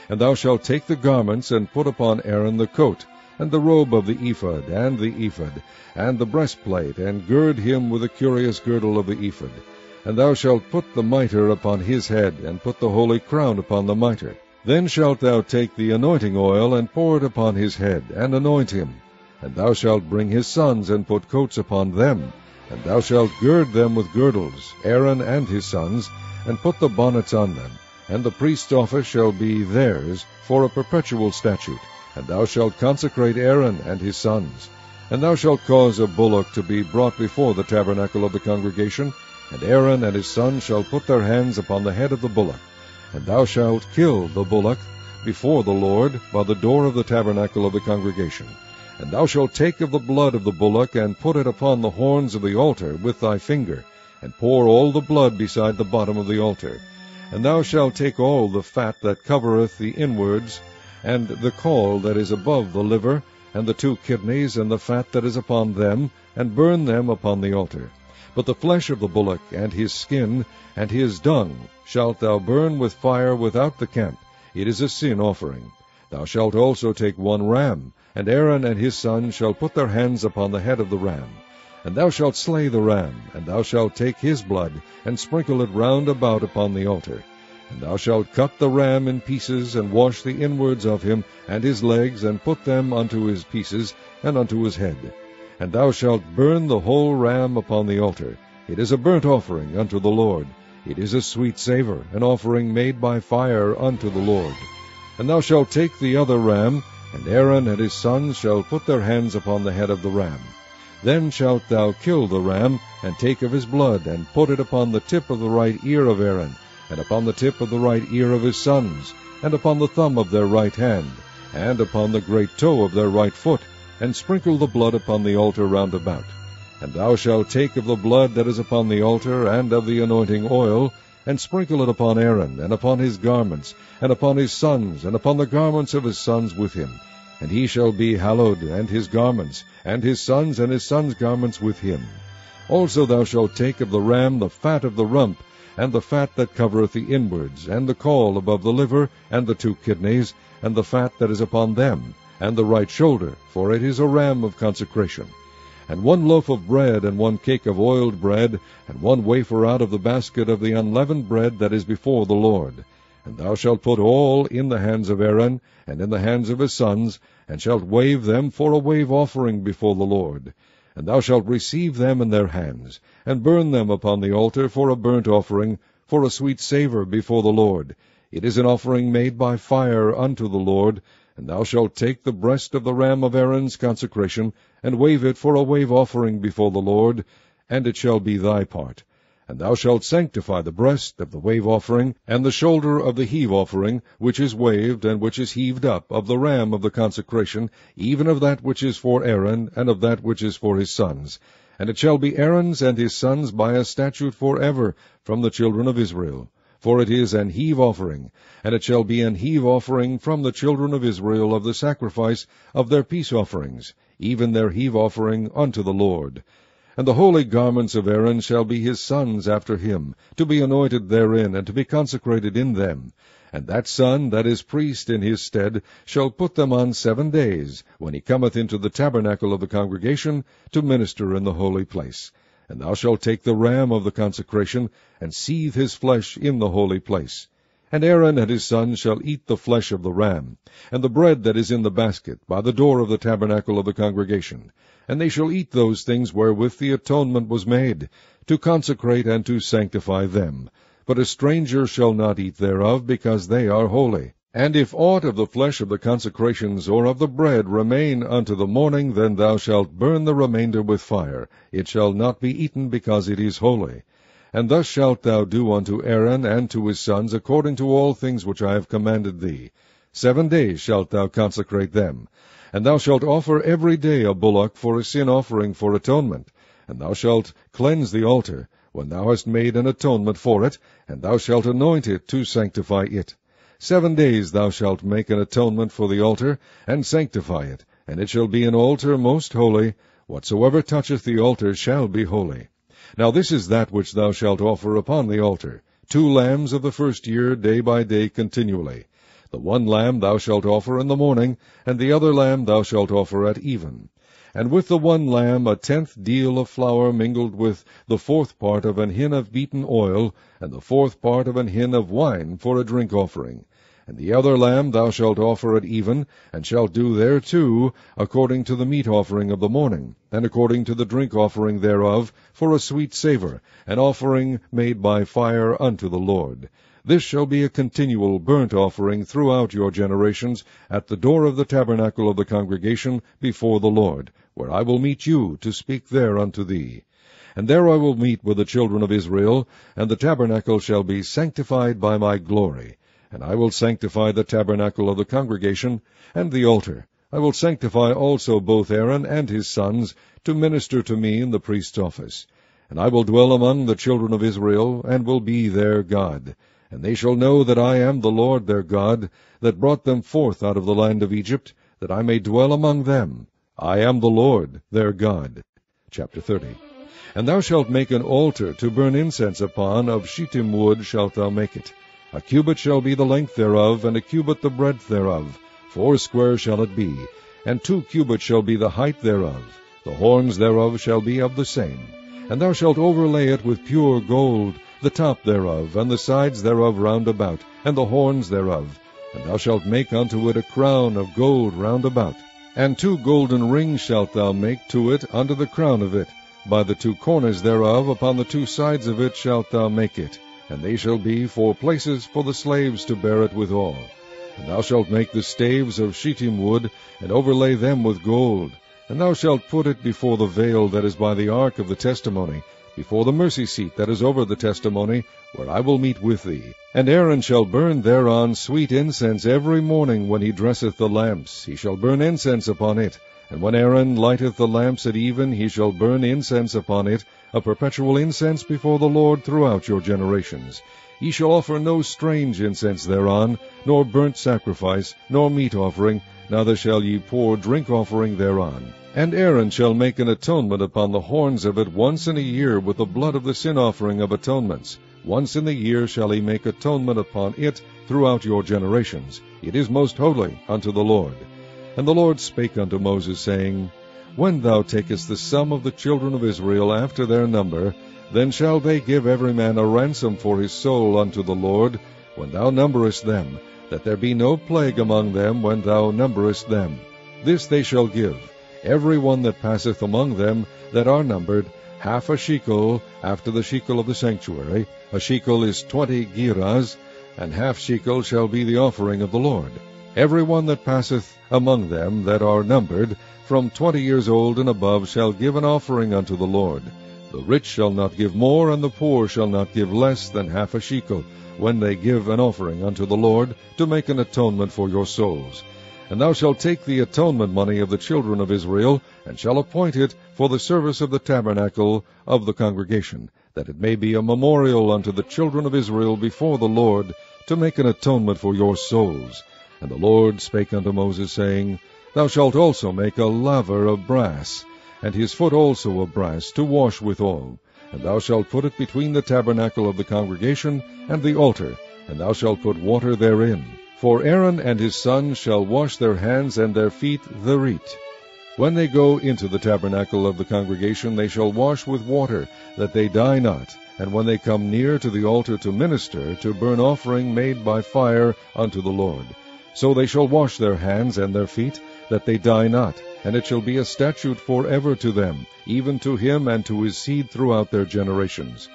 And thou shalt take the garments, and put upon Aaron the coat, and the robe of the ephod, and the ephod, and the breastplate, and gird him with the curious girdle of the ephod. And thou shalt put the mitre upon his head, and put the holy crown upon the mitre. Then shalt thou take the anointing oil, and pour it upon his head, and anoint him. And thou shalt bring his sons, and put coats upon them. And thou shalt gird them with girdles, Aaron and his sons, and put the bonnets on them. And the priest's office shall be theirs for a perpetual statute. And thou shalt consecrate Aaron and his sons. And thou shalt cause a bullock to be brought before the tabernacle of the congregation, and Aaron and his sons shall put their hands upon the head of the bullock. And thou shalt kill the bullock before the Lord by the door of the tabernacle of the congregation. And thou shalt take of the blood of the bullock, and put it upon the horns of the altar with thy finger, and pour all the blood beside the bottom of the altar. And thou shalt take all the fat that covereth the inwards, and the caul that is above the liver, and the 2 kidneys, and the fat that is upon them, and burn them upon the altar. But the flesh of the bullock, and his skin, and his dung, shalt thou burn with fire without the camp. It is a sin offering. Thou shalt also take 1 ram, and Aaron and his sons shall put their hands upon the head of the ram. And thou shalt slay the ram, and thou shalt take his blood, and sprinkle it round about upon the altar. And thou shalt cut the ram in pieces, and wash the inwards of him, and his legs, and put them unto his pieces, and unto his head. And thou shalt burn the whole ram upon the altar. It is a burnt offering unto the Lord. It is a sweet savour, an offering made by fire unto the Lord. And thou shalt take the other ram, and Aaron and his sons shall put their hands upon the head of the ram. Then shalt thou kill the ram, and take of his blood, and put it upon the tip of the right ear of Aaron, and upon the tip of the right ear of his sons, and upon the thumb of their right hand, and upon the great toe of their right foot, and sprinkle the blood upon the altar round about. And thou shalt take of the blood that is upon the altar, and of the anointing oil, and sprinkle it upon Aaron, and upon his garments, and upon his sons, and upon the garments of his sons with him. And he shall be hallowed, and his garments, and his sons' garments with him. Also thou shalt take of the ram the fat of the rump, and the fat that covereth the inwards, and the caul above the liver, and the 2 kidneys, and the fat that is upon them, and the right shoulder, for it is a ram of consecration. And 1 loaf of bread, and 1 cake of oiled bread, and 1 wafer out of the basket of the unleavened bread that is before the Lord. And thou shalt put all in the hands of Aaron, and in the hands of his sons, and shalt wave them for a wave offering before the Lord. And thou shalt receive them in their hands, and burn them upon the altar for a burnt offering, for a sweet savour before the Lord. It is an offering made by fire unto the Lord. And thou shalt take the breast of the ram of Aaron's consecration, and wave it for a wave offering before the Lord, and it shall be thy part. And thou shalt sanctify the breast of the wave offering, and the shoulder of the heave offering, which is waved, and which is heaved up, of the ram of the consecration, even of that which is for Aaron, and of that which is for his sons. And it shall be Aaron's and his sons by a statute forever from the children of Israel. For it is an heave offering, and it shall be an heave offering from the children of Israel of the sacrifice of their peace offerings, even their heave offering unto the Lord. And the holy garments of Aaron shall be his sons after him, to be anointed therein, and to be consecrated in them. And that son that is priest in his stead shall put them on 7 days, when he cometh into the tabernacle of the congregation, to minister in the holy place. And thou shalt take the ram of the consecration, and seethe his flesh in the holy place. And Aaron and his sons shall eat the flesh of the ram, and the bread that is in the basket, by the door of the tabernacle of the congregation. And they shall eat those things wherewith the atonement was made, to consecrate and to sanctify them. But a stranger shall not eat thereof, because they are holy. And if aught of the flesh of the consecrations or of the bread remain unto the morning, then thou shalt burn the remainder with fire. It shall not be eaten, because it is holy. And thus shalt thou do unto Aaron and to his sons, according to all things which I have commanded thee. 7 days shalt thou consecrate them. And thou shalt offer every day a bullock for a sin offering for atonement. And thou shalt cleanse the altar, when thou hast made an atonement for it, and thou shalt anoint it to sanctify it. 7 days thou shalt make an atonement for the altar, and sanctify it, and it shall be an altar most holy. Whatsoever toucheth the altar shall be holy. Now this is that which thou shalt offer upon the altar, 2 lambs of the first year, day by day continually. The one lamb thou shalt offer in the morning, and the other lamb thou shalt offer at even. And with the one lamb 1/10 deal of flour mingled with the 4th part of an hin of beaten oil, and the 4th part of an hin of wine for a drink offering. And the other lamb thou shalt offer at even, and shalt do thereto according to the meat offering of the morning, and according to the drink offering thereof, for a sweet savour, an offering made by fire unto the Lord. This shall be a continual burnt offering throughout your generations, at the door of the tabernacle of the congregation before the Lord, where I will meet you to speak there unto thee. And there I will meet with the children of Israel, and the tabernacle shall be sanctified by my glory. And I will sanctify the tabernacle of the congregation, and the altar. I will sanctify also both Aaron and his sons, to minister to me in the priest's office. And I will dwell among the children of Israel, and will be their God. And they shall know that I am the Lord their God, that brought them forth out of the land of Egypt, that I may dwell among them. I am the Lord their God. Chapter 30. And thou shalt make an altar to burn incense upon, of shittim wood shalt thou make it. A cubit shall be the length thereof, and a cubit the breadth thereof. foursquare shall it be, and 2 cubits shall be the height thereof. The horns thereof shall be of the same. And thou shalt overlay it with pure gold, the top thereof, and the sides thereof round about, and the horns thereof. And thou shalt make unto it a crown of gold round about. And 2 golden rings shalt thou make to it under the crown of it. By the 2 corners thereof, upon the 2 sides of it shalt thou make it. And they shall be for places for the slaves to bear it withal. And thou shalt make the staves of shittim wood, and overlay them with gold. And thou shalt put it before the veil that is by the ark of the testimony, before the mercy seat that is over the testimony, where I will meet with thee. And Aaron shall burn thereon sweet incense every morning when he dresseth the lamps. He shall burn incense upon it. And when Aaron lighteth the lamps at even, he shall burn incense upon it, a perpetual incense before the Lord throughout your generations. Ye shall offer no strange incense thereon, nor burnt sacrifice, nor meat offering, neither shall ye pour drink offering thereon. And Aaron shall make an atonement upon the horns of it once in a year with the blood of the sin offering of atonements. Once in the year shall he make atonement upon it throughout your generations. It is most holy unto the Lord. And the Lord spake unto Moses, saying, When thou takest the sum of the children of Israel after their number, then shall they give every man a ransom for his soul unto the Lord, when thou numberest them, that there be no plague among them when thou numberest them. This they shall give, every one that passeth among them that are numbered, half a shekel after the shekel of the sanctuary. A shekel is 20 gerahs, and half shekel shall be the offering of the Lord. Every one that passeth among them that are numbered, from 20 years old and above, shall give an offering unto the Lord. The rich shall not give more, and the poor shall not give less than half a shekel, when they give an offering unto the Lord, to make an atonement for your souls. And thou shalt take the atonement money of the children of Israel, and shall appoint it for the service of the tabernacle of the congregation, that it may be a memorial unto the children of Israel before the Lord, to make an atonement for your souls. And the Lord spake unto Moses, saying, Thou shalt also make a laver of brass, and his foot also of brass, to wash withal. And thou shalt put it between the tabernacle of the congregation and the altar, and thou shalt put water therein. For Aaron and his sons shall wash their hands and their feet thereat. When they go into the tabernacle of the congregation, they shall wash with water, that they die not. And when they come near to the altar to minister, to burn offering made by fire unto the Lord, so they shall wash their hands and their feet, that they die not. And it shall be a statute forever to them, even to him and to his seed throughout their generations.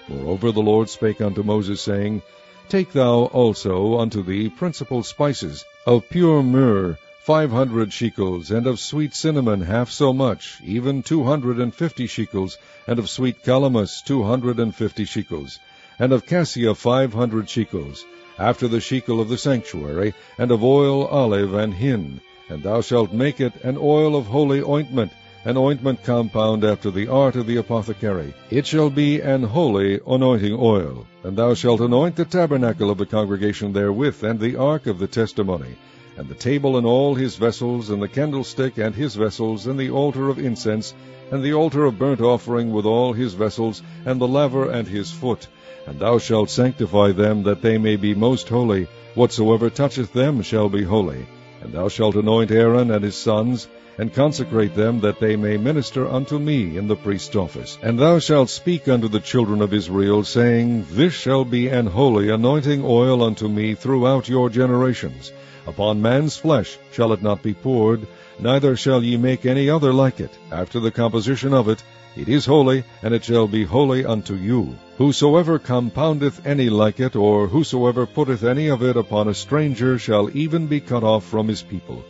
Moreover the Lord spake unto Moses, saying, Take thou also unto thee principal spices, of pure myrrh 500 shekels, and of sweet cinnamon half so much, even 250 shekels, and of sweet calamus 250 shekels, and of cassia 500 shekels, after the shekel of the sanctuary, and of oil, olive, and hin. And thou shalt make it an oil of holy ointment, an ointment compound after the art of the apothecary. It shall be an holy anointing oil. And thou shalt anoint the tabernacle of the congregation therewith, and the ark of the testimony, and the table and all his vessels, and the candlestick and his vessels, and the altar of incense, and the altar of burnt offering with all his vessels, and the laver and his foot. And thou shalt sanctify them, that they may be most holy. Whatsoever toucheth them shall be holy. And thou shalt anoint Aaron and his sons, and consecrate them, that they may minister unto me in the priest's office. And thou shalt speak unto the children of Israel, saying, This shall be an holy anointing oil unto me throughout your generations. Upon man's flesh shall it not be poured, neither shall ye make any other like it. After the composition of it, it is holy, and it shall be holy unto you. Whosoever compoundeth any like it, or whosoever putteth any of it upon a stranger, shall even be cut off from his people.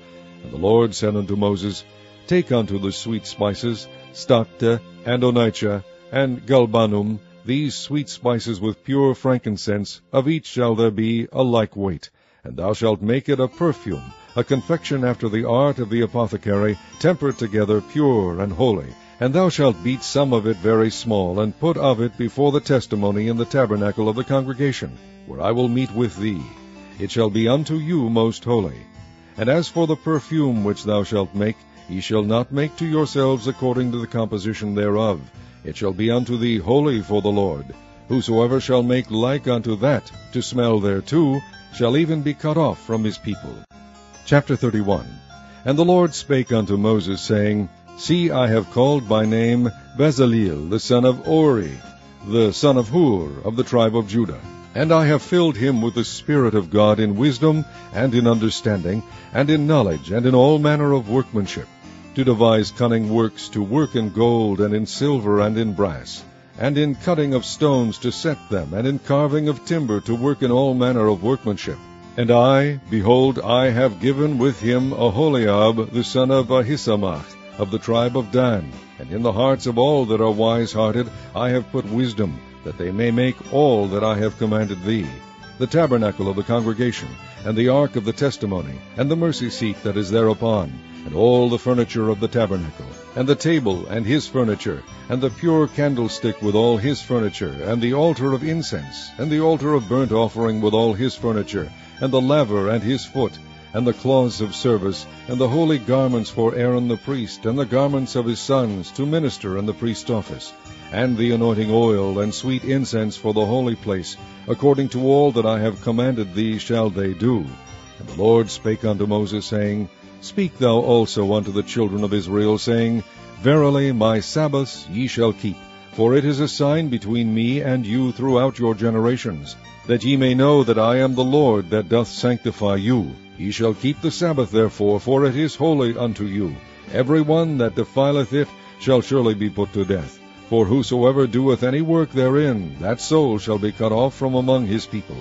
And the Lord said unto Moses, Take unto the sweet spices, stacte, and onycha, and galbanum, these sweet spices with pure frankincense, of each shall there be a like weight. And thou shalt make it a perfume, a confection after the art of the apothecary, tempered together, pure and holy. And thou shalt beat some of it very small, and put of it before the testimony in the tabernacle of the congregation, where I will meet with thee. It shall be unto you most holy. And as for the perfume which thou shalt make, ye shall not make to yourselves according to the composition thereof. It shall be unto thee holy for the Lord. Whosoever shall make like unto that, to smell thereto, shall even be cut off from his people. Chapter 31. And the Lord spake unto Moses, saying, See, I have called by name Bezaleel, the son of Uri, the son of Hur, of the tribe of Judah. And I have filled him with the Spirit of God in wisdom, and in understanding, and in knowledge, and in all manner of workmanship, to devise cunning works, to work in gold, and in silver, and in brass, and in cutting of stones to set them, and in carving of timber, to work in all manner of workmanship. And I, behold, I have given with him Aholiab, the son of Ahisamach, of the tribe of Dan. And in the hearts of all that are wise-hearted I have put wisdom, that they may make all that I have commanded thee, the tabernacle of the congregation, and the ark of the testimony, and the mercy seat that is thereupon, and all the furniture of the tabernacle, and the table and his furniture, and the pure candlestick with all his furniture, and the altar of incense, and the altar of burnt offering with all his furniture, and the laver and his foot, and the cloths of service, and the holy garments for Aaron the priest, and the garments of his sons, to minister in the priest's office, and the anointing oil, and sweet incense for the holy place, according to all that I have commanded thee shall they do. And the Lord spake unto Moses, saying, Speak thou also unto the children of Israel, saying, Verily my Sabbaths ye shall keep, for it is a sign between me and you throughout your generations, that ye may know that I am the Lord that doth sanctify you. Ye shall keep the Sabbath therefore, for it is holy unto you. Every one that defileth it shall surely be put to death. For whosoever doeth any work therein, that soul shall be cut off from among his people.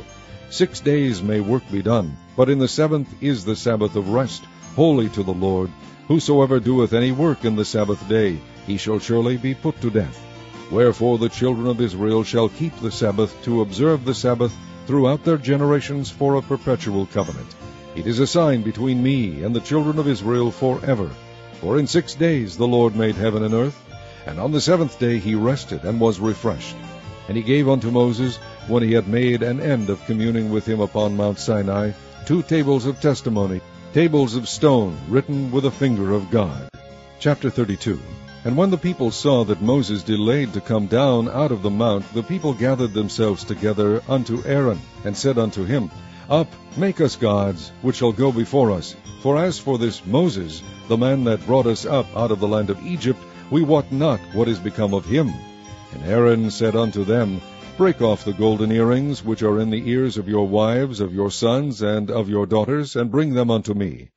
6 days may work be done, but in the 7th is the Sabbath of rest, holy to the Lord. Whosoever doeth any work in the Sabbath day, he shall surely be put to death. Wherefore the children of Israel shall keep the Sabbath, to observe the Sabbath throughout their generations for a perpetual covenant. It is a sign between me and the children of Israel forever. For in 6 days the Lord made heaven and earth, and on the 7th day he rested and was refreshed. And he gave unto Moses, when he had made an end of communing with him upon Mount Sinai, 2 tables of testimony, tables of stone, written with a finger of God. Chapter 32. And when the people saw that Moses delayed to come down out of the mount, the people gathered themselves together unto Aaron, and said unto him, Up, make us gods, which shall go before us. For as for this Moses, the man that brought us up out of the land of Egypt, we wot not what is become of him. And Aaron said unto them, Break off the golden earrings which are in the ears of your wives, of your sons, and of your daughters, and bring them unto me.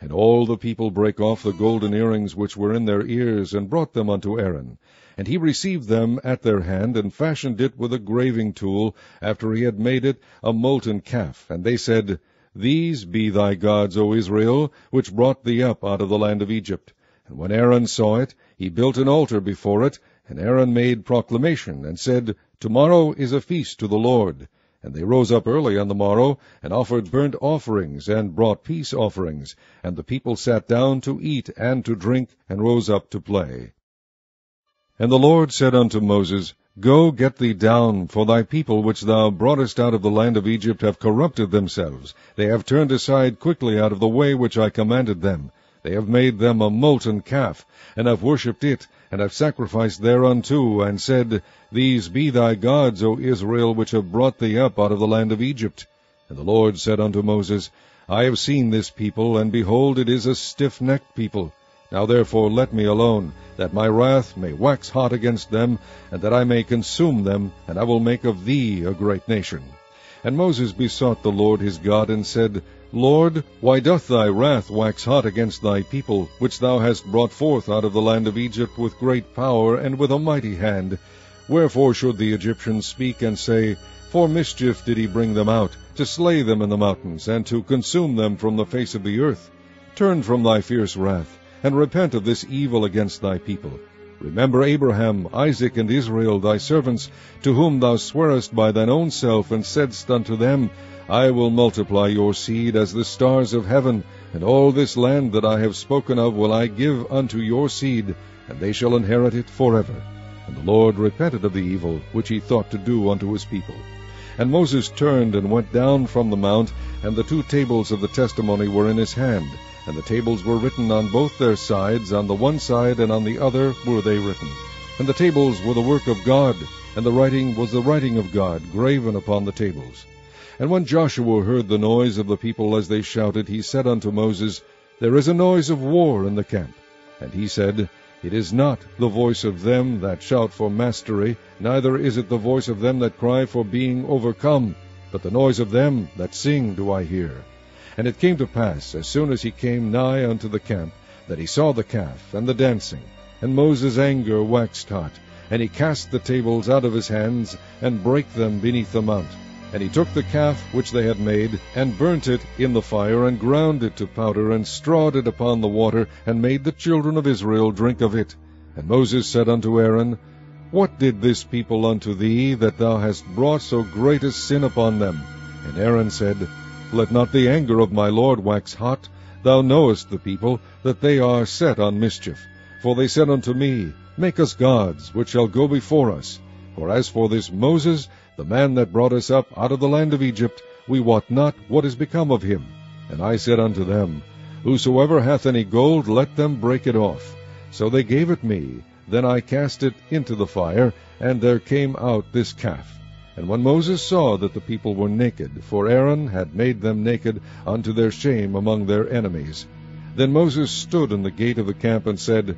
And all the people brake off the golden earrings which were in their ears, and brought them unto Aaron. And he received them at their hand, and fashioned it with a graving tool, after he had made it a molten calf. And they said, These be thy gods, O Israel, which brought thee up out of the land of Egypt. And when Aaron saw it, he built an altar before it, and Aaron made proclamation, and said, Tomorrow is a feast to the Lord. And they rose up early on the morrow, and offered burnt offerings, and brought peace offerings. And the people sat down to eat and to drink, and rose up to play. And the Lord said unto Moses, Go, get thee down, for thy people which thou broughtest out of the land of Egypt have corrupted themselves. They have turned aside quickly out of the way which I commanded them. They have made them a molten calf, and have worshipped it, and have sacrificed thereunto, and said, These be thy gods, O Israel, which have brought thee up out of the land of Egypt. And the Lord said unto Moses, I have seen this people, and behold, it is a stiff-necked people. Now therefore let me alone, that my wrath may wax hot against them, and that I may consume them, and I will make of thee a great nation. And Moses besought the Lord his God, and said, Lord, why doth thy wrath wax hot against thy people, which thou hast brought forth out of the land of Egypt with great power and with a mighty hand? Wherefore should the Egyptians speak and say, For mischief did he bring them out, to slay them in the mountains, and to consume them from the face of the earth? Turn from thy fierce wrath, and repent of this evil against thy people. Remember Abraham, Isaac, and Israel, thy servants, to whom thou swarest by thine own self, and saidst unto them, I will multiply your seed as the stars of heaven, and all this land that I have spoken of will I give unto your seed, and they shall inherit it forever. And the Lord repented of the evil which he thought to do unto his people. And Moses turned and went down from the mount, and the 2 tables of the testimony were in his hand, and the tables were written on both their sides, on the one side and on the other were they written. And the tables were the work of God, and the writing was the writing of God, graven upon the tables. And when Joshua heard the noise of the people as they shouted, he said unto Moses, There is a noise of war in the camp. And he said, It is not the voice of them that shout for mastery, neither is it the voice of them that cry for being overcome, but the noise of them that sing do I hear. And it came to pass, as soon as he came nigh unto the camp, that he saw the calf and the dancing. And Moses' anger waxed hot, and he cast the tables out of his hands, and brake them beneath the mount. And he took the calf which they had made, and burnt it in the fire, and ground it to powder, and strawed it upon the water, and made the children of Israel drink of it. And Moses said unto Aaron, What did this people unto thee, that thou hast brought so great a sin upon them? And Aaron said, Let not the anger of my Lord wax hot. Thou knowest the people, that they are set on mischief. For they said unto me, Make us gods, which shall go before us. For as for this Moses, the man that brought us up out of the land of Egypt, we wot not what is become of him. And I said unto them, Whosoever hath any gold, let them break it off. So they gave it me. Then I cast it into the fire, and there came out this calf. And when Moses saw that the people were naked, for Aaron had made them naked unto their shame among their enemies, then Moses stood in the gate of the camp, and said,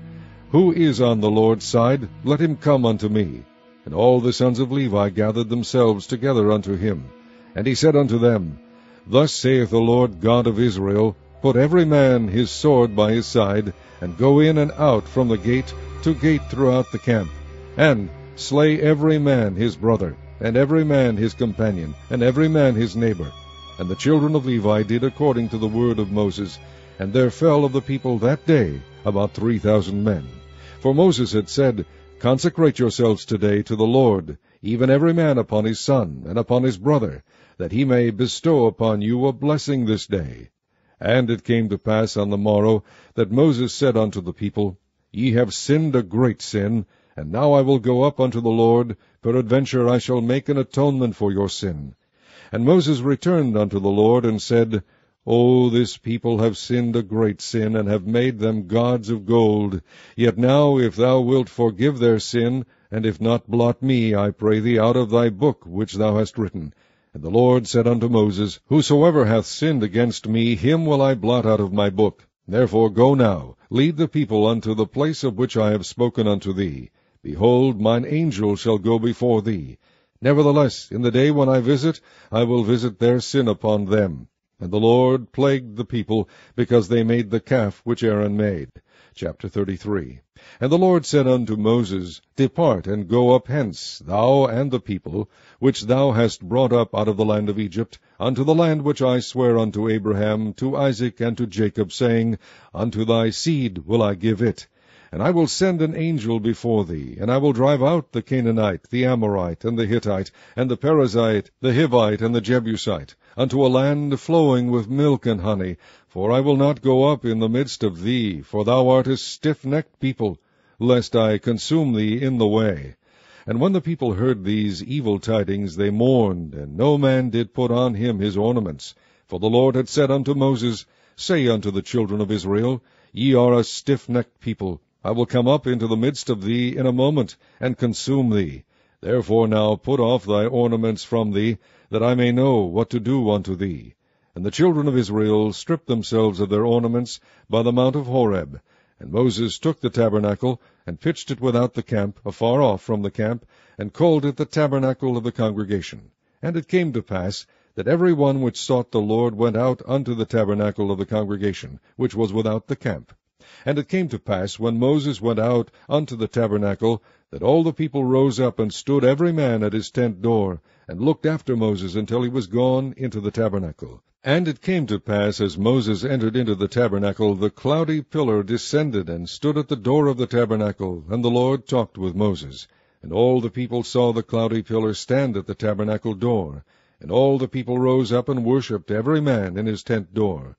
Who is on the Lord's side? Let him come unto me. And all the sons of Levi gathered themselves together unto him. And he said unto them, Thus saith the Lord God of Israel, Put every man his sword by his side, and go in and out from the gate to gate throughout the camp, and slay every man his brother, and every man his companion, and every man his neighbor. And the children of Levi did according to the word of Moses, and there fell of the people that day about 3,000 men. For Moses had said, Consecrate yourselves today to the Lord, even every man upon his son, and upon his brother, that he may bestow upon you a blessing this day. And it came to pass on the morrow, that Moses said unto the people, Ye have sinned a great sin, and now I will go up unto the Lord, peradventure I shall make an atonement for your sin. And Moses returned unto the Lord, and said, O this people have sinned a great sin, and have made them gods of gold. Yet now, if thou wilt forgive their sin, and if not, blot me, I pray thee, out of thy book which thou hast written. And the Lord said unto Moses, Whosoever hath sinned against me, him will I blot out of my book. Therefore go now, lead the people unto the place of which I have spoken unto thee. Behold, mine angel shall go before thee. Nevertheless, in the day when I visit, I will visit their sin upon them. And the Lord plagued the people, because they made the calf which Aaron made. Chapter 33. And the Lord said unto Moses, Depart, and go up hence, thou and the people, which thou hast brought up out of the land of Egypt, unto the land which I swear unto Abraham, to Isaac, and to Jacob, saying, Unto thy seed will I give it. And I will send an angel before thee, and I will drive out the Canaanite, the Amorite, and the Hittite, and the Perizzite, the Hivite, and the Jebusite, unto a land flowing with milk and honey. For I will not go up in the midst of thee, for thou art a stiff-necked people, lest I consume thee in the way. And when the people heard these evil tidings, they mourned, and no man did put on him his ornaments. For the Lord had said unto Moses, Say unto the children of Israel, Ye are a stiff-necked people. I will come up into the midst of thee in a moment, and consume thee. Therefore now put off thy ornaments from thee, that I may know what to do unto thee. And the children of Israel stripped themselves of their ornaments by the mount of Horeb. And Moses took the tabernacle, and pitched it without the camp, afar off from the camp, and called it the tabernacle of the congregation. And it came to pass, that every one which sought the Lord went out unto the tabernacle of the congregation, which was without the camp. And it came to pass, when Moses went out unto the tabernacle, that all the people rose up, and stood every man at his tent door, and looked after Moses until he was gone into the tabernacle. And it came to pass, as Moses entered into the tabernacle, the cloudy pillar descended, and stood at the door of the tabernacle, and the Lord talked with Moses. And all the people saw the cloudy pillar stand at the tabernacle door. And all the people rose up and worshipped, every man in his tent door.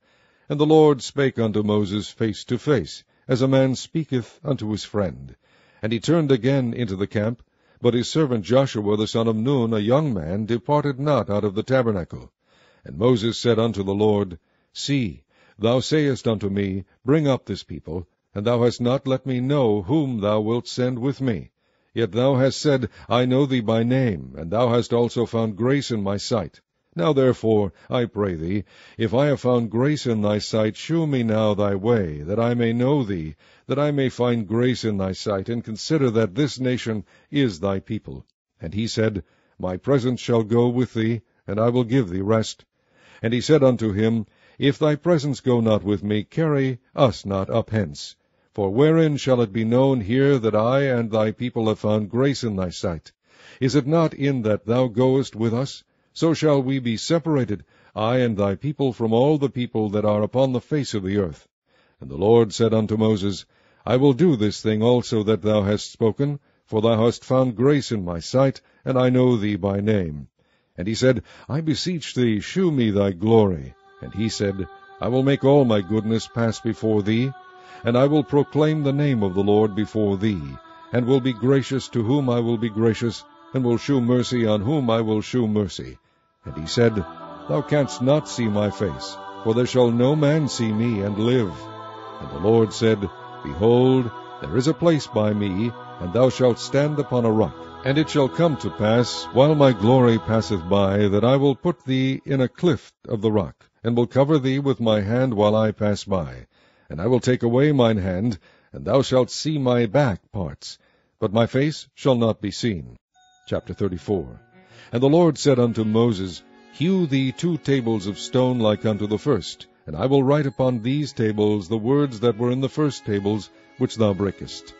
And the Lord spake unto Moses face to face, as a man speaketh unto his friend. And he turned again into the camp, but his servant Joshua the son of Nun, a young man, departed not out of the tabernacle. And Moses said unto the Lord, See, thou sayest unto me, Bring up this people, and thou hast not let me know whom thou wilt send with me. Yet thou hast said, I know thee by name, and thou hast also found grace in my sight. Now therefore, I pray thee, if I have found grace in thy sight, shew me now thy way, that I may know thee, that I may find grace in thy sight, and consider that this nation is thy people. And he said, My presence shall go with thee, and I will give thee rest. And he said unto him, If thy presence go not with me, carry us not up hence. For wherein shall it be known here that I and thy people have found grace in thy sight? Is it not in that thou goest with us? So shall we be separated, I and thy people, from all the people that are upon the face of the earth. And the Lord said unto Moses, I will do this thing also that thou hast spoken, for thou hast found grace in my sight, and I know thee by name. And he said, I beseech thee, shew me thy glory. And he said, I will make all my goodness pass before thee, and I will proclaim the name of the Lord before thee, and will be gracious to whom I will be gracious, and will shew mercy on whom I will shew mercy. And he said, Thou canst not see my face, for there shall no man see me and live. And the Lord said, Behold, there is a place by me, and thou shalt stand upon a rock. And it shall come to pass, while my glory passeth by, that I will put thee in a clift of the rock, and will cover thee with my hand while I pass by. And I will take away mine hand, and thou shalt see my back parts, but my face shall not be seen. Chapter 34. And the Lord said unto Moses, Hew thee 2 tables of stone like unto the first, and I will write upon these tables the words that were in the first tables, which thou breakest.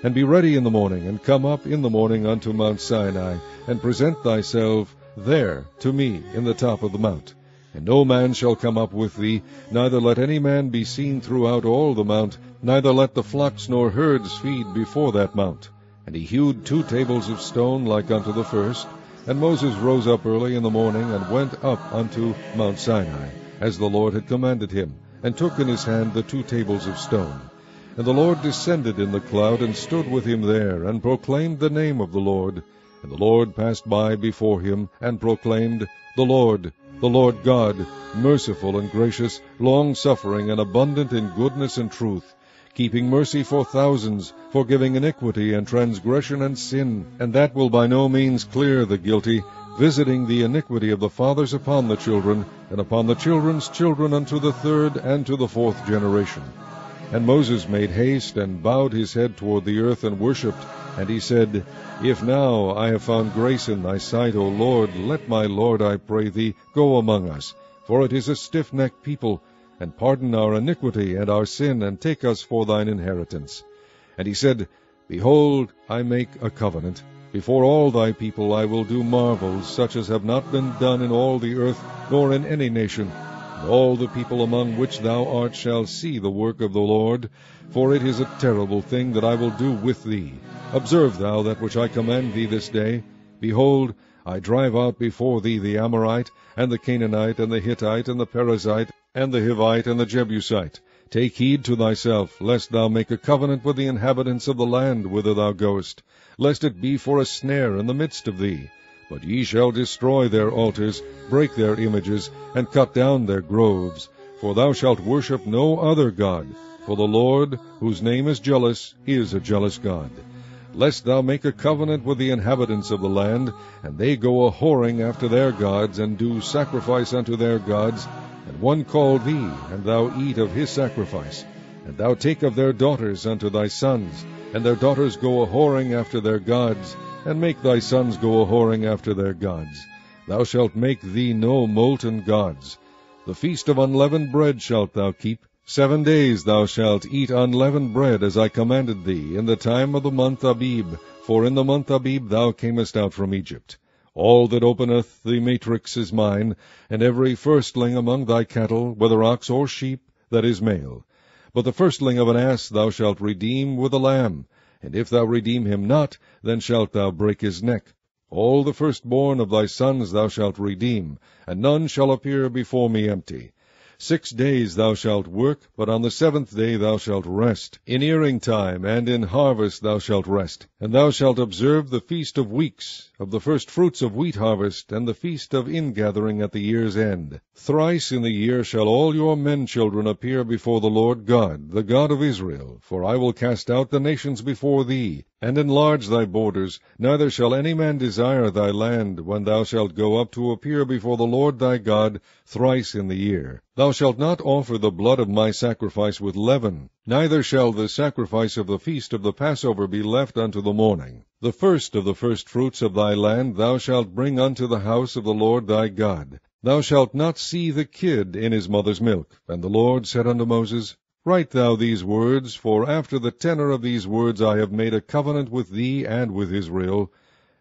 And be ready in the morning, and come up in the morning unto Mount Sinai, and present thyself there to me in the top of the mount. And no man shall come up with thee, neither let any man be seen throughout all the mount, neither let the flocks nor herds feed before that mount. And he hewed 2 tables of stone like unto the first. And Moses rose up early in the morning, and went up unto Mount Sinai, as the Lord had commanded him, and took in his hand the 2 tables of stone. And the Lord descended in the cloud, and stood with him there, and proclaimed the name of the Lord. And the Lord passed by before him, and proclaimed, the Lord God, merciful and gracious, long-suffering, and abundant in goodness and truth, keeping mercy for thousands, forgiving iniquity and transgression and sin, and that will by no means clear the guilty, visiting the iniquity of the fathers upon the children, and upon the children's children unto the 3rd and to the 4th generation. And Moses made haste, and bowed his head toward the earth, and worshipped. And he said, If now I have found grace in thy sight, O Lord, let my Lord, I pray thee, go among us. For it is a stiff-necked people, and pardon our iniquity and our sin, and take us for thine inheritance. And he said, Behold, I make a covenant. Before all thy people I will do marvels, such as have not been done in all the earth, nor in any nation. and all the people among which thou art shall see the work of the Lord, for it is a terrible thing that I will do with thee. Observe thou that which I command thee this day. Behold, I drive out before thee the Amorite, and the Canaanite, and the Hittite, and the Perizzite, and the Hivite, and the Jebusite. Take heed to thyself, lest thou make a covenant with the inhabitants of the land whither thou goest, lest it be for a snare in the midst of thee. But ye shall destroy their altars, break their images, and cut down their groves. For thou shalt worship no other God, for the Lord, whose name is jealous, is a jealous God. Lest thou make a covenant with the inhabitants of the land, and they go a-whoring after their gods, and do sacrifice unto their gods, and one call thee, and thou eat of his sacrifice, and thou take of their daughters unto thy sons, and their daughters go a-whoring after their gods, and make thy sons go a-whoring after their gods. Thou shalt make thee no molten gods. The feast of unleavened bread shalt thou keep. 7 days thou shalt eat unleavened bread, as I commanded thee, in the time of the month Abib, for in the month Abib thou camest out from Egypt. All that openeth the matrix is mine, and every firstling among thy cattle, whether ox or sheep, that is male. But the firstling of an ass thou shalt redeem with a lamb, and if thou redeem him not, then shalt thou break his neck. All the firstborn of thy sons thou shalt redeem, and none shall appear before me empty. 6 days thou shalt work, but on the 7th day thou shalt rest. In earing time and in harvest thou shalt rest. And thou shalt observe the feast of weeks, of the first fruits of wheat harvest, and the feast of ingathering at the year's end. Thrice in the year shall all your men children appear before the Lord God, the God of Israel. For I will cast out the nations before thee, and enlarge thy borders, neither shall any man desire thy land, when thou shalt go up to appear before the Lord thy God thrice in the year. Thou shalt not offer the blood of my sacrifice with leaven, neither shall the sacrifice of the feast of the Passover be left unto the morning. The first of the firstfruits of thy land thou shalt bring unto the house of the Lord thy God. Thou shalt not see the kid in his mother's milk. And the Lord said unto Moses, Write thou these words, for after the tenor of these words I have made a covenant with thee and with Israel.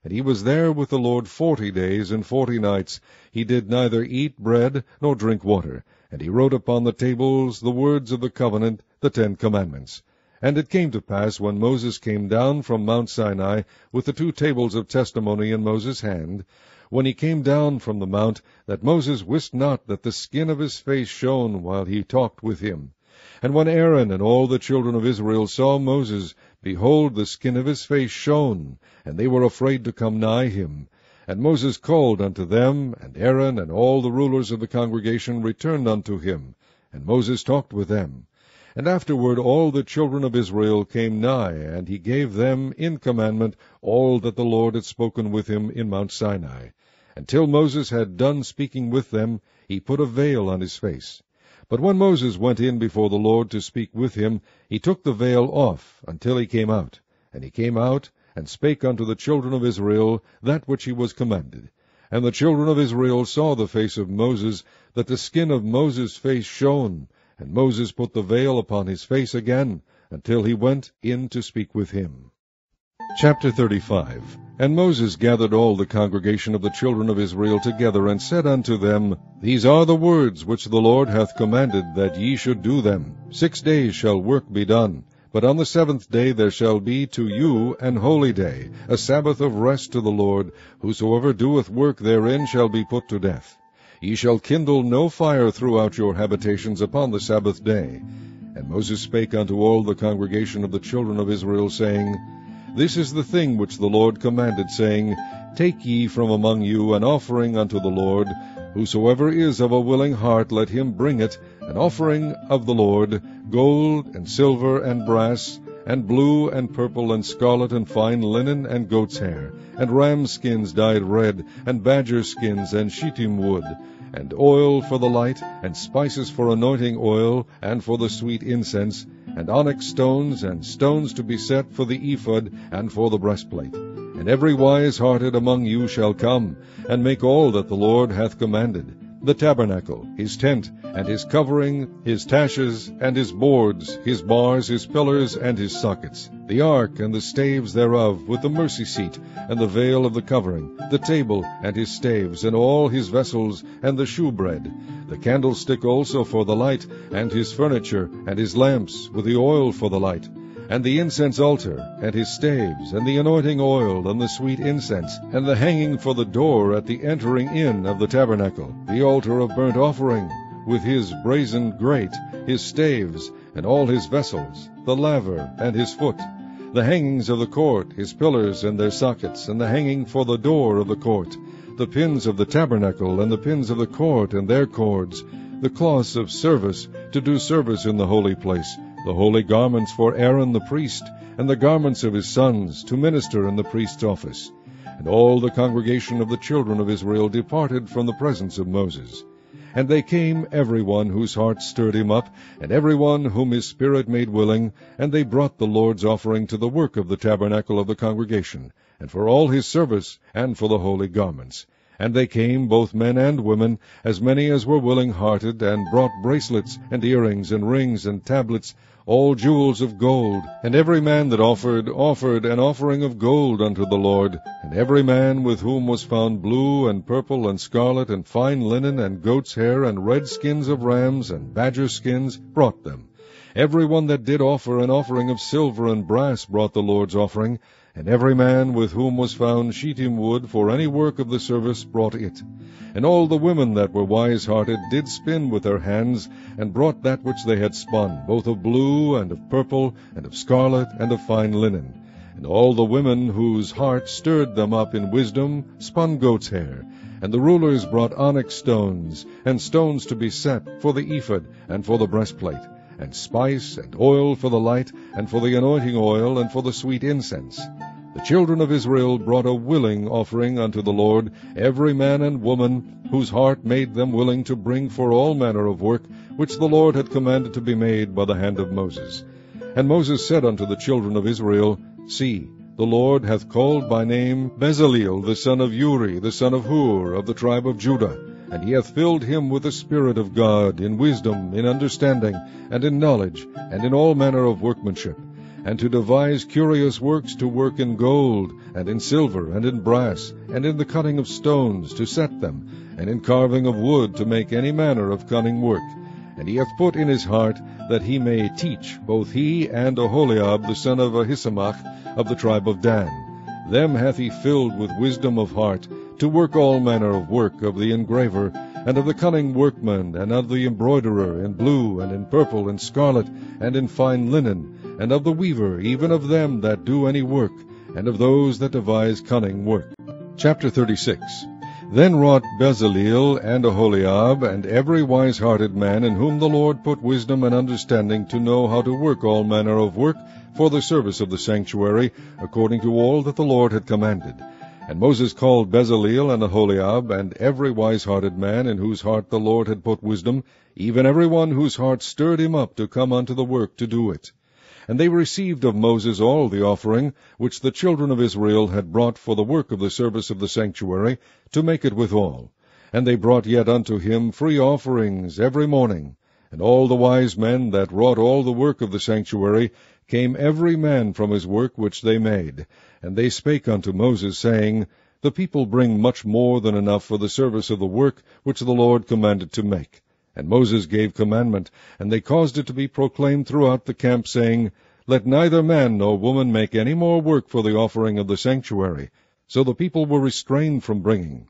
And he was there with the Lord 40 days and 40 nights. He did neither eat bread nor drink water. And he wrote upon the tables the words of the covenant, the 10 commandments. And it came to pass, when Moses came down from Mount Sinai, with the 2 tables of testimony in Moses' hand, when he came down from the mount, that Moses wist not that the skin of his face shone while he talked with him. And when Aaron and all the children of Israel saw Moses, behold, the skin of his face shone, and they were afraid to come nigh him. And Moses called unto them, and Aaron and all the rulers of the congregation returned unto him. And Moses talked with them. And afterward all the children of Israel came nigh, and he gave them in commandment all that the Lord had spoken with him in Mount Sinai. Until Moses had done speaking with them, he put a veil on his face. But when Moses went in before the Lord to speak with him, he took the veil off until he came out. And he came out, and spake unto the children of Israel that which he was commanded. And the children of Israel saw the face of Moses, that the skin of Moses' face shone. And Moses put the veil upon his face again, until he went in to speak with him. Chapter 35. And Moses gathered all the congregation of the children of Israel together, and said unto them, These are the words which the Lord hath commanded, that ye should do them. 6 days shall work be done. But on the 7th day there shall be to you an holy day, a Sabbath of rest to the Lord. Whosoever doeth work therein shall be put to death. Ye shall kindle no fire throughout your habitations upon the Sabbath day. And Moses spake unto all the congregation of the children of Israel, saying, This is the thing which the Lord commanded, saying, Take ye from among you an offering unto the Lord. Whosoever is of a willing heart, let him bring it, an offering of the Lord, gold and silver and brass, and blue and purple and scarlet and fine linen and goat's hair, and ram skins dyed red, and badger skins and shittim wood, and oil for the light, and spices for anointing oil, and for the sweet incense, and onyx stones, and stones to be set for the ephod, and for the breastplate. And every wise-hearted among you shall come, and make all that the Lord hath commanded. the tabernacle, his tent, and his covering, his taches, and his boards, his bars, his pillars, and his sockets, the ark and the staves thereof, with the mercy seat, and the veil of the covering, the table and his staves, and all his vessels, and the shewbread, the candlestick also for the light, and his furniture, and his lamps, with the oil for the light, and the incense altar, and his staves, and the anointing oil, and the sweet incense, and the hanging for the door at the entering in of the tabernacle, the altar of burnt offering, with his brazen grate, his staves, and all his vessels, the laver, and his foot, the hangings of the court, his pillars and their sockets, and the hanging for the door of the court, the pins of the tabernacle, and the pins of the court and their cords, the cloths of service, to do service in the holy place, the holy garments for Aaron the priest, and the garments of his sons, to minister in the priest's office. And all the congregation of the children of Israel departed from the presence of Moses. And they came, every one whose heart stirred him up, and every one whom his spirit made willing, and they brought the Lord's offering to the work of the tabernacle of the congregation, and for all his service, and for the holy garments. And they came, both men and women, as many as were willing-hearted, and brought bracelets, and earrings, and rings, and tablets, all jewels of gold. And every man that offered an offering of gold unto the Lord. And every man with whom was found blue, and purple, and scarlet, and fine linen, and goat's hair, and red skins of rams, and badger skins, brought them. Every one that did offer an offering of silver and brass brought the Lord's offering. And every man with whom was found shittim wood for any work of the service brought it. And all the women that were wise-hearted did spin with their hands, and brought that which they had spun, both of blue, and of purple, and of scarlet, and of fine linen. And all the women whose heart stirred them up in wisdom spun goat's hair. And the rulers brought onyx stones, and stones to be set for the ephod, and for the breastplate, and spice, and oil for the light, and for the anointing oil, and for the sweet incense. The children of Israel brought a willing offering unto the Lord, every man and woman, whose heart made them willing to bring for all manner of work, which the Lord had commanded to be made by the hand of Moses. And Moses said unto the children of Israel, See, the Lord hath called by name Bezaleel the son of Uri, the son of Hur, of the tribe of Judah, and he hath filled him with the Spirit of God, in wisdom, in understanding, and in knowledge, and in all manner of workmanship, and to devise curious works to work in gold, and in silver, and in brass, and in the cutting of stones, to set them, and in carving of wood, to make any manner of cunning work. And he hath put in his heart that he may teach, both he and Oholiab the son of Ahisamach, of the tribe of Dan. Them hath he filled with wisdom of heart, to work all manner of work of the engraver, and of the cunning workman, and of the embroiderer, in blue, and in purple, and scarlet, and in fine linen, and of the weaver, even of them that do any work, and of those that devise cunning work. Chapter 36. Then wrought Bezaleel and Oholiab, and every wise-hearted man, in whom the Lord put wisdom and understanding, to know how to work all manner of work for the service of the sanctuary, according to all that the Lord had commanded. And Moses called Bezaleel and Oholiab, and every wise-hearted man, in whose heart the Lord had put wisdom, even every one whose heart stirred him up to come unto the work to do it. And they received of Moses all the offering which the children of Israel had brought for the work of the service of the sanctuary, to make it withal. And they brought yet unto him free offerings every morning. And all the wise men that wrought all the work of the sanctuary came every man from his work which they made. And they spake unto Moses, saying, The people bring much more than enough for the service of the work which the Lord commanded to make. And Moses gave commandment, and they caused it to be proclaimed throughout the camp, saying, Let neither man nor woman make any more work for the offering of the sanctuary. So the people were restrained from bringing.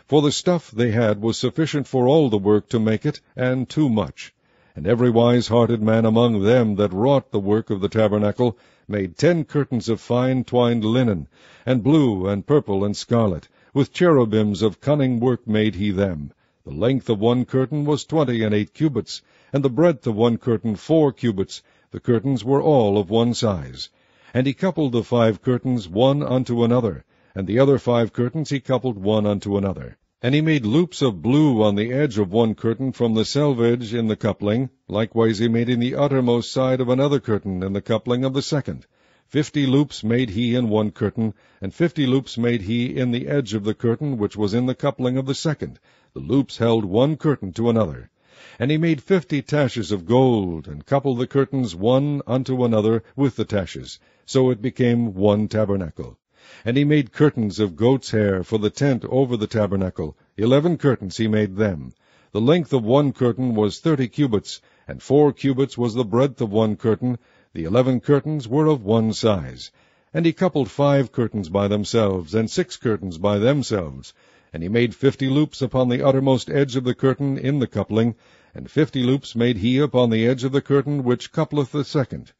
For the stuff they had was sufficient for all the work to make it, and too much. And every wise-hearted man among them that wrought the work of the tabernacle made 10 curtains of fine twined linen, and blue, and purple, and scarlet. With cherubims of cunning work made he them. The length of one curtain was 28 cubits, and the breadth of one curtain 4 cubits. The curtains were all of one size. And he coupled the 5 curtains one unto another, and the other 5 curtains he coupled one unto another. And he made loops of blue on the edge of one curtain from the selvage in the coupling. Likewise he made in the uttermost side of another curtain in the coupling of the second. 50 loops made he in one curtain, and 50 loops made he in the edge of the curtain which was in the coupling of the second. The loops held one curtain to another. And he made 50 taches of gold, and coupled the curtains one unto another with the taches. So it became one tabernacle. And he made curtains of goat's hair for the tent over the tabernacle. 11 curtains he made them. The length of one curtain was 30 cubits, and 4 cubits was the breadth of one curtain. The 11 curtains were of one size. And he coupled 5 curtains by themselves, and 6 curtains by themselves. And he made 50 loops upon the uttermost edge of the curtain in the coupling, and 50 loops made he upon the edge of the curtain which coupleth the second.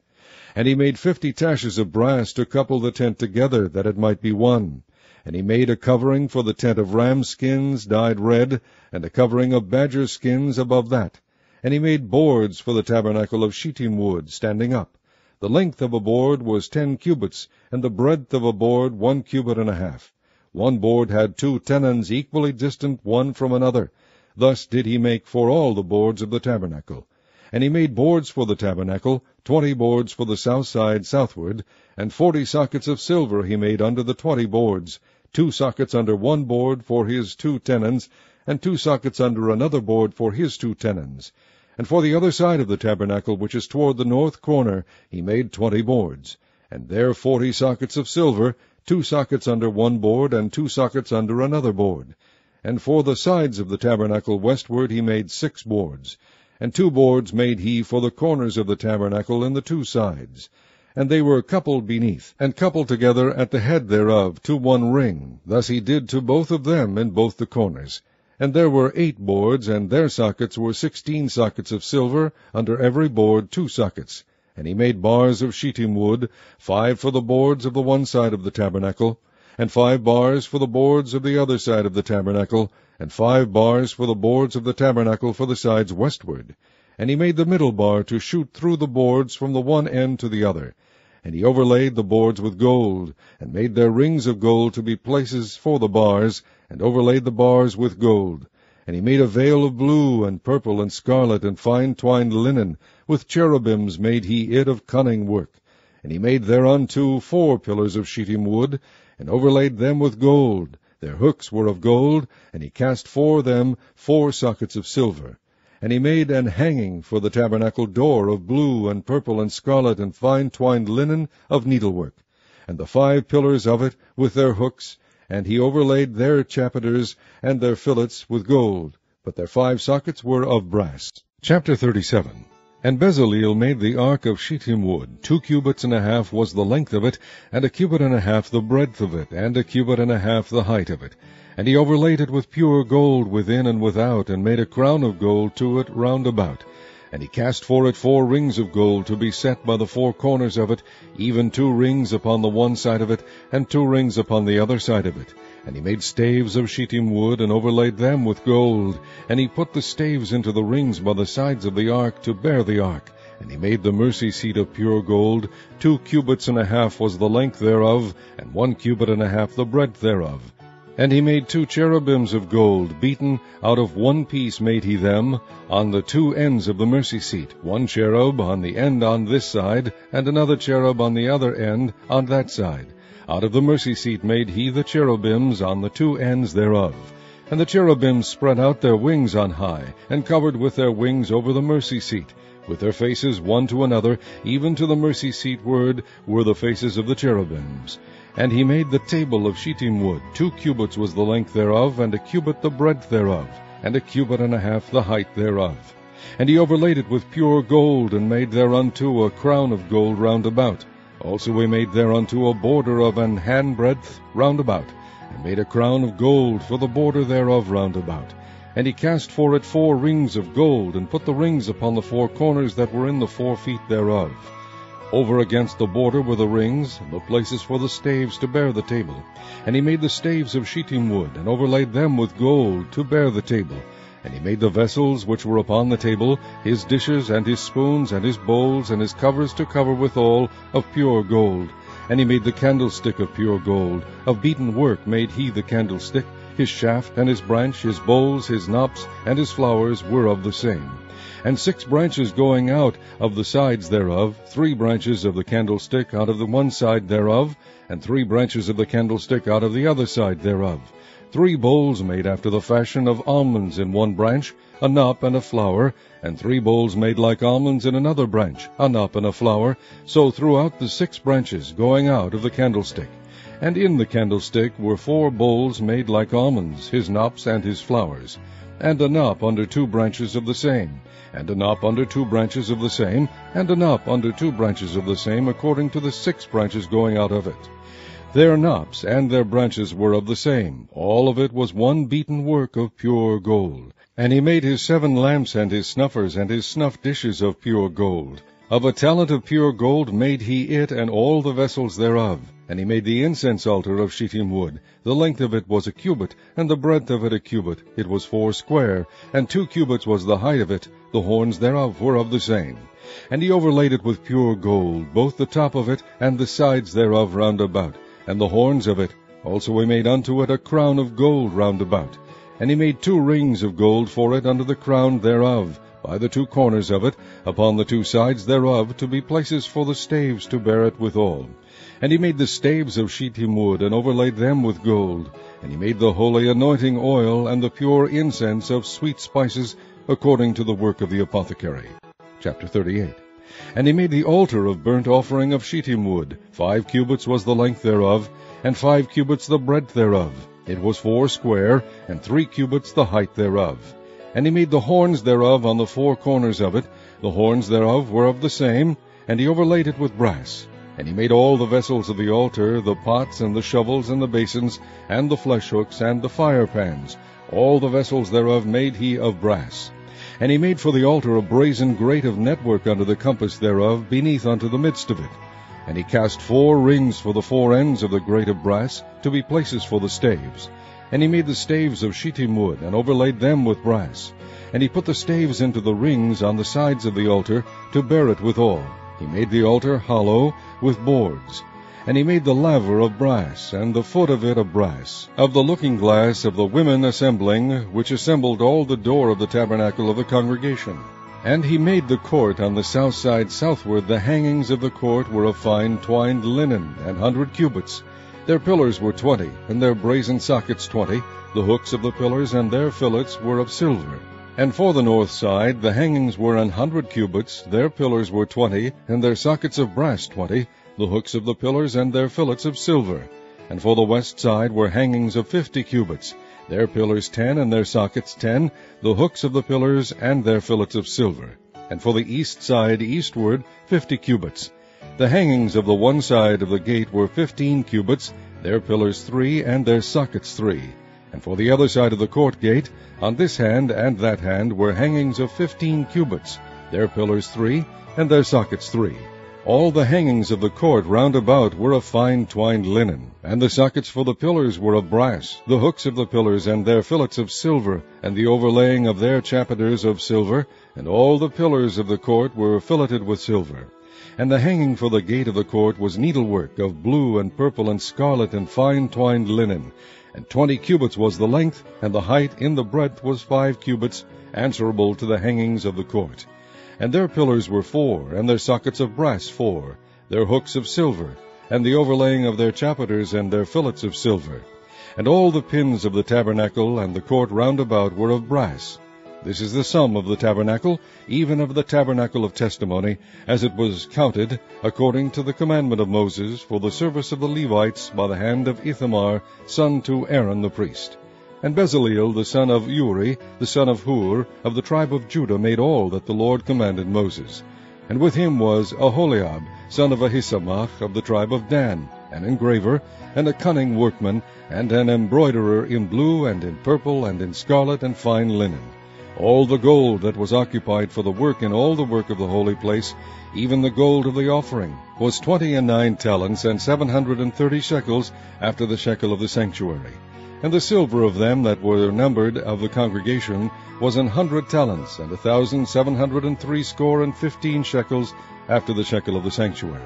And he made 50 taches of brass to couple the tent together, that it might be one. And he made a covering for the tent of ram skins dyed red, and a covering of badger skins above that. And he made boards for the tabernacle of shittim wood, standing up. The length of a board was 10 cubits, and the breadth of a board 1 cubit and a half. One board had 2 tenons equally distant one from another. Thus did he make for all the boards of the tabernacle. And he made boards for the tabernacle, 20 boards for the south side southward, and 40 sockets of silver he made under the 20 boards, 2 sockets under one board for his 2 tenons, and 2 sockets under another board for his 2 tenons. And for the other side of the tabernacle, which is toward the north corner, he made 20 boards, and there 40 sockets of silver, 2 sockets under one board, and 2 sockets under another board. And for the sides of the tabernacle westward he made 6 boards, and 2 boards made he for the corners of the tabernacle in the 2 sides. And they were coupled beneath, and coupled together at the head thereof to one ring. Thus he did to both of them in both the corners. And there were 8 boards, and their sockets were 16 sockets of silver, under every board 2 sockets. And he made bars of shittim wood, 5 for the boards of the one side of the tabernacle, and 5 bars for the boards of the other side of the tabernacle, and 5 bars for the boards of the tabernacle for the sides westward. And he made the middle bar to shoot through the boards from the one end to the other. And he overlaid the boards with gold, and made their rings of gold to be places for the bars, and overlaid the bars with gold. And he made a veil of blue, and purple, and scarlet, and fine twined linen. With cherubims made he it of cunning work. And he made thereunto 4 pillars of shittim wood, and overlaid them with gold. Their hooks were of gold, and he cast for them 4 sockets of silver. And he made an hanging for the tabernacle door of blue, and purple, and scarlet, and fine twined linen of needlework, and the 5 pillars of it with their hooks, and he overlaid their chapiters and their fillets with gold, but their 5 sockets were of brass. Chapter 37. And Bezaleel made the ark of shittim wood. 2 cubits and a half was the length of it, and 1 cubit and a half the breadth of it, and 1 cubit and a half the height of it. And he overlaid it with pure gold within and without, and made a crown of gold to it round about. And he cast for it 4 rings of gold to be set by the 4 corners of it, even 2 rings upon the one side of it, and 2 rings upon the other side of it. And he made staves of shittim wood, and overlaid them with gold. And he put the staves into the rings by the sides of the ark to bear the ark. And he made the mercy seat of pure gold. 2 cubits and a half was the length thereof, and 1 cubit and a half the breadth thereof. And he made 2 cherubims of gold, beaten out of one piece made he them, on the 2 ends of the mercy seat, 1 cherub on the end on this side, and another cherub on the other end on that side. Out of the mercy seat made he the cherubims on the 2 ends thereof. And the cherubims spread out their wings on high, and covered with their wings over the mercy seat. With their faces one to another, even to the mercy seat ward, were the faces of the cherubims. And he made the table of shittim wood. 2 cubits was the length thereof, and 1 cubit the breadth thereof, and 1 cubit and a half the height thereof. And he overlaid it with pure gold, and made thereunto a crown of gold round about. Also he made thereunto a border of an handbreadth round about, and made a crown of gold for the border thereof round about. And he cast for it 4 rings of gold, and put the rings upon the 4 corners that were in the 4 feet thereof. Over against the border were the rings, and the places for the staves to bear the table. And he made the staves of shittim wood, and overlaid them with gold to bear the table. And he made the vessels which were upon the table, his dishes, and his spoons, and his bowls, and his covers to cover withal, of pure gold. And he made the candlestick of pure gold. Of beaten work made he the candlestick. His shaft, and his branch, his bowls, his knops, and his flowers were of the same. And 6 branches going out of the sides thereof, 3 branches of the candlestick out of the one side thereof, and 3 branches of the candlestick out of the other side thereof. 3 bowls made after the fashion of almonds in one branch, a knop and a flower, and 3 bowls made like almonds in another branch, a knop and a flower, so throughout the 6 branches going out of the candlestick. And in the candlestick were 4 bowls made like almonds, his knops and his flowers, and a knop under 2 branches of the same, and a knop under 2 branches of the same, and a knop under 2 branches of the same, according to the 6 branches going out of it. Their knops and their branches were of the same. All of it was one beaten work of pure gold. And he made his 7 lamps and his snuffers and his snuff dishes of pure gold. Of a talent of pure gold made he it and all the vessels thereof. And he made the incense altar of shittim wood. The length of it was a cubit, and the breadth of it a cubit. It was 4 square, and 2 cubits was the height of it. The horns thereof were of the same. And he overlaid it with pure gold, both the top of it and the sides thereof round about, and the horns of it. Also he made unto it a crown of gold round about. And he made 2 rings of gold for it under the crown thereof, by the 2 corners of it, upon the 2 sides thereof, to be places for the staves to bear it withal. And he made the staves of shittim wood, and overlaid them with gold. And he made the holy anointing oil, and the pure incense of sweet spices, according to the work of the apothecary. Chapter 38. And he made the altar of burnt offering of shittim wood. 5 cubits was the length thereof, and 5 cubits the breadth thereof. It was 4 square, and 3 cubits the height thereof. And he made the horns thereof on the 4 corners of it. The horns thereof were of the same, and he overlaid it with brass. And he made all the vessels of the altar, the pots, and the shovels, and the basins, and the flesh hooks, and the fire pans. All the vessels thereof made he of brass. And he made for the altar a brazen grate of network under the compass thereof, beneath unto the midst of it. And he cast 4 rings for the 4 ends of the grate of brass, to be places for the staves. And he made the staves of shittim wood, and overlaid them with brass. And he put the staves into the rings on the sides of the altar, to bear it withal. He made the altar hollow, with boards. And he made the laver of brass, and the foot of it of brass, of the looking glass of the women assembling, which assembled all the door of the tabernacle of the congregation. And he made the court on the south side southward. The hangings of the court were of fine twined linen, 100 cubits. Their pillars were 20, and their brazen sockets 20. The hooks of the pillars and their fillets were of silver. And for the north side the hangings were 100 cubits. Their pillars were 20, and their sockets of brass 20. The hooks of the pillars and their fillets of silver. And for the west side were hangings of 50 cubits. Their pillars 10, and their sockets 10. The hooks of the pillars and their fillets of silver. And for the east side eastward 50 cubits. The hangings of the one side of the gate were 15 cubits. Their pillars 3, and their sockets 3. And for the other side of the court gate, on this hand and that hand, were hangings of 15 cubits. Their pillars 3, and their sockets 3. All the hangings of the court round about were of fine twined linen, and the sockets for the pillars were of brass, the hooks of the pillars and their fillets of silver, and the overlaying of their chapiters of silver, and all the pillars of the court were filleted with silver. And the hanging for the gate of the court was needlework of blue and purple and scarlet and fine twined linen, and 20 cubits was the length, and the height in the breadth was 5 cubits, answerable to the hangings of the court. And their pillars were 4, and their sockets of brass 4, their hooks of silver, and the overlaying of their chapiters and their fillets of silver. And all the pins of the tabernacle and the court round about were of brass. This is the sum of the tabernacle, even of the tabernacle of testimony, as it was counted, according to the commandment of Moses, for the service of the Levites, by the hand of Ithamar, son to Aaron the priest. And Bezaleel, the son of Uri, the son of Hur, of the tribe of Judah, made all that the Lord commanded Moses. And with him was Aholiab, son of Ahisamach, of the tribe of Dan, an engraver, and a cunning workman, and an embroiderer in blue, and in purple, and in scarlet, and fine linen. All the gold that was occupied for the work in all the work of the holy place, even the gold of the offering, was 29 talents, and 730 shekels, after the shekel of the sanctuary. And the silver of them that were numbered of the congregation was 100 talents, and 1,760 shekels, after the shekel of the sanctuary.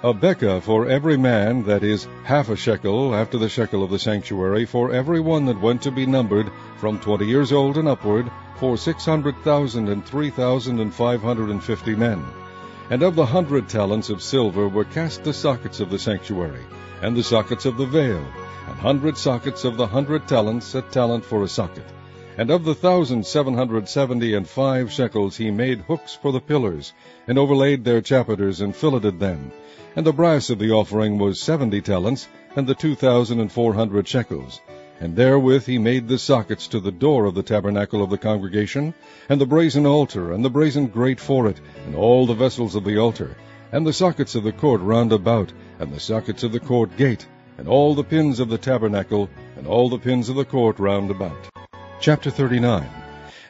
A bekah for every man, that is, half a shekel, after the shekel of the sanctuary, for every one that went to be numbered, from 20 years old and upward, for 600,000 and 3,550 men. And of the 100 talents of silver were cast the sockets of the sanctuary, and the sockets of the veil, 100 sockets of the 100 talents, a talent for a socket. And of the 1,775 shekels he made hooks for the pillars, and overlaid their chapiters, and filleted them. And the brass of the offering was 70 talents, and the 2,400 shekels. And therewith he made the sockets to the door of the tabernacle of the congregation, and the brazen altar, and the brazen grate for it, and all the vessels of the altar, and the sockets of the court round about, and the sockets of the court gate, and all the pins of the tabernacle, and all the pins of the court round about. Chapter 39.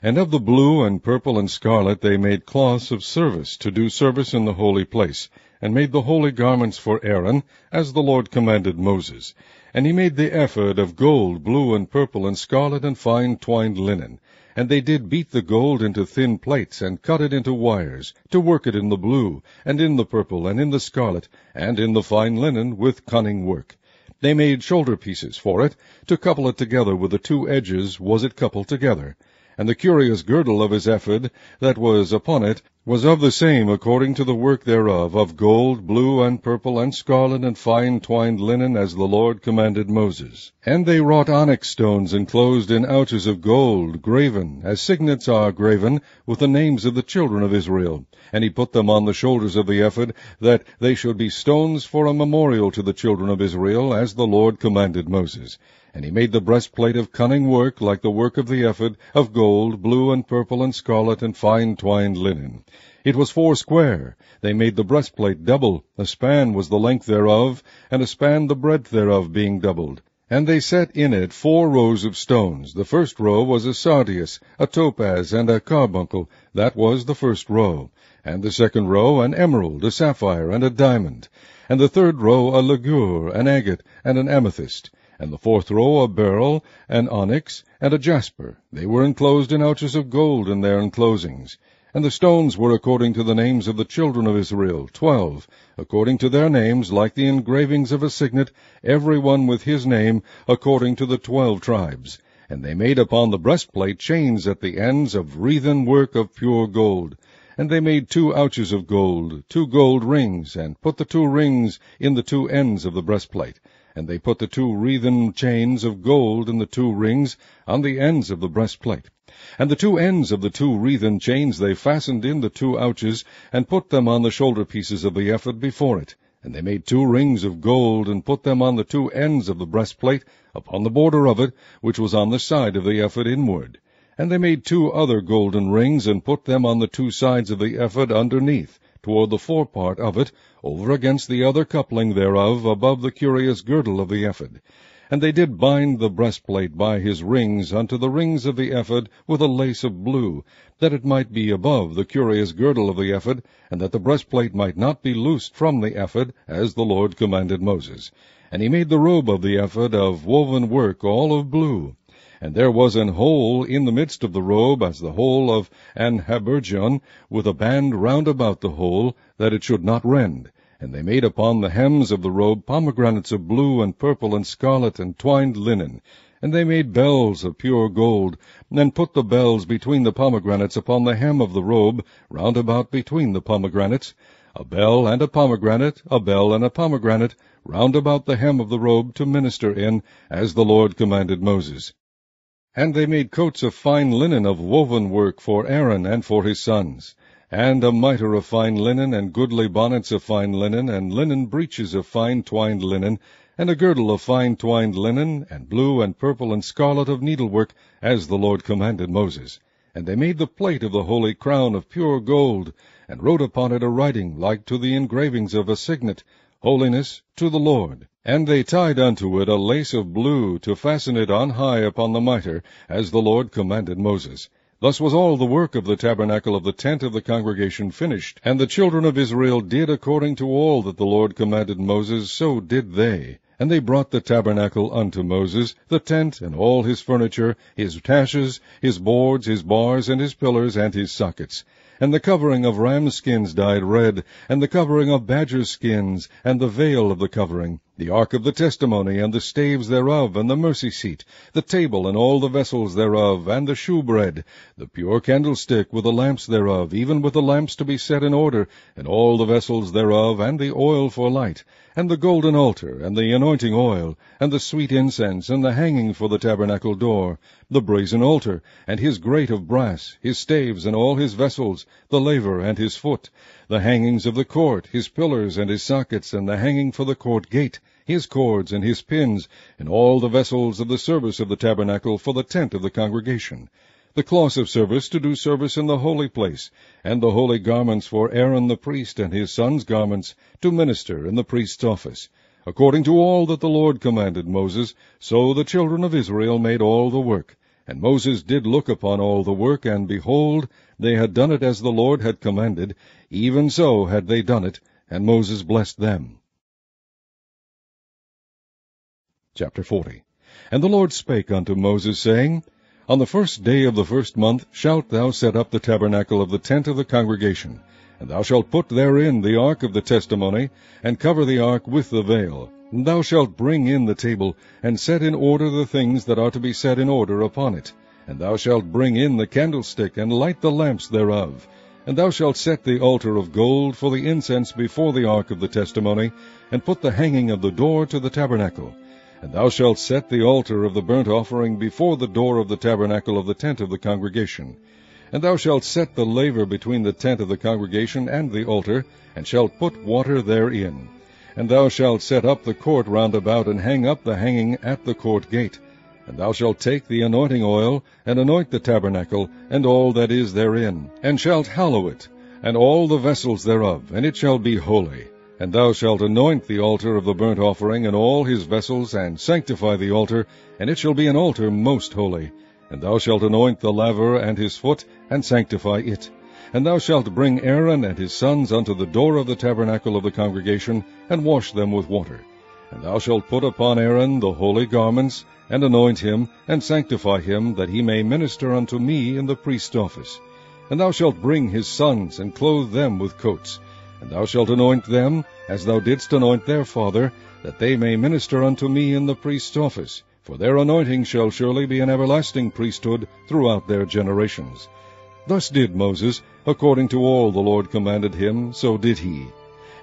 And of the blue and purple and scarlet they made cloths of service, to do service in the holy place, and made the holy garments for Aaron, as the Lord commanded Moses. And he made the ephod of gold, blue and purple and scarlet and fine twined linen. And they did beat the gold into thin plates, and cut it into wires, to work it in the blue, and in the purple, and in the scarlet, and in the fine linen, with cunning work. They made shoulder pieces for it, to couple it together with the 2 edges was it coupled together. And the curious girdle of his ephod that was upon it was of the same according to the work thereof, of gold, blue, and purple, and scarlet, and fine twined linen, as the Lord commanded Moses. And they wrought onyx stones enclosed in ouches of gold, graven, as signets are graven, with the names of the children of Israel. And he put them on the shoulders of the ephod, that they should be stones for a memorial to the children of Israel, as the Lord commanded Moses. And he made the breastplate of cunning work, like the work of the ephod, of gold, blue, and purple, and scarlet, and fine twined linen. It was foursquare. They made the breastplate double. A span was the length thereof, and a span the breadth thereof, being doubled. And they set in it 4 rows of stones. The first row was a sardius, a topaz, and a carbuncle. That was the first row. And the second row an emerald, a sapphire, and a diamond. And the third row a ligure, an agate, and an amethyst. And the fourth row a beryl, an onyx, and a jasper. They were enclosed in ouches of gold in their enclosings. And the stones were according to the names of the children of Israel, 12, according to their names, like the engravings of a signet, every one with his name, according to the 12 tribes. And they made upon the breastplate chains at the ends of wreathen work of pure gold. And they made 2 ouches of gold, 2 gold rings, and put the 2 rings in the 2 ends of the breastplate. And they put the 2 wreathen chains of gold in the 2 rings on the ends of the breastplate. And the 2 ends of the 2 wreathen chains they fastened in the 2 ouches, and put them on the shoulder pieces of the ephod before it. And they made 2 rings of gold, and put them on the 2 ends of the breastplate, upon the border of it, which was on the side of the ephod inward. And they made 2 other golden rings, and put them on the 2 sides of the ephod underneath, toward the forepart of it, over against the other coupling thereof, above the curious girdle of the ephod. And they did bind the breastplate by his rings unto the rings of the ephod with a lace of blue, that it might be above the curious girdle of the ephod, and that the breastplate might not be loosed from the ephod, as the Lord commanded Moses. And he made the robe of the ephod of woven work, all of blue. And there was an hole in the midst of the robe, as the hole of an habergeon, with a band round about the hole, that it should not rend. And they made upon the hems of the robe pomegranates of blue and purple and scarlet and twined linen. And they made bells of pure gold, and put the bells between the pomegranates upon the hem of the robe, round about between the pomegranates, a bell and a pomegranate, a bell and a pomegranate, round about the hem of the robe to minister in, as the Lord commanded Moses. And they made coats of fine linen of woven work for Aaron and for his sons, and a mitre of fine linen, and goodly bonnets of fine linen, and linen breeches of fine twined linen, and a girdle of fine twined linen, and blue and purple and scarlet of needlework, as the Lord commanded Moses. And they made the plate of the holy crown of pure gold, and wrote upon it a writing like to the engravings of a signet, Holiness to the Lord. And they tied unto it a lace of blue, to fasten it on high upon the mitre, as the Lord commanded Moses. Thus was all the work of the tabernacle of the tent of the congregation finished. And the children of Israel did according to all that the Lord commanded Moses, so did they. And they brought the tabernacle unto Moses, the tent, and all his furniture, his taches, his boards, his bars, and his pillars, and his sockets. And the covering of ram skins dyed red, and the covering of badger skins, and the veil of the covering, the ark of the testimony, and the staves thereof, and the mercy seat, the table, and all the vessels thereof, and the shewbread, the pure candlestick, with the lamps thereof, even with the lamps to be set in order, and all the vessels thereof, and the oil for light, and the golden altar, and the anointing oil, and the sweet incense, and the hanging for the tabernacle door, the brazen altar, and his grate of brass, his staves, and all his vessels, the laver and his foot, the hangings of the court, his pillars and his sockets, and the hanging for the court gate, his cords and his pins, and all the vessels of the service of the tabernacle for the tent of the congregation, the cloths of service to do service in the holy place, and the holy garments for Aaron the priest and his sons' garments to minister in the priest's office. According to all that the Lord commanded Moses, so the children of Israel made all the work. And Moses did look upon all the work, and behold, they had done it as the Lord had commanded, even so had they done it, and Moses blessed them. Chapter 40. And the Lord spake unto Moses, saying, On the first day of the first month shalt thou set up the tabernacle of the tent of the congregation, and thou shalt put therein the ark of the testimony, and cover the ark with the veil. And thou shalt bring in the table, and set in order the things that are to be set in order upon it. And thou shalt bring in the candlestick, and light the lamps thereof. And thou shalt set the altar of gold for the incense before the ark of the testimony, and put the hanging of the door to the tabernacle. And thou shalt set the altar of the burnt offering before the door of the tabernacle of the tent of the congregation. And thou shalt set the laver between the tent of the congregation and the altar, and shalt put water therein. And thou shalt set up the court round about, and hang up the hanging at the court gate. And thou shalt take the anointing oil, and anoint the tabernacle, and all that is therein, and shalt hallow it, and all the vessels thereof, and it shall be holy. And thou shalt anoint the altar of the burnt offering, and all his vessels, and sanctify the altar, and it shall be an altar most holy. And thou shalt anoint the laver and his foot, and sanctify it. And thou shalt bring Aaron and his sons unto the door of the tabernacle of the congregation, and wash them with water. And thou shalt put upon Aaron the holy garments, and anoint him, and sanctify him, that he may minister unto me in the priest's office. And thou shalt bring his sons, and clothe them with coats. And thou shalt anoint them, as thou didst anoint their father, that they may minister unto me in the priest's office. For their anointing shall surely be an everlasting priesthood throughout their generations. Thus did Moses, according to all the Lord commanded him, so did he.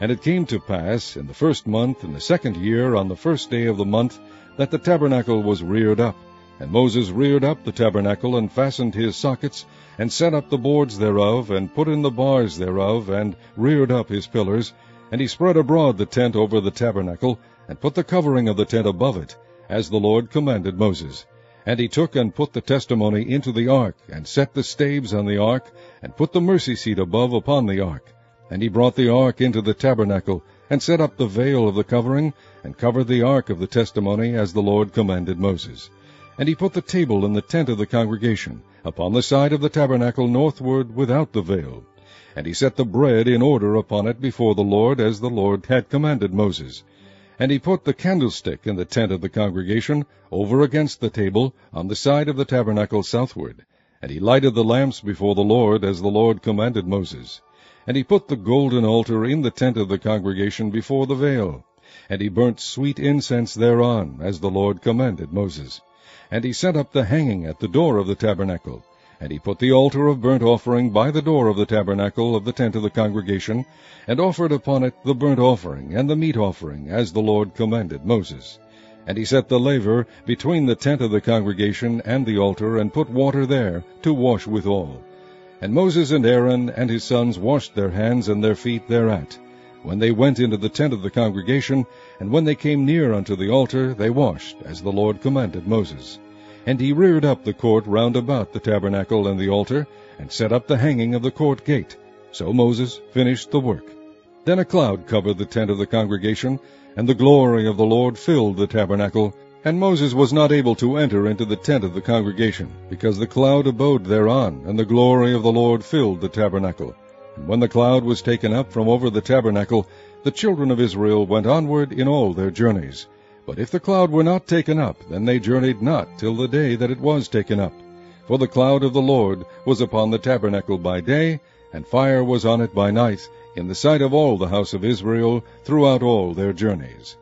And it came to pass, in the first month, in the second year, on the first day of the month, that the tabernacle was reared up. And Moses reared up the tabernacle, and fastened his sockets, and set up the boards thereof, and put in the bars thereof, and reared up his pillars. And he spread abroad the tent over the tabernacle, and put the covering of the tent above it, as the Lord commanded Moses. And he took and put the testimony into the ark, and set the staves on the ark, and put the mercy seat above upon the ark. And he brought the ark into the tabernacle, and set up the veil of the covering, and covered the ark of the testimony, as the Lord commanded Moses. And he put the table in the tent of the congregation, upon the side of the tabernacle northward without the veil. And he set the bread in order upon it before the Lord, as the Lord had commanded Moses. And he put the candlestick in the tent of the congregation, over against the table, on the side of the tabernacle southward. And he lighted the lamps before the Lord, as the Lord commanded Moses. And he put the golden altar in the tent of the congregation before the veil. And he burnt sweet incense thereon, as the Lord commanded Moses. And he set up the hanging at the door of the tabernacle. And he put the altar of burnt offering by the door of the tabernacle of the tent of the congregation, and offered upon it the burnt offering and the meat offering, as the Lord commanded Moses. And he set the laver between the tent of the congregation and the altar, and put water there to wash withal. And Moses and Aaron and his sons washed their hands and their feet thereat, when they went into the tent of the congregation, and when they came near unto the altar, they washed, as the Lord commanded Moses. And he reared up the court round about the tabernacle and the altar, and set up the hanging of the court gate. So Moses finished the work. Then a cloud covered the tent of the congregation, and the glory of the Lord filled the tabernacle. And Moses was not able to enter into the tent of the congregation, because the cloud abode thereon, and the glory of the Lord filled the tabernacle. And when the cloud was taken up from over the tabernacle, the children of Israel went onward in all their journeys. But if the cloud were not taken up, then they journeyed not till the day that it was taken up. For the cloud of the Lord was upon the tabernacle by day, and fire was on it by night, in the sight of all the house of Israel throughout all their journeys.